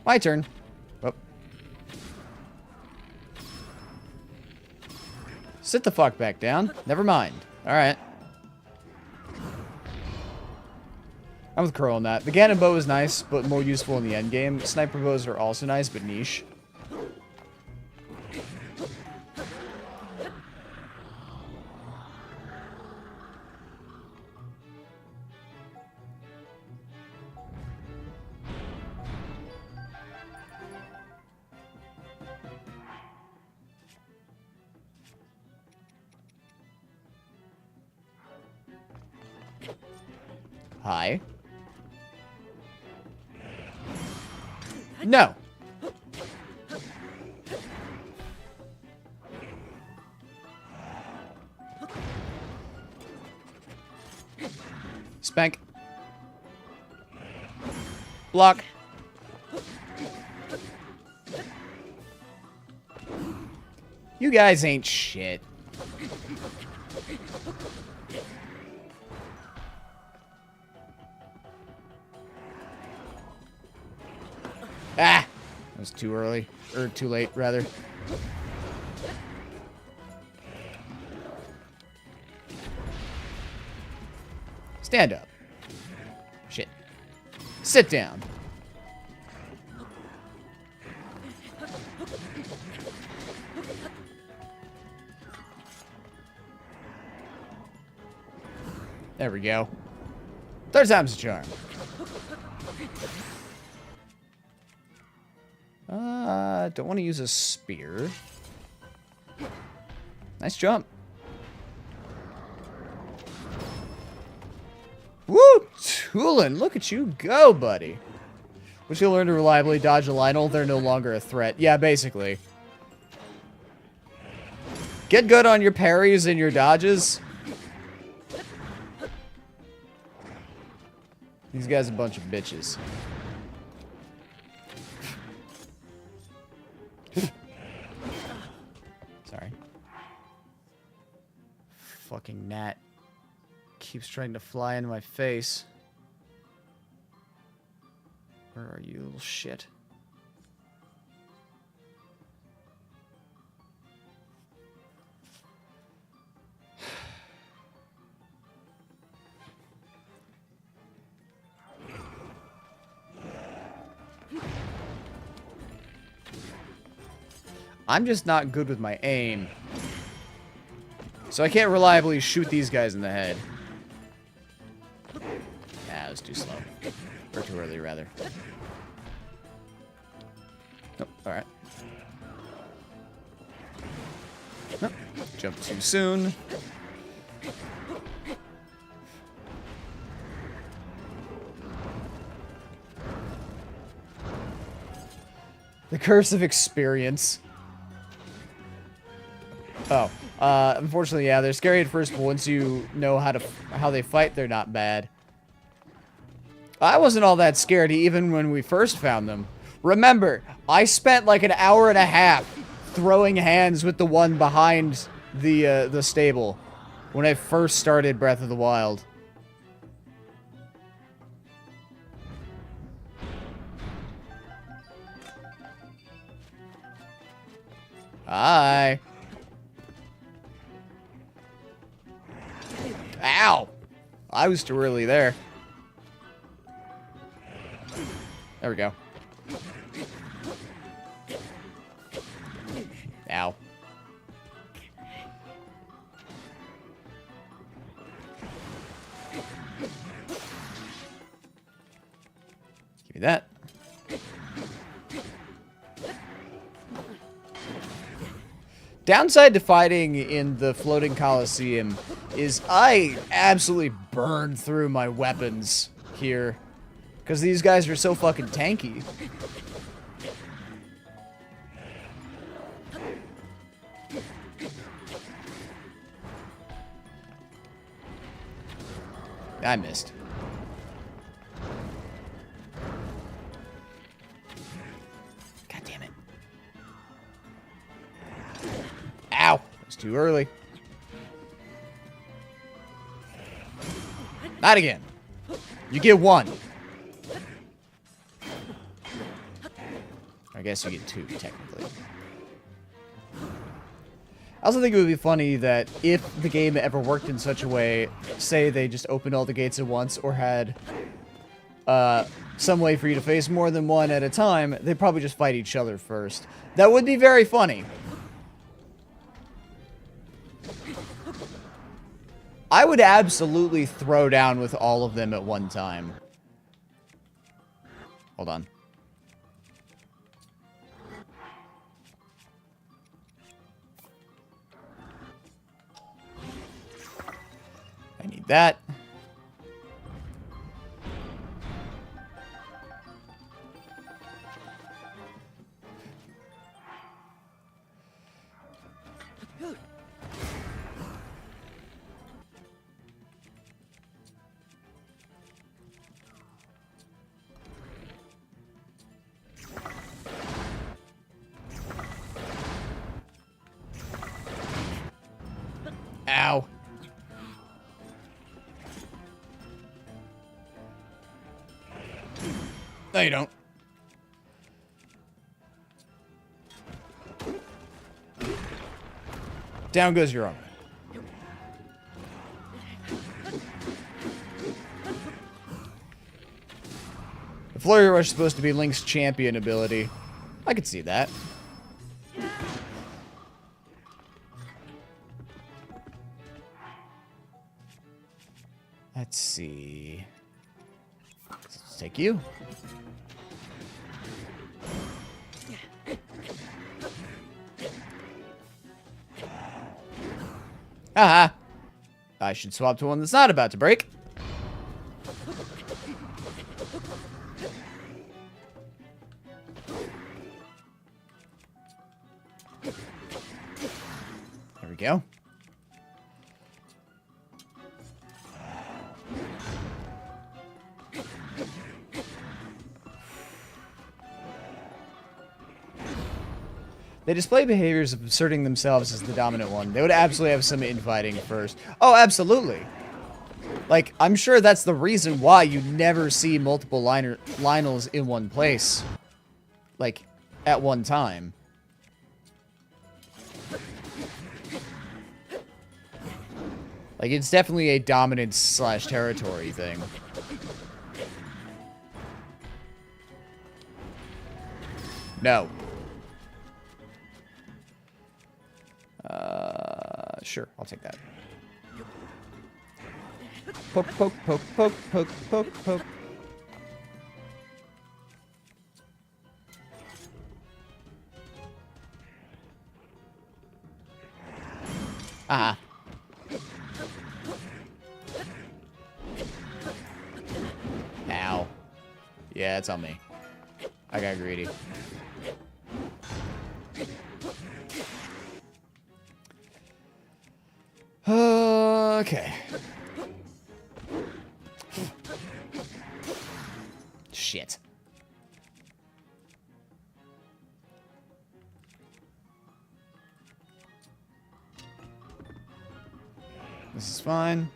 My turn. Oh. Sit the fuck back down. Never mind. Alright. I'm with Curl on that. The Ganon bow is nice, but more useful in the endgame. Sniper bows are also nice, but niche. Hi. No. Spank. Block. You guys ain't shit. Ah! That was too early. Or too late, rather. Stand up. Shit. Sit down. There we go. Third time's a charm. Don't want to use a spear. Nice jump. Woo! Tulin, look at you go, buddy. Once you learn to reliably dodge a Lionel, they're no longer a threat. Yeah, basically. Get good on your parries and your dodges. These guys are a bunch of bitches. Sorry. Fucking gnat. Keeps trying to fly into my face. Where are you, little shit? I'm just not good with my aim. So I can't reliably shoot these guys in the head. Nah, it was too slow. Or too early, rather. Oh, alright. Oh, jump too soon. The curse of experience. Oh. Unfortunately, yeah, they're scary at first, but once you know how they fight, they're not bad. I wasn't all that scared even when we first found them. Remember, I spent like an hour and a half throwing hands with the one behind the stable when I first started Breath of the Wild. Hi. Ow! I was too early there. There we go. Ow. Give me that. Downside to fighting in the floating coliseum is I absolutely burned through my weapons here. Because these guys are so fucking tanky. I missed. God damn it. Ow! It's too early. Not again. You get one. I guess you get two, technically. I also think it would be funny that if the game ever worked in such a way, say they just opened all the gates at once or had some way for you to face more than one at a time, they'd probably just fight each other first. That would be very funny. I would absolutely throw down with all of them at one time. Hold on. I need that. Ow. No, you don't. Down goes your arm. The Flurry Rush is supposed to be Link's champion ability. I could see that. Let's see. Let's take you. Haha. I should swap to one that's not about to break. There we go. They display behaviors of asserting themselves as the dominant one. They would absolutely have some infighting first. Oh, absolutely. Like, I'm sure that's the reason why you never see multiple Lionels in one place. Like, at one time. Like, it's definitely a dominance / territory thing. No. I'll take that. Poke, poke, poke, poke, poke, poke, poke. Ah. Ow. Yeah, it's on me. I got greedy. Okay. Shit. This is fine.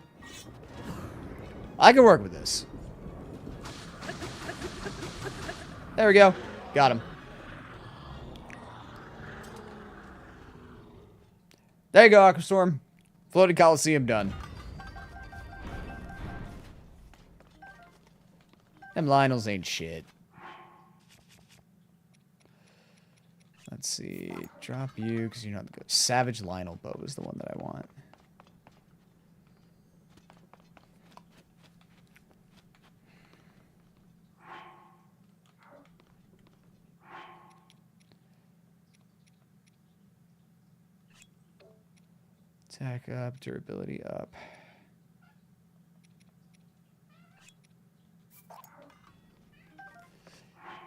I can work with this. There we go. Got him. There you go, Aquastorm. Floated Coliseum done. Them Lionels ain't shit. Let's see. Drop you, because you're not the good. Savage Lionel Bow is the one that I want. Attack up, durability up.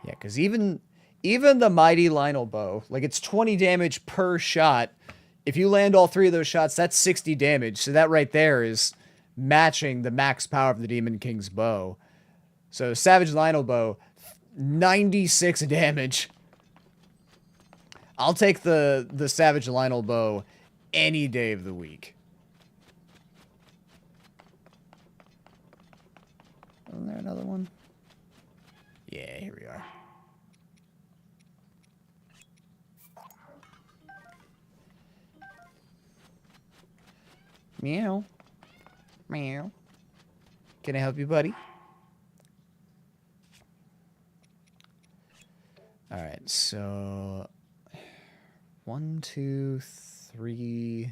Yeah, because even the Mighty Lionel Bow, like it's 20 damage per shot. If you land all 3 of those shots, that's 60 damage. So that right there is matching the max power of the Demon King's bow. So Savage Lionel Bow, 96 damage. I'll take the Savage Lionel Bow any day of the week. Isn't there another one? Yeah, here we are. Meow. Meow. Can I help you, buddy? Alright, so 1, 2, 3.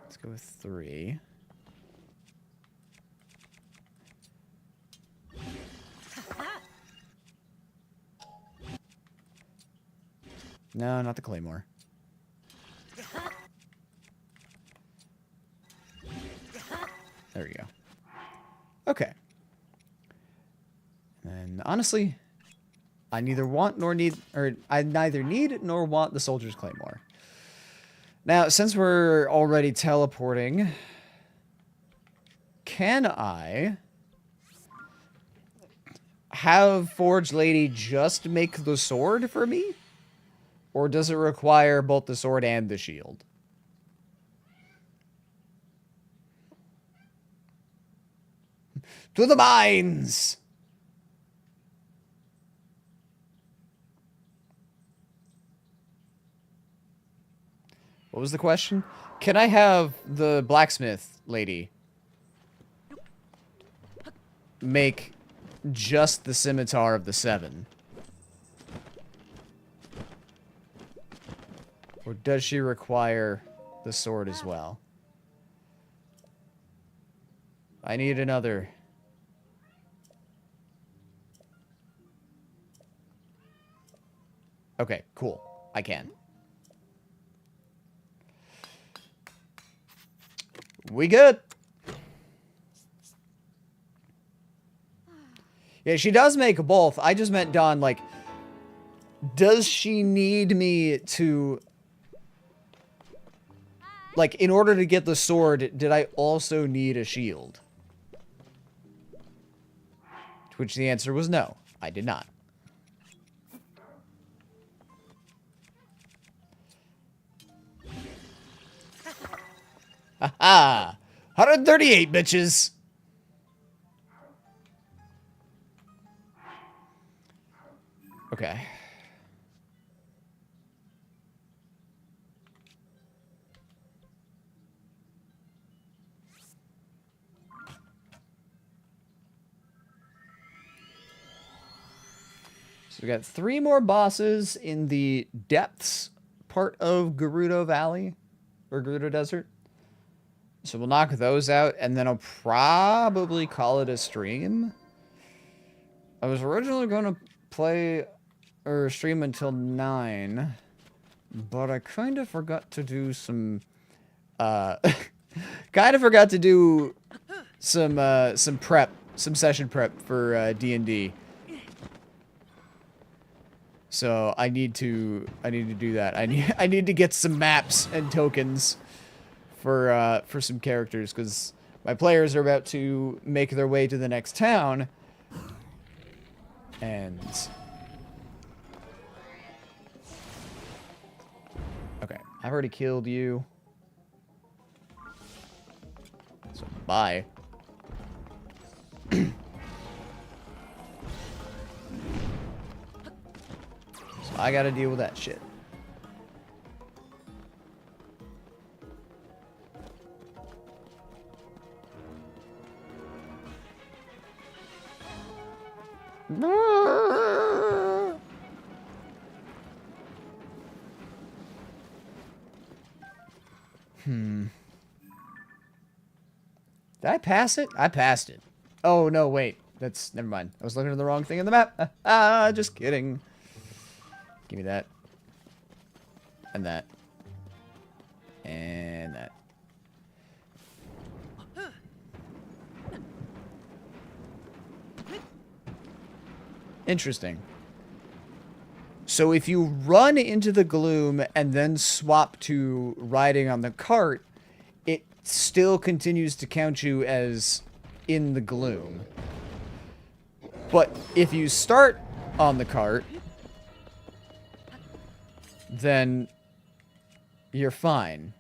Let's go with 3. No, not the Claymore. There we go. Okay. And honestly, I neither want nor need, or I neither need nor want the Soldier's Claymore. Now, since we're already teleporting, can I have Forge Lady just make the sword for me? Or does it require both the sword and the shield? To the mines! What was the question? Can I have the blacksmith lady make just the scimitar of the 7? Or does she require the sword as well? I need another. Okay, cool. I can. We good. Yeah, she does make both. I just meant, Dawn, like, does she need me to... Like, in order to get the sword, did I also need a shield? To which the answer was no, I did not. Haha! 138, bitches! Okay. So we got 3 more bosses in the depths part of Gerudo Valley or Gerudo Desert. So we'll knock those out, and then I'll probably call it a stream. I was originally going to play or stream until 9, but I kind of forgot to do some some prep, some session prep for D&D. So I need to do that. I need to get some maps and tokens for some characters, because my players are about to make their way to the next town, and okay, I've already killed you, so bye. So I gotta deal with that shit. Did I pass it? I passed it. Oh, no, wait. That's... Never mind. I was looking at the wrong thing in the map. Just kidding. Give me that. And that. And that. Interesting. So if you run into the gloom and then swap to riding on the cart, it still continues to count you as in the gloom. But if you start on the cart, then you're fine.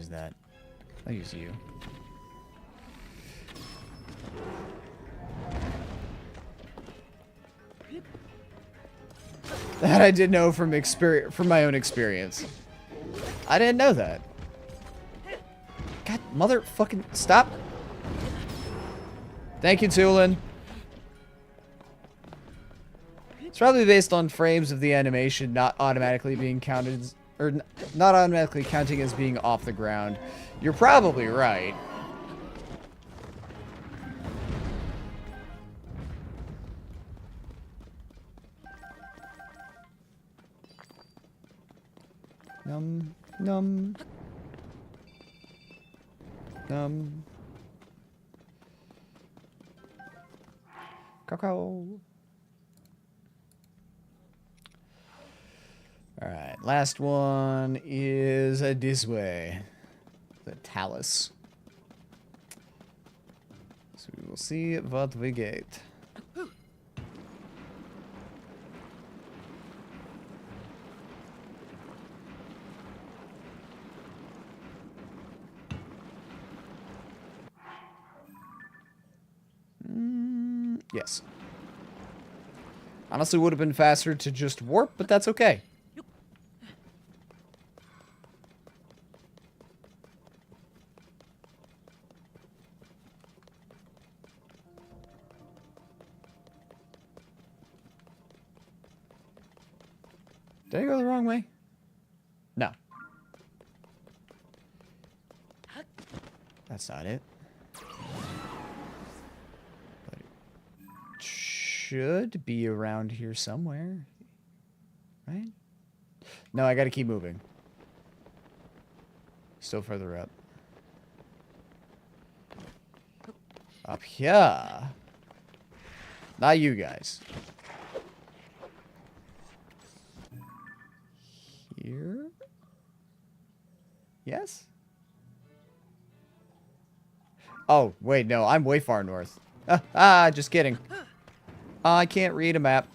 That. I'll use you. That I did know from my own experience. I didn't know that. God, motherfucking stop. Thank you, Tulin. It's probably based on frames of the animation not automatically being counted, or not automatically counting as being off the ground. You're probably right. Num, num. Num. Cocoa. Alright, last one is this way. The Talus. So we will see what we get. Yes. Honestly, would have been faster to just warp, but that's okay. Did I go the wrong way? No. That's not it. But it should be around here somewhere. Right? No, I gotta keep moving. Still further up. Up here. Not you guys. Here? Yes? Oh, wait, no, I'm way far north. Just kidding. I can't read a map.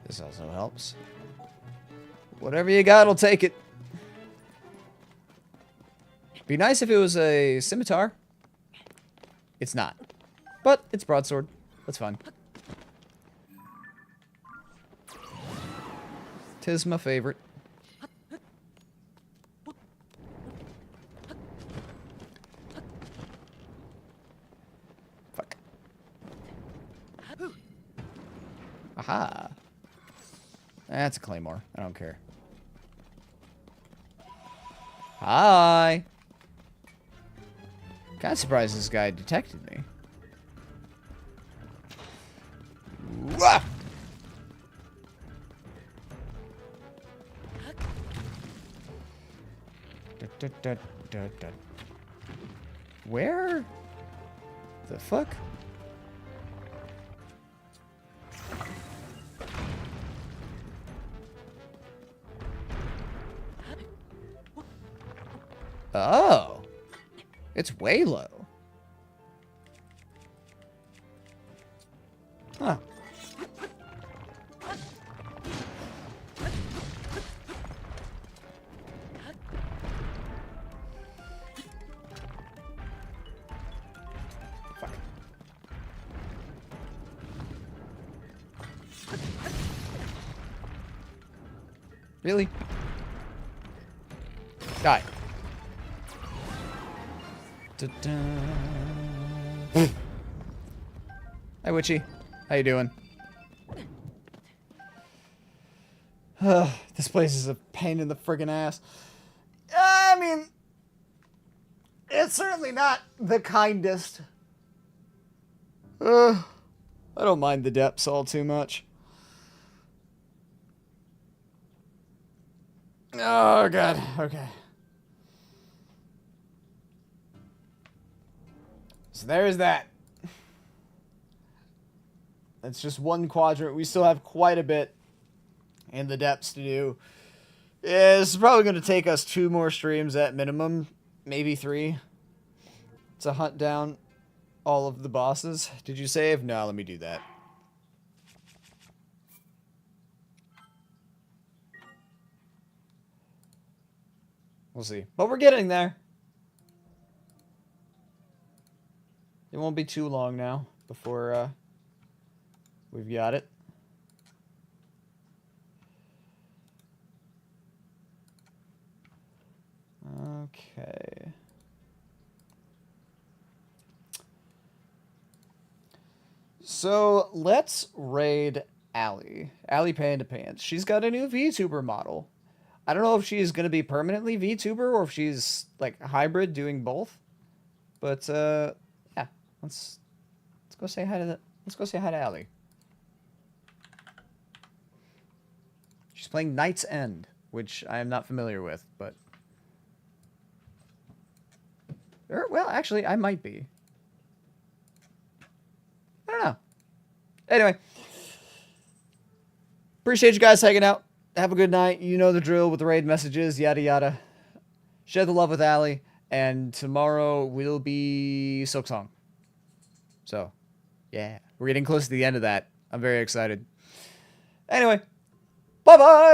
This also helps. Whatever you got, I'll take it. Be nice if it was a scimitar. It's not. But it's broadsword. That's fine. 'Tis my favorite. Fuck. Aha. That's a claymore. I don't care. Hi. Kind of surprised this guy detected me. Wah! Where the fuck? Oh. It's way low. Huh. Fuck. Really? Die. Hi, Witchy. How you doing? This place is a pain in the friggin' ass. I mean, it's certainly not the kindest. I don't mind the depths all too much. Oh, God. Okay. So there's that. That's just one quadrant. We still have quite a bit in the depths to do. Yeah, this is probably going to take us 2 more streams at minimum. Maybe 3. To hunt down all of the bosses. Did you save? No, let me do that. We'll see. But we're getting there. It won't be too long now before we've got it. Okay. So let's raid Allie. Allie Panda Pants. She's got a new VTuber model. I don't know if she's going to be permanently VTuber or if she's like hybrid doing both. But yeah, let's go say hi to Allie. She's playing Knight's End, which I am not familiar with, but well, actually, I might be. I don't know. Anyway, appreciate you guys hanging out. Have a good night. You know the drill with the raid messages, yada yada. Share the love with Allie, and tomorrow will be Silksong. So, yeah, we're getting close to the end of that. I'm very excited. Anyway, bye bye.